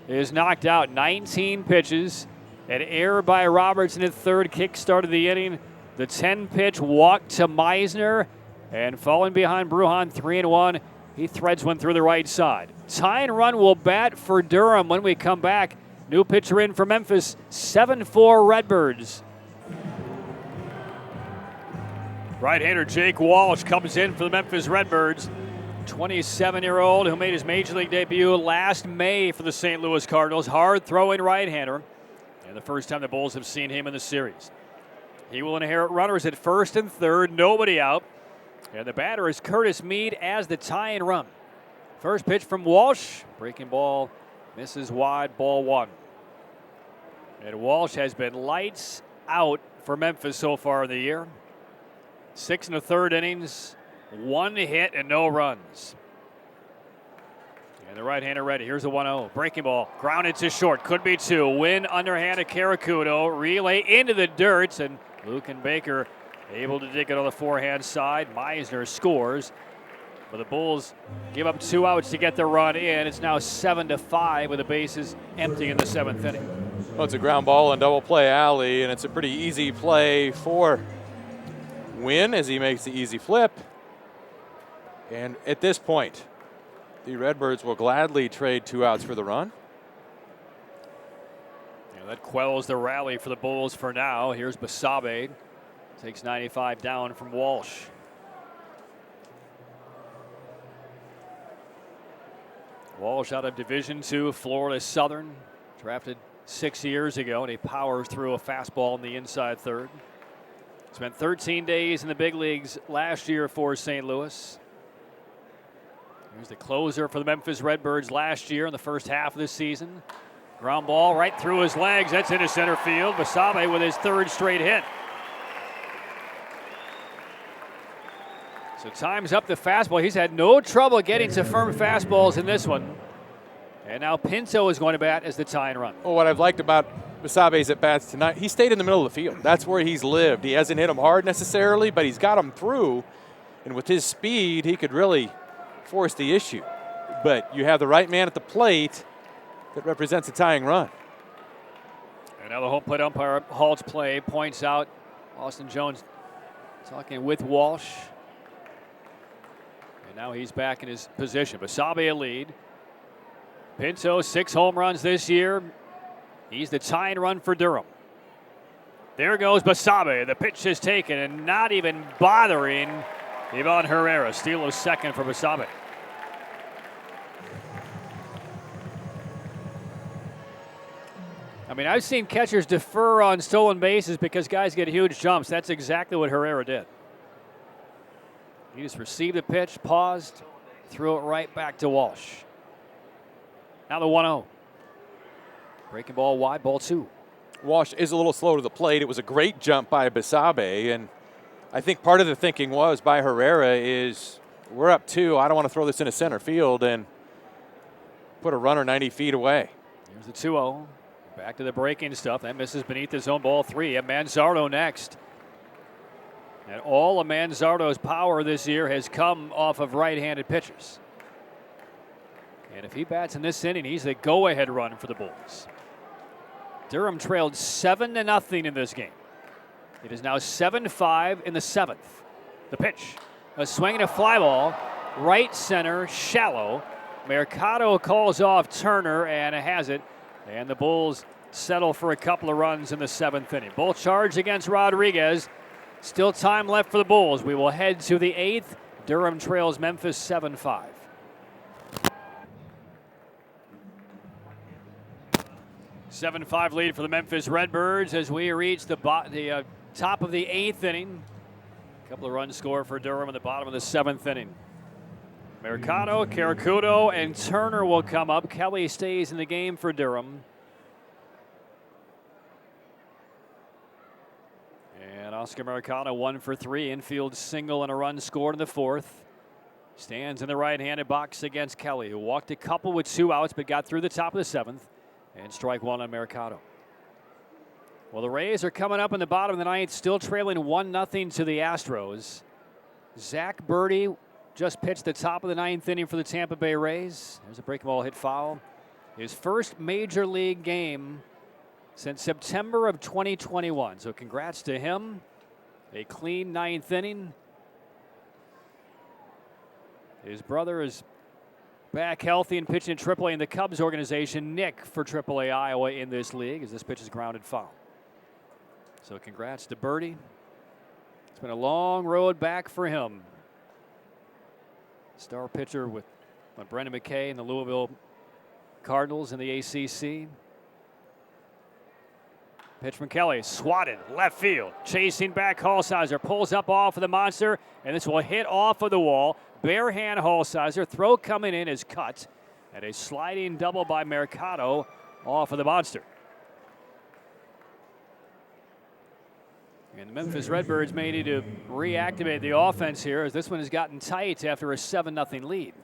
is knocked out. 19 pitches. An error by Robertson at third kick started the inning. The 10-pitch walk to Meisner, and falling behind Bruhan 3-1. He threads one through the right side. Tying run will bat for Durham when we come back. New pitcher in for Memphis, 7-4 Redbirds. Right-hander Jake Walsh comes in for the Memphis Redbirds. 27-year-old who made his Major League debut last May for the St. Louis Cardinals. Hard-throwing right-hander. And the first time the Bulls have seen him in the series. He will inherit runners at first and third, nobody out. And the batter is Curtis Mead as the tying run. First pitch from Walsh. Breaking ball misses wide, ball 1. And Walsh has been lights out for Memphis so far in the year. 6 1/3 innings, 1 hit and no runs. And the right-hander ready. Here's the 1-0. Breaking ball. Grounded to short. Could be 2. Win underhand to Caracudo. Relay into the dirt. And Luke and Baker able to dig it on the forehand side. Meisner scores. But the Bulls give up 2 outs to get the run in. It's now 7-5 with the bases empty in the 7th inning.
Well, it's a ground ball and double play alley, and it's a pretty easy play for Win as he makes the easy flip. And at this point, the Redbirds will gladly trade 2 outs for the run.
Yeah, that quells the rally for the Bulls for now. Here's Basabe. Takes 95 down from Walsh. Walsh out of Division II, Florida Southern. Drafted 6 years ago, and he powers through a fastball in the inside third. Spent 13 days in the big leagues last year for St. Louis. Here's the closer for the Memphis Redbirds last year in the first half of the season. Ground ball right through his legs. That's into center field. Basabe with his 3rd straight hit. So time's up the fastball. He's had no trouble getting to firm fastballs in this one. And now Pinto is going to bat as the tying run.
Well, what I've liked about Basabe's at bats tonight, he stayed in the middle of the field. That's where he's lived. He hasn't hit him hard necessarily, but he's got him through. And with his speed, he could really force the issue. But you have the right man at the plate that represents a tying run.
And now the home plate umpire halts play, points out Austin Jones talking with Walsh. And now he's back in his position. Basabe a lead. Pinto, 6 home runs this year. He's the tying run for Durham. There goes Basabe. The pitch is taken and not even bothering Ivan Herrera. Steal of second for Basabe. I mean, I've seen catchers defer on stolen bases because guys get huge jumps. That's exactly what Herrera did. He just received the pitch, paused, threw it right back to Walsh. Now the 1-0. Breaking ball wide, ball 2.
Walsh is a little slow to the plate. It was a great jump by Basabe, and I think part of the thinking was by Herrera is we're up 2. I don't want to throw this into center field and put a runner 90 feet away.
Here's the 2-0. Back to the breaking stuff. That misses beneath his own, ball 3. And Manzardo next. And all of Manzardo's power this year has come off of right-handed pitchers. And if he bats in this inning, he's the go-ahead run for the Bulls. Durham trailed 7-0 in this game. It is now 7-5 in the 7th. The pitch, a swing and a fly ball, right center, shallow. Mercado calls off Turner and has it. And the Bulls settle for a couple of runs in the 7th inning. Bull charge against Rodriguez. Still time left for the Bulls. We will head to the 8th. Durham trails Memphis 7-5. Seven-5 lead for the Memphis Redbirds as we reach the top of the 8th inning. A couple of runs scored for Durham in the bottom of the 7th inning. Mercado, Caracudo, and Turner will come up. Kelly stays in the game for Durham. And Oscar Mercado 1 for 3. Infield single and a run scored in the 4th. Stands in the right-handed box against Kelly, who walked a couple with 2 outs but got through the top of the 7th. And strike 1 on Mercado. Well, the Rays are coming up in the bottom of the 9th, still trailing 1-0 to the Astros. Zach Birdie just pitched the top of the 9th inning for the Tampa Bay Rays. There's a breaking ball hit foul. His first major league game since September of 2021. So congrats to him. A clean 9th inning. His brother is back healthy and pitching in AAA in the Cubs organization. Nick for AAA Iowa in this league as this pitch is grounded foul. So congrats to Birdie. It's been a long road back for him. Star pitcher with Brendan McKay and the Louisville Cardinals in the ACC. Pitch from Kelly, swatted left field. Chasing back, Halsizer pulls up off of the monster, and this will hit off of the wall. Bare hand Halsizer, throw coming in is cut, and a sliding double by Mercado off of the monster. And the Memphis Redbirds may need to reactivate the offense here as this one has gotten tight after a 7-0 lead.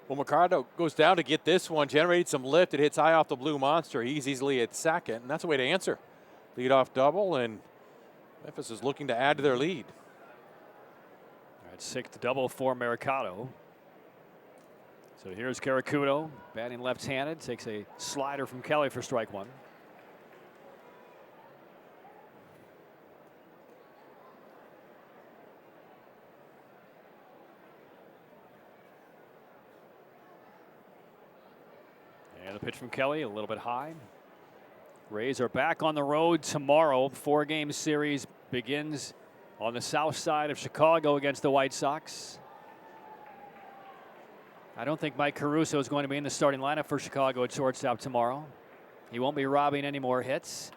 Well, Mercado goes down to get this one, generated some lift. It hits high off the blue monster. He's easily at second, and that's a way to answer. Lead off double, and Memphis is looking to add to their lead.
All right, 6th double for Mercado. So here's Caracudo, batting left-handed, takes a slider from Kelly for strike 1. And the pitch from Kelly, a little bit high. Rays are back on the road tomorrow. 4-game series begins on the south side of Chicago against the White Sox. I don't think Mike Caruso is going to be in the starting lineup for Chicago at shortstop tomorrow. He won't be robbing any more hits.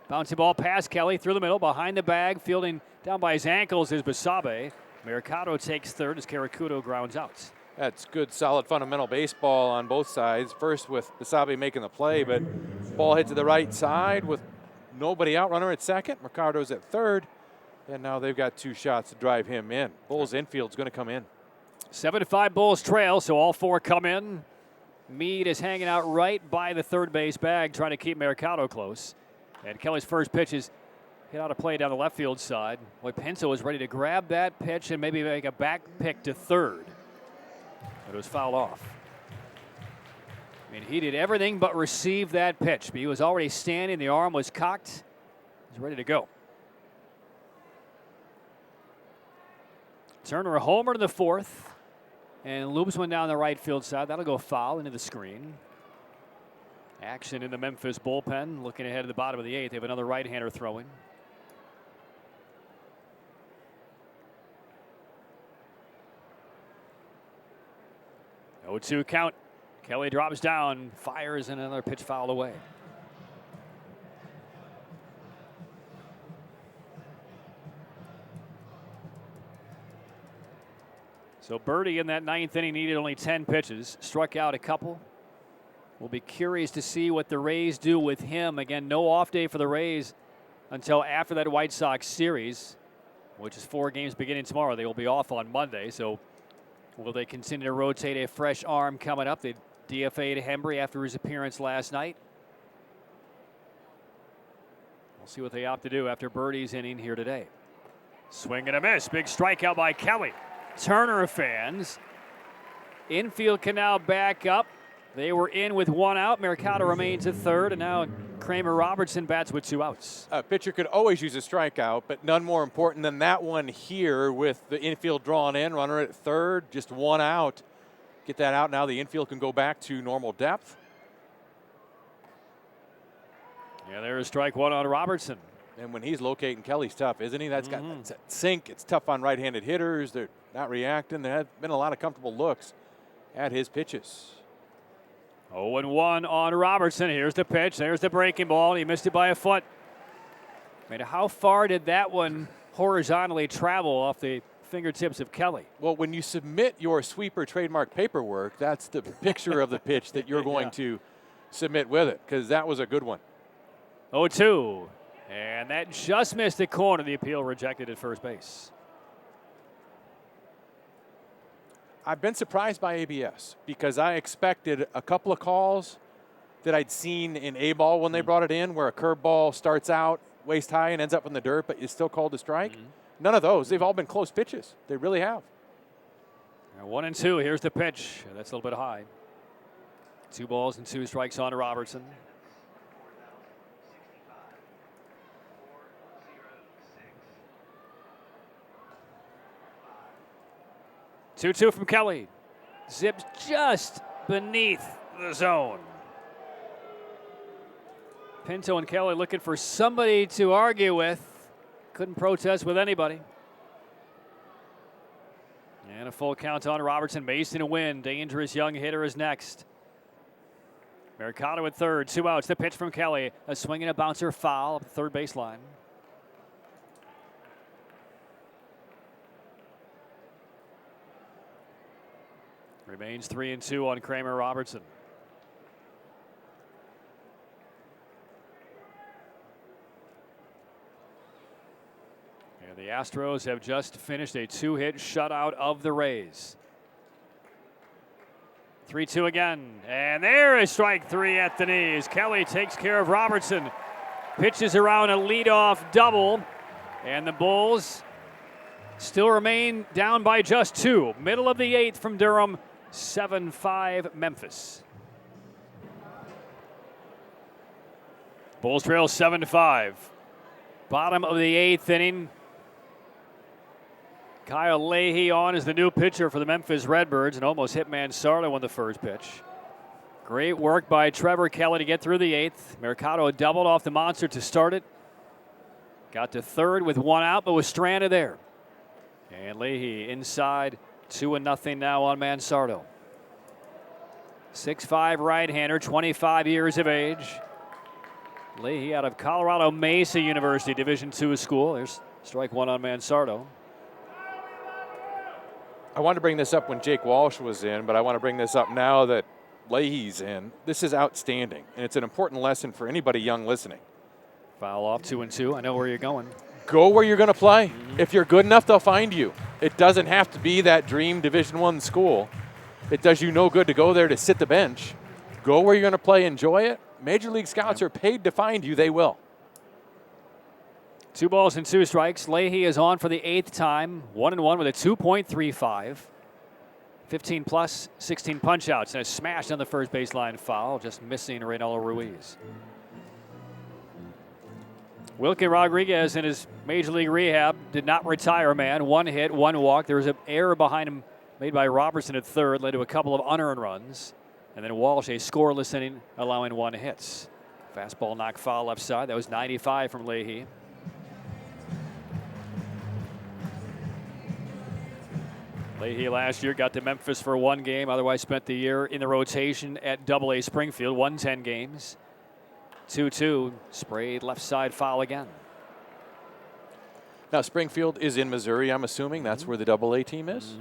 Bouncing ball past Kelly through the middle, behind the bag, fielding down by his ankles is Basabe. Mercado takes third as Caracudo grounds out.
That's good, solid, fundamental baseball on both sides. First with Basabe making the play, but ball hit to the right side with nobody out. Runner at second. Mercado's at third. And now they've got 2 shots to drive him in. Bulls infield's going to come in.
7-5 Bulls trail, so all 4 come in. Meade is hanging out right by the third base bag, trying to keep Mercado close. And Kelly's first pitch is hit out of play down the left field side. Boy, Pinto is ready to grab that pitch and maybe make a back pick to third. But it was fouled off. I mean, he did everything but receive that pitch. But he was already standing. The arm was cocked. He's ready to go. Turner a homer in the 4th. And loops one down the right field side. That'll go foul into the screen. Action in the Memphis bullpen. Looking ahead to the bottom of the 8th. They have another right-hander throwing. Oh, 2 count. Kelly drops down, fires, and another pitch fouled away. So Birdie in that ninth inning needed only 10 pitches, struck out a couple. We'll be curious to see what the Rays do with him. Again, no off day for the Rays until after that White Sox series, which is 4 games beginning tomorrow. They will be off on Monday. So will they continue to rotate a fresh arm coming up? They DFA'd Hembry after his appearance last night. We'll see what they opt to do after Birdie's inning here today. Swing and a miss. Big strikeout by Kelly. Turner fans. Infield can now back up. They were in with 1 out. Mercado remains at third, and now Kramer Robertson bats with 2 outs.
A pitcher could always use a strikeout, but none more important than that one here with the infield drawn in, runner at third, just 1 out. Get that out now. The infield can go back to normal depth.
Yeah, there's strike 1 on Robertson.
And when he's locating, Kelly's tough, isn't he? That's got that sink. It's tough on right-handed hitters. They're not reacting. There have been a lot of comfortable looks at his pitches.
0-1 on Robertson. Here's the pitch. There's the breaking ball. He missed it by a foot. How far did that one horizontally travel off the fingertips of Kelly?
Well, when you submit your sweeper trademark paperwork, that's the picture of the pitch that you're going to submit with it, because that was a good one.
0-2. And that just missed the corner. The appeal rejected at first base.
I've been surprised by ABS because I expected a couple of calls that I'd seen in A-ball when they brought it in, where a curveball starts out waist high and ends up in the dirt, but is still called a strike. None of those. They've all been close pitches. They really have.
1-2. Here's the pitch. That's a little bit high. 2 balls and 2 strikes on to Robertson. Two from Kelly. Zips just beneath the zone. Pinto and Kelly looking for somebody to argue with. Couldn't protest with anybody. And a full count on Robertson. Mason a win. Dangerous young hitter is next. Mercado at third. 2 outs. The pitch from Kelly. A swing and a bouncer foul up the third baseline. Remains 3-2 on Kramer Robertson. And the Astros have just finished a 2-hit shutout of the Rays. 3-2 again. And there is strike 3 at the knees. Kelly takes care of Robertson. Pitches around a leadoff double. And the Bulls still remain down by just 2. Middle of the 8th from Durham. 7-5 Memphis. Bulls trail 7-5. Bottom of the 8th inning. Kyle Leahy on as the new pitcher for the Memphis Redbirds and almost hit Mansardo on the first pitch. Great work by Trevor Kelly to get through the 8th. Mercado doubled off the monster to start it. Got to third with 1 out, but was stranded there. And Leahy inside. 2-0 now on Mansardo. 6'5" right-hander, 25 years of age. Leahy out of Colorado Mesa University, Division II school. There's strike 1 on Mansardo.
I wanted to bring this up when Jake Walsh was in, but I want to bring this up now that Leahy's in. This is outstanding, and it's an important lesson for anybody young listening.
Foul off 2-2. I know where you're going.
Go where you're going to play. If you're good enough, they'll find you. It doesn't have to be that dream Division I school. It does you no good to go there to sit the bench. Go where you're going to play, enjoy it. Major League scouts are paid to find you. They will.
2 balls and 2 strikes. Leahy is on for the 8th time. 1-1 with a 2.35. 15 plus, 16 punch outs, and a smash on the first baseline foul, just missing Reynaldo Ruiz. Wilkie Rodriguez in his Major League rehab did not retire, man. 1 hit, 1 walk. There was an error behind him made by Robertson at third, led to a couple of unearned runs. And then Walsh, a scoreless inning, allowing 1 hit. Fastball knocked foul left side. That was 95 from Leahy. Leahy last year got to Memphis for 1 game, otherwise spent the year in the rotation at AA Springfield, won 10 games. 2-2, sprayed left side foul again.
Now, Springfield is in Missouri, I'm assuming. That's where the AA team is.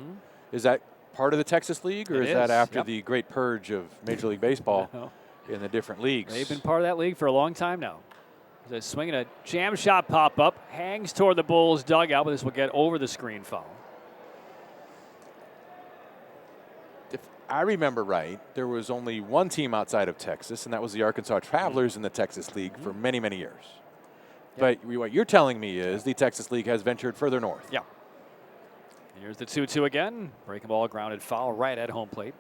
Is that part of the Texas League, or is that after the great purge of Major League Baseball in the different leagues?
They've been part of that league for a long time now. The swinging a jam shot pop up, hangs toward the Bulls dugout, but this will get over the screen foul.
If I remember right, there was only one team outside of Texas, and that was the Arkansas Travelers in the Texas League for many, many years. But what you're telling me is the Texas League has ventured further north.
Yeah. Here's the 2-2 again. Breaking ball, grounded foul right at home plate.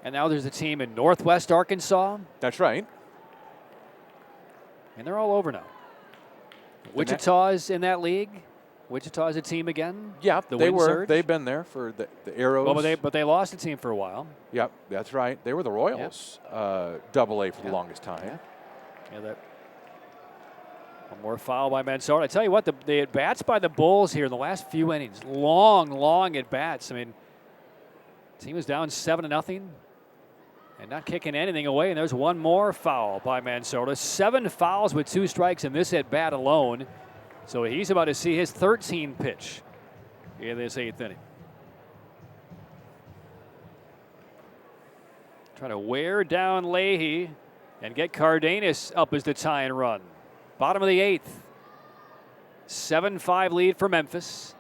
And now there's a team in Northwest Arkansas.
That's right.
And they're all over now. Wichita's in that league. Wichita's a team again.
Yeah,
the
they were.
Surge.
They've been there for the Arrows.
Well, but they lost a team for a while.
Yep, that's right. They were the Royals, Double-A for the longest time.
Yeah, that. One more foul by Mansour. I tell you what, the at-bats by the Bulls here in the last few innings, long at-bats. I mean, team was down 7-0 and not kicking anything away. And there's one more foul by Mansour. 7 fouls with 2 strikes in this at-bat alone. So he's about to see his 13th pitch in this 8th inning. Trying to wear down Leahy and get Cardenas up as the tie and run. Bottom of the 8th. 7-5 lead for Memphis.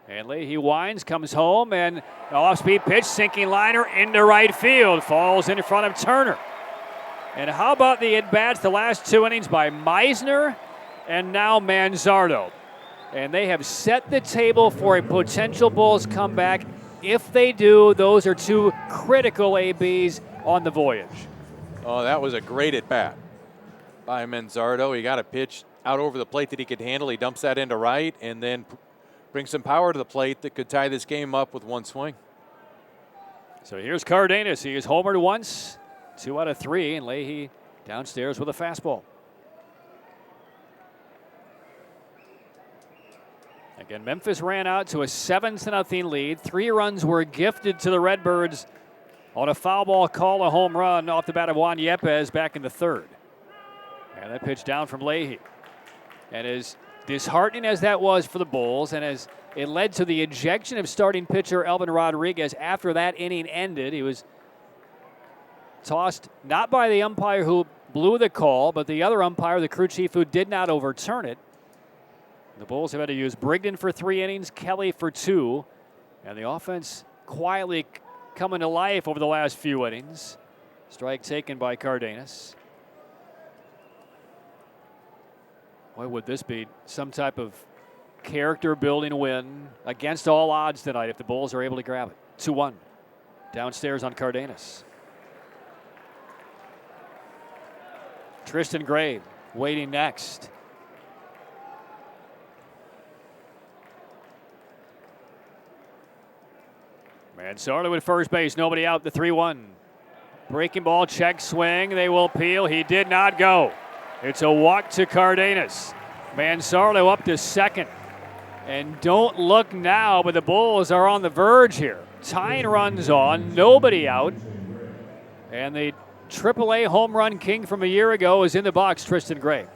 And Leahy winds, comes home, and an off-speed pitch, sinking liner into right field. Falls in front of Turner. And how about the at-bats the last 2 innings by Meisner and now Manzardo? And they have set the table for a potential Bulls comeback. If they do, those are 2 critical ABs on the voyage.
Oh, that was a great at-bat by Manzardo. He got a pitch out over the plate that he could handle. He dumps that into right and then brings some power to the plate that could tie this game up with 1 swing.
So here's Cardenas. He is homered once, 2 out of 3, and Leahy downstairs with a fastball. Again, Memphis ran out to a 7-0 lead. 3 runs were gifted to the Redbirds on a foul ball call, a home run off the bat of Juan Yepes back in the 3rd. And that pitch down from Leahy. And as disheartening as that was for the Bulls, and as it led to the ejection of starting pitcher Elvin Rodriguez after that inning ended, he was tossed not by the umpire who blew the call, but the other umpire, the crew chief, who did not overturn it. The Bulls have had to use Brigden for 3 innings, Kelly for 2, and the offense quietly coming to life over the last few innings. Strike taken by Cardenas. Boy, would this be some type of character-building win against all odds tonight if the Bulls are able to grab it. 2-1 downstairs on Cardenas. Tristan Gray waiting next. Mansour at first base, nobody out, the 3-1. Breaking ball, check swing, they will peel. He did not go. It's a walk to Cardenas. Mansour up to second. And don't look now, but the Bulls are on the verge here. Tying runs on, nobody out. And the AAA home run king from a year ago is in the box, Tristan Gray.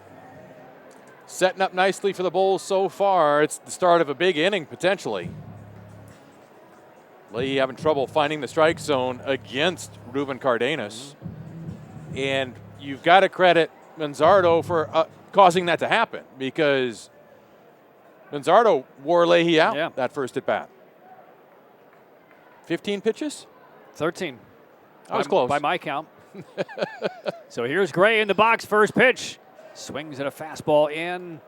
Setting up nicely for the Bulls so far. It's the start of a big inning, potentially. Leahy having trouble finding the strike zone against Ruben Cardenas. And you've got to credit Manzardo for causing that to happen, because Manzardo wore Leahy out that first at bat. 15 pitches?
13.
That was close.
By my count. So here's Gray in the box, first pitch. Swings at a fastball in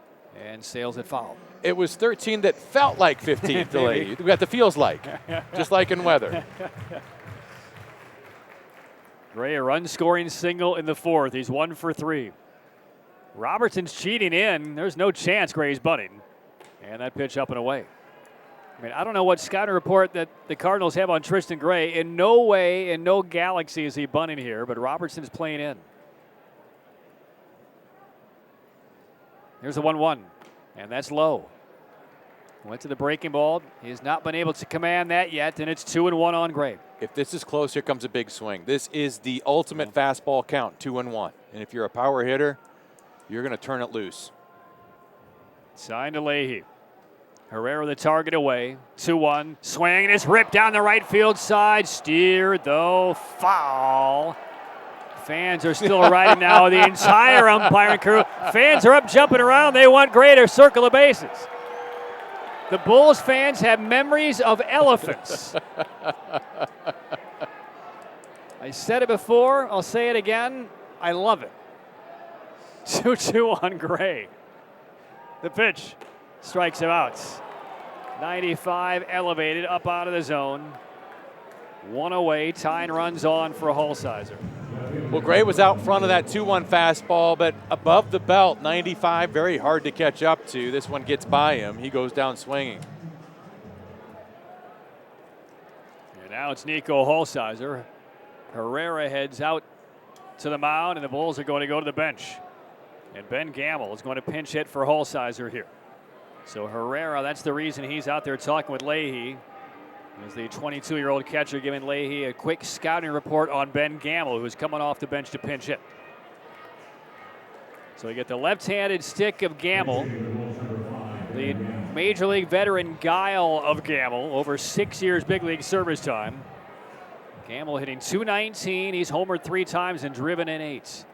and sails it foul.
It was 13 that felt like 15 to Leahy. We got the feels like, just like in weather.
Gray, a run-scoring single in the 4th. He's 1 for 3. Robertson's cheating in. There's no chance Gray's bunting. And that pitch up and away. I mean, I don't know what scouting report that the Cardinals have on Tristan Gray. In no way, in no galaxy is he bunting here, but Robertson's playing in. Here's the 1-1, and that's low. Went to the breaking ball. He has not been able to command that yet, and it's 2-1 on Gray.
If this is close, here comes a big swing. This is the ultimate fastball count, 2-1. And if you're a power hitter, you're going to turn it loose.
Signed to Leahy. Herrera the target away. 2-1. Swing and it's ripped down the right field side. Steered though. Foul. Fans are still riding now. The entire umpiring crew. Fans are up jumping around. They want greater circle of bases. The Bulls fans have memories of elephants. I said it before. I'll say it again. I love it. 2-2 on Gray. The pitch strikes him out. 95 elevated up out of the zone. One away. Tying runs on for Holsizer.
Well, Gray was out front of that 2-1 fastball, but above the belt, 95, very hard to catch up to. This one gets by him. He goes down swinging.
And now it's Nico Holsizer. Herrera heads out to the mound, and the Bulls are going to go to the bench. And Ben Gamble is going to pinch hit for Holsizer here. So Herrera, that's the reason he's out there talking with Leahy. As the 22-year-old catcher giving Leahy a quick scouting report on Ben Gamble, who's coming off the bench to pinch hit. So we get the left-handed stick of Gamble, the Major League veteran guile of Gamble, over 6 years big league service time. Gamble hitting .219. He's homered 3 times and driven in 8.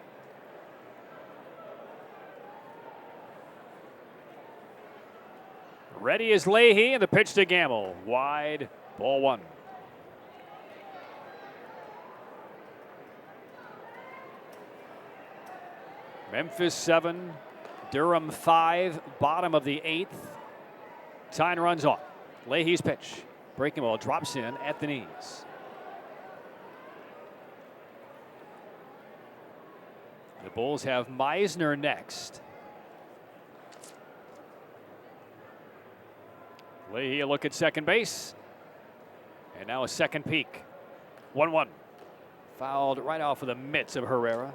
Ready is Leahy, and the pitch to Gamble. Wide, ball 1. Memphis 7, Durham 5, bottom of the 8th. Tying runs on. Leahy's pitch. Breaking ball drops in at the knees. The Bulls have Meisner next. Leahy a look at second base. And now a second peek. 1-1. Fouled right off of the mitts of Herrera.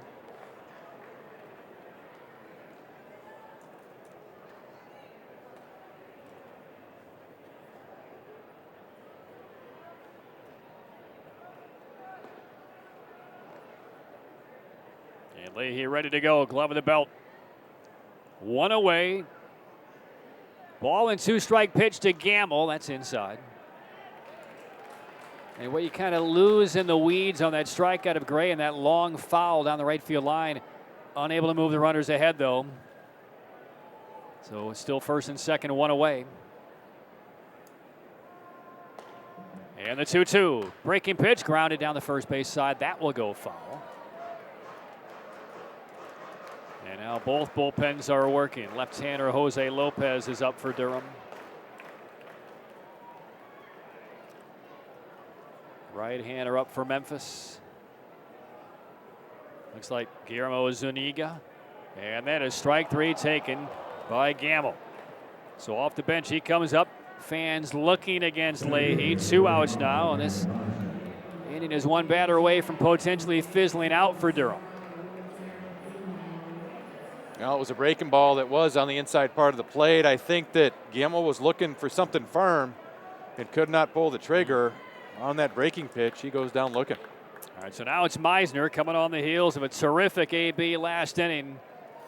And Leahy ready to go. Glove of the belt. 1 away. Ball and 2-strike pitch to Gamble. That's inside. And what you kind of lose in the weeds on that strikeout of Gray and that long foul down the right field line. Unable to move the runners ahead, though. So it's still first and second, 1 away. And the 2-2. Breaking pitch, grounded down the first base side. That will go foul. And now both bullpens are working. Left-hander Jose Lopez is up for Durham. Right-hander up for Memphis. Looks like Guillermo Zuniga. And then a strike 3 taken by Gamble. So off the bench he comes up. Fans looking against Leahy. 2 outs now, and this inning is 1 batter away from potentially fizzling out for Durham.
Well, it was a breaking ball that was on the inside part of the plate. I think that Gamble was looking for something firm and could not pull the trigger on that breaking pitch. He goes down looking.
All right, so now it's Meisner coming on the heels of a terrific AB last inning.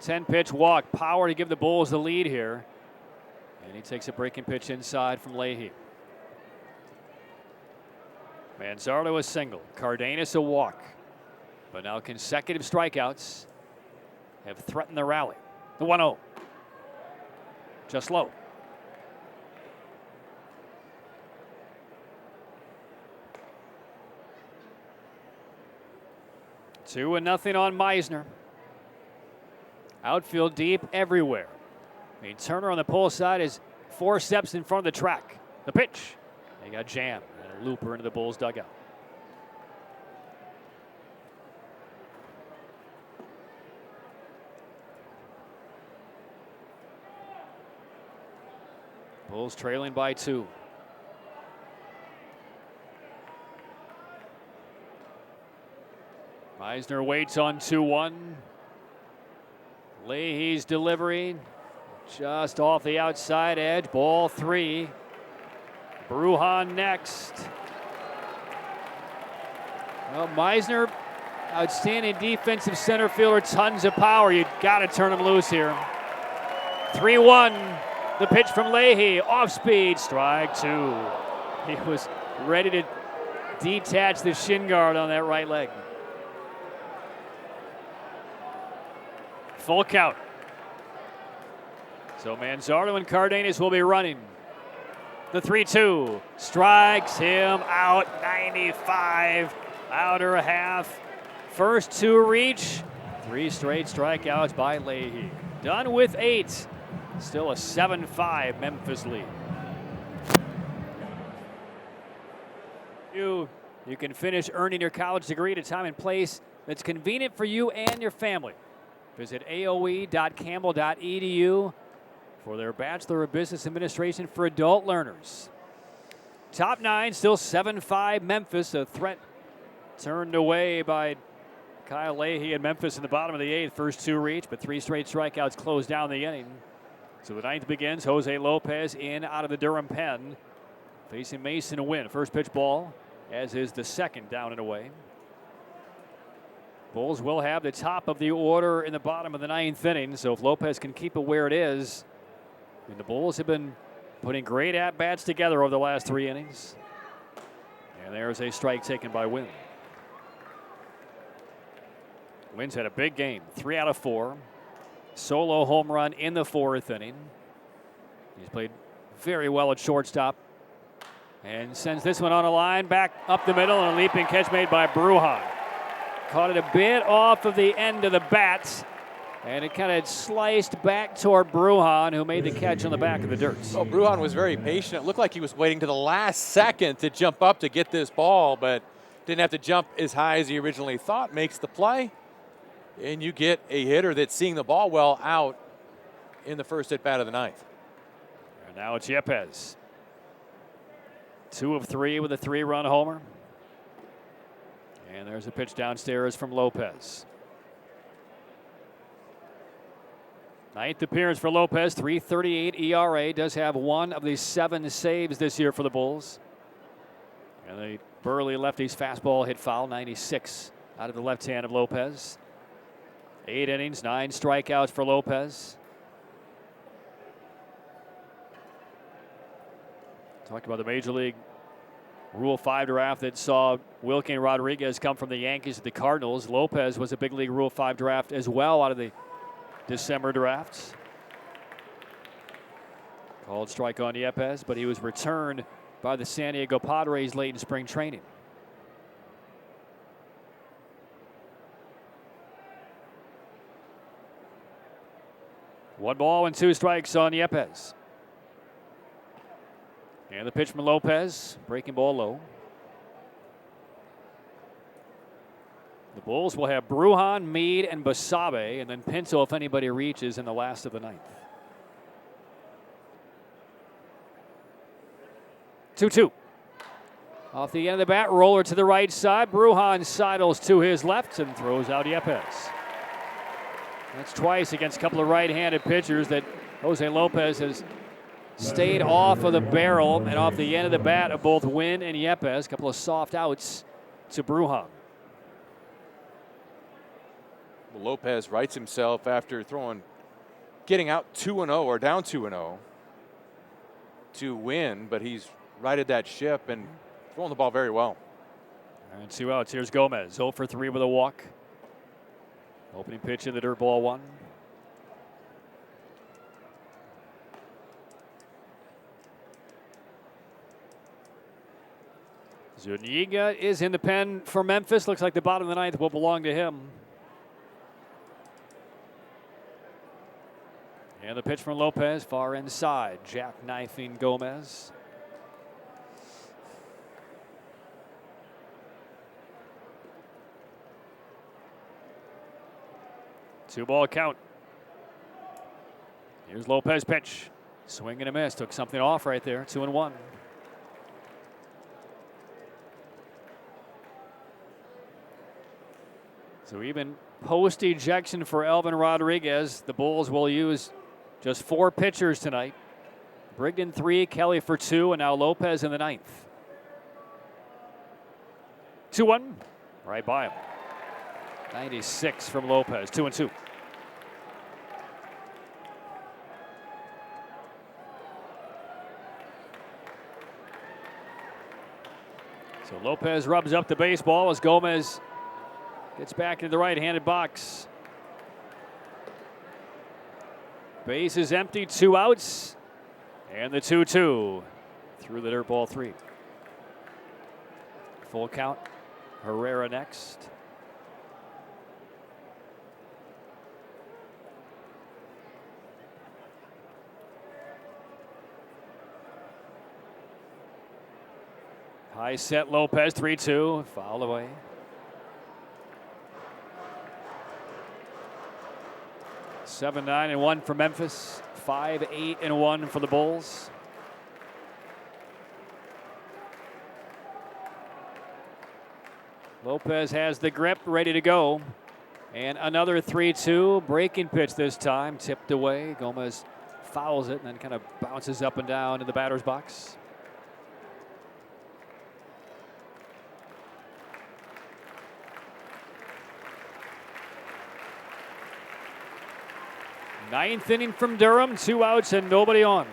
10-pitch walk, power to give the Bulls the lead here. And he takes a breaking pitch inside from Leahy. Manzardo a single, Cardenas a walk. But now consecutive strikeouts have threatened the rally. The 1-0. Just low. Two and nothing on Meisner. Outfield deep everywhere. I mean, Turner on the pull side is 4 steps in front of the track. The pitch. They got jammed and a looper into the Bulls dugout. Bulls trailing by 2. Meisner waits on 2-1. Leahy's delivery just off the outside edge. Ball 3. Brujan next. Well, Meisner, outstanding defensive center fielder, tons of power. You got to turn him loose here. 3-1. The pitch from Leahy, off speed, strike 2. He was ready to detach the shin guard on that right leg. Full count. So Manzardo and Cardenas will be running. The 3-2 strikes him out, 95, outer half. First to reach, 3 straight strikeouts by Leahy. Done with 8. Still a 7-5 Memphis lead. You can finish earning your college degree at a time and place that's convenient for you and your family. Visit aoe.campbell.edu for their Bachelor of Business Administration for adult learners. Top 9, still 7-5 Memphis. A threat turned away by Kyle Leahy and Memphis in the bottom of the 8th. First 2 reach, but 3 straight strikeouts closed down the inning. So the 9th begins. Jose Lopez in out of the Durham pen. Facing Mason to win. First pitch ball, as is the second down and away. Bulls will have the top of the order in the bottom of the 9th inning. So if Lopez can keep it where it is, and the Bulls have been putting great at-bats together over the last 3 innings. And there's a strike taken by Wynn. Wynn's had a big game, 3 out of 4. Solo home run in the 4th inning. He's played very well at shortstop. And sends this one on a line, back up the middle, and a leaping catch made by Brujan. Caught it a bit off of the end of the bat, and it kind of sliced back toward Brujan, who made the catch on the back of the dirt.
Well, Brujan was very patient. It looked like he was waiting to the last second to jump up to get this ball, but didn't have to jump as high as he originally thought. Makes the play. And you get a hitter that's seeing the ball well out in the first at bat of the 9th.
And now it's Yepez. 2 of 3 with a 3-run homer. And there's a pitch downstairs from Lopez. 9th appearance for Lopez, 3.38 ERA. Does have 1 of the 7 saves this year for the Bulls. And the burly lefty's fastball hit foul, 96 out of the left hand of Lopez. 8 innings, 9 strikeouts for Lopez. Talked about the Major League Rule 5 draft that saw Wilking Rodriguez come from the Yankees to the Cardinals. Lopez was a big league Rule 5 draft as well out of the December drafts. Called strike on Yepez, but he was returned by the San Diego Padres late in spring training. One ball and 2 strikes on Yepez. And the pitch from Lopez, breaking ball low. The Bulls will have Brujan, Meade, and Basabe, and then Pinto if anybody reaches in the last of the 9th. 2-2. Off the end of the bat, roller to the right side. Brujan sidles to his left and throws out Yepez. That's twice against a couple of right-handed pitchers that Jose Lopez has stayed off of the barrel and off the end of the bat of both Wynn and Yepez. A couple of soft outs to Brujan.
Lopez rights himself after getting out 2-0 or down 2-0 to win, but he's righted that ship and throwing the ball very well.
And 2 outs. Here's Gomez, 0 for 3 with a walk. Opening pitch in the dirt ball 1. Zuniga is in the pen for Memphis. Looks like the bottom of the 9th will belong to him. And the pitch from Lopez, far inside, jackknifing Gomez. Two-ball count. Here's Lopez pitch. Swing and a miss. Took something off right there. 2-1. So even post-ejection for Elvin Rodriguez, the Bulls will use just 4 pitchers tonight. Brigden 3, Kelly for 2, and now Lopez in the 9th. 2-1. Right by him. 96 from Lopez. 2-2. So Lopez rubs up the baseball as Gomez gets back into the right-handed box. Base is empty, 2 outs, and the 2-2 through the dirt ball 3. Full count. Herrera next. High set Lopez, 3-2, foul away. 7-9-1 for Memphis, 5-8-1 for the Bulls. Lopez has the grip, ready to go. And another 3-2, breaking pitch this time, tipped away. Gomez fouls it and then kind of bounces up and down in the batter's box. Ninth inning from Durham, 2 outs and nobody on.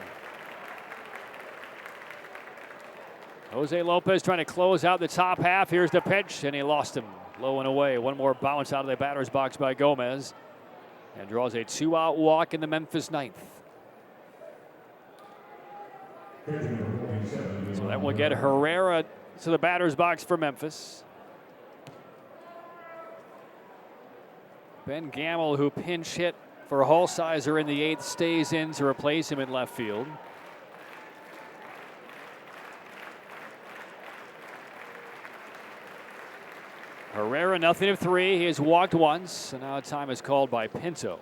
Jose Lopez trying to close out the top half. Here's the pitch, and he lost him low and away. One more bounce out of the batter's box by Gomez, and draws a 2-out walk in the Memphis ninth. So that will get Herrera to the batter's box for Memphis. Ben Gamble, who pinch hit for Holsizer in the 8th, stays in to replace him in left field. Herrera, nothing of 3. He has walked once, and now time is called by Pinto.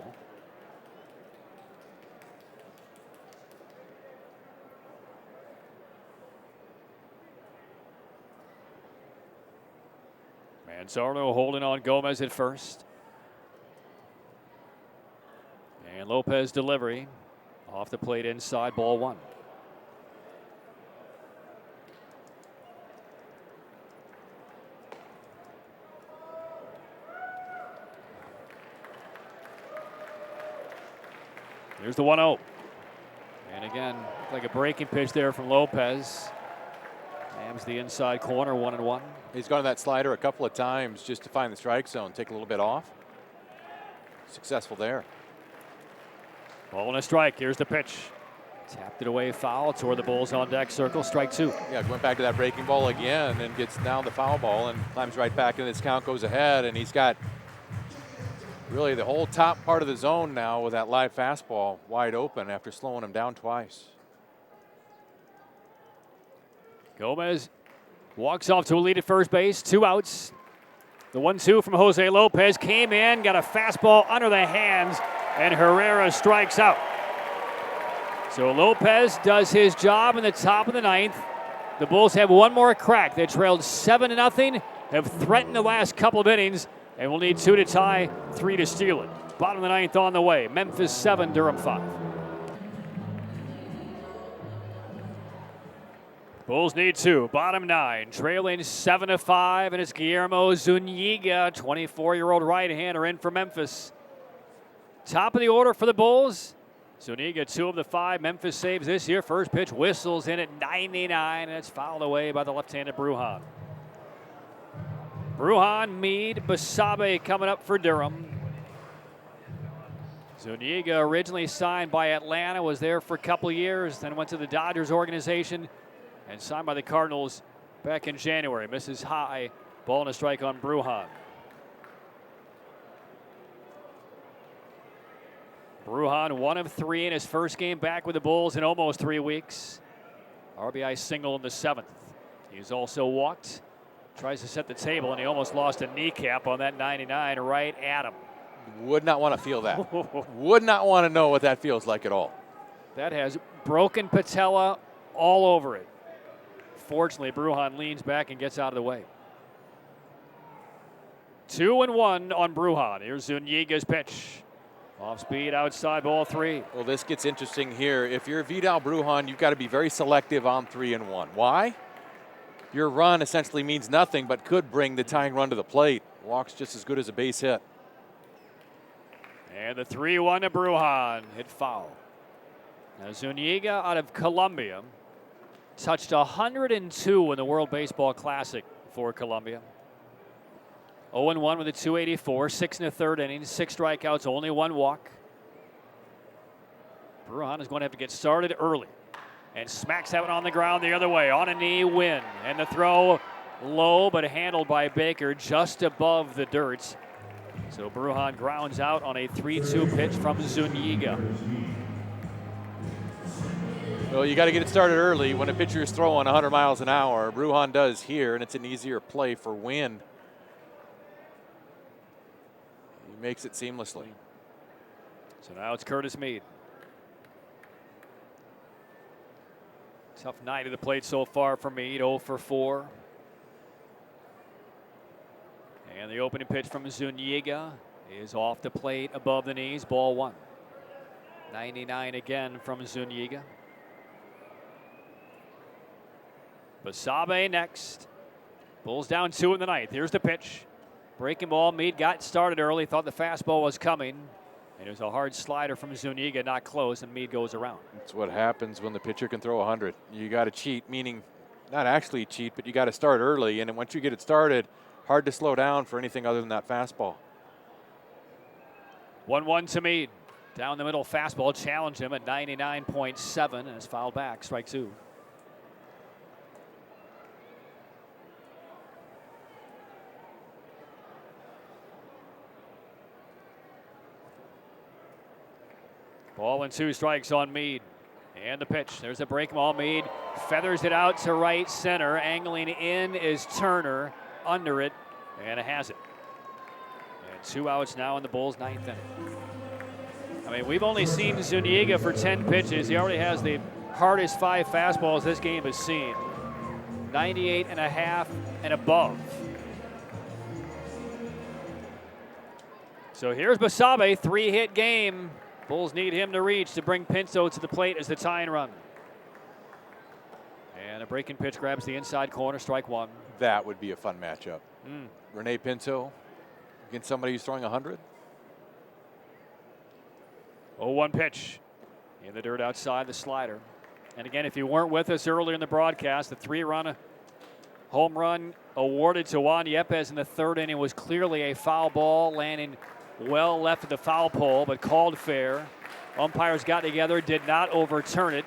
Manzardo holding on Gomez at first. And Lopez delivery off the plate inside, ball 1. Here's the 1-0. And again, like a breaking pitch there from Lopez. Jams the inside corner, 1-1.
He's gone to that slider a couple of times just to find the strike zone, take a little bit off. Successful there.
Ball and a strike. Here's the pitch. Tapped it away, foul toward the Bulls on deck circle. Strike 2.
Yeah, went back to that breaking ball again and gets down the foul ball and climbs right back in. This count goes ahead, and he's got really the whole top part of the zone now with that live fastball wide open after slowing him down twice.
Gomez walks off to a lead at first base. 2 outs. The 1-2 from Jose Lopez came in, got a fastball under the hands, and Herrera strikes out. So Lopez does his job in the top of the 9th. The Bulls have one more crack. They trailed 7-0, have threatened the last couple of innings, and will need 2 to tie, 3 to steal it. Bottom of the 9th on the way. Memphis 7, Durham 5. Bulls need 2. Bottom 9, trailing 7-5, and it's Guillermo Zuniga, 24-year-old right-hander, in for Memphis. Top of the order for the Bulls. Zuniga, 2 of the 5 Memphis saves this year. First pitch whistles in at 99, and it's fouled away by the left-handed Brujan. Brujan, Meade, Basabe coming up for Durham. Zuniga, originally signed by Atlanta, was there for a couple of years, then went to the Dodgers organization and signed by the Cardinals back in January. Misses high, ball and a strike on Brujan. Brujan, 1 of 3 in his first game back with the Bulls in almost 3 weeks. RBI single in the 7th. He's also walked. Tries to set the table, and he almost lost a kneecap on that 99 right at him.
Would not want to feel that. Would not want to know what that feels like at all.
That has broken patella all over it. Fortunately, Brujan leans back and gets out of the way. 2-1 on Brujan. Here's Zuniga's pitch. Off speed, outside, ball 3.
Well, this gets interesting here. If you're Vidal Brujan, you've got to be very selective on 3-1. Why? Your run essentially means nothing, but could bring the tying run to the plate. Walks just as good as a base hit.
And the 3-1 to Brujan. Hit foul. Now Zuniga out of Columbia. touched 102 in the World Baseball Classic for Columbia. 0-1 with a 284, 6 in the third inning, 6 strikeouts, only 1 walk. Bruhan is going to have to get started early and smacks that one on the ground the other way. On a knee, Wynn. And the throw low, but handled by Baker just above the dirt. So Bruhan grounds out on a 3-2 pitch from Zuniga.
Well, you got to get it started early when a pitcher is throwing 100 miles an hour. Bruhan does here, and it's an easier play for Wynn. He makes it seamlessly.
So now it's Curtis Mead. Tough night at the plate so far for Mead, 0 for 4. And the opening pitch from Zuniga is off the plate above the knees, ball 1. 99 again from Zuniga. Basabe next. Bulls down 2 in the ninth. Here's the pitch. Breaking ball. Mead got started early, thought the fastball was coming. And it was a hard slider from Zuniga, not close, and Mead goes around.
That's what happens when the pitcher can throw 100. You got to cheat, meaning not actually cheat, but you got to start early. And then once you get it started, hard to slow down for anything other than that fastball.
1-1 to Mead. Down the middle fastball, challenged him at 99.7 and is fouled back, strike 2. Ball and 2 strikes on Mead. And the pitch. There's a break ball. Mead feathers it out to right center. Angling in is Turner. Under it. And it has it. And 2 outs now in the Bulls' 9th inning. I mean, we've only seen Zuniga for 10 pitches. He already has the hardest 5 fastballs this game has seen. 98.5 and above. So here's Basabe, 3-hit game. Bulls need him to reach to bring Pinto to the plate as the tying run. And a breaking pitch grabs the inside corner, strike 1.
That would be a fun matchup. Rene Pinto against somebody who's throwing 100.
0-1 pitch. In the dirt outside, the slider. And again, if you weren't with us earlier in the broadcast, the 3-run home run awarded to Juan Yepes in the 3rd inning was clearly a foul ball, landing well left of the foul pole, but called fair. Umpires got together, did not overturn it.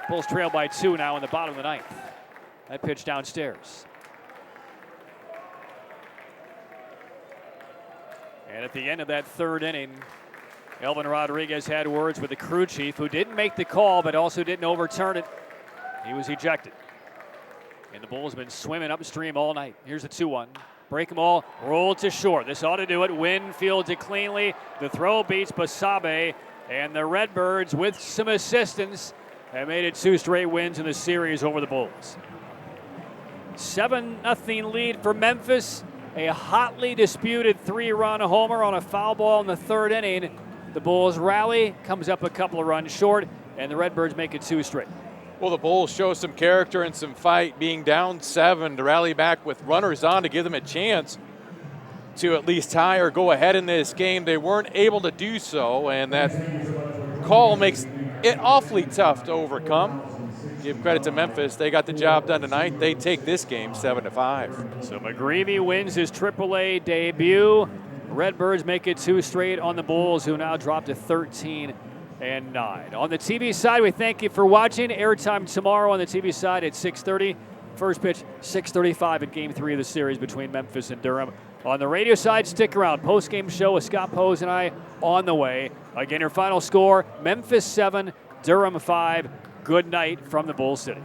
Bulls trail by 2 now in the bottom of the 9th. That pitch downstairs. And at the end of that 3rd inning, Elvin Rodriguez had words with the crew chief, who didn't make the call but also didn't overturn it. He was ejected. And the Bulls have been swimming upstream all night. Here's the 2-1. Breaking ball, rolled to short. This ought to do it. Wynn fields it cleanly. The throw beats Basabe. And the Redbirds, with some assistance, have made it 2 straight wins in the series over the Bulls. 7-0 lead for Memphis. A hotly disputed 3-run homer on a foul ball in the 3rd inning. The Bulls rally, comes up a couple of runs short, and the Redbirds make it 2 straight.
Well, the Bulls show some character and some fight, being down 7 to rally back with runners on to give them a chance to at least tie or go ahead in this game. They weren't able to do so, and that call makes it awfully tough to overcome. Give credit to Memphis. They got the job done tonight. They take this game 7-5.
So McGreevy wins his AAA debut. Redbirds make it 2 straight on the Bulls, who now drop to 13-9. On the TV side, we thank you for watching. Airtime tomorrow on the TV side at 6:30. First pitch, 6:35 in Game 3 of the series between Memphis and Durham. On the radio side, stick around. Post-game show with Scott Pose and I on the way. Again, your final score, Memphis 7, Durham 5. Good night from the Bull City.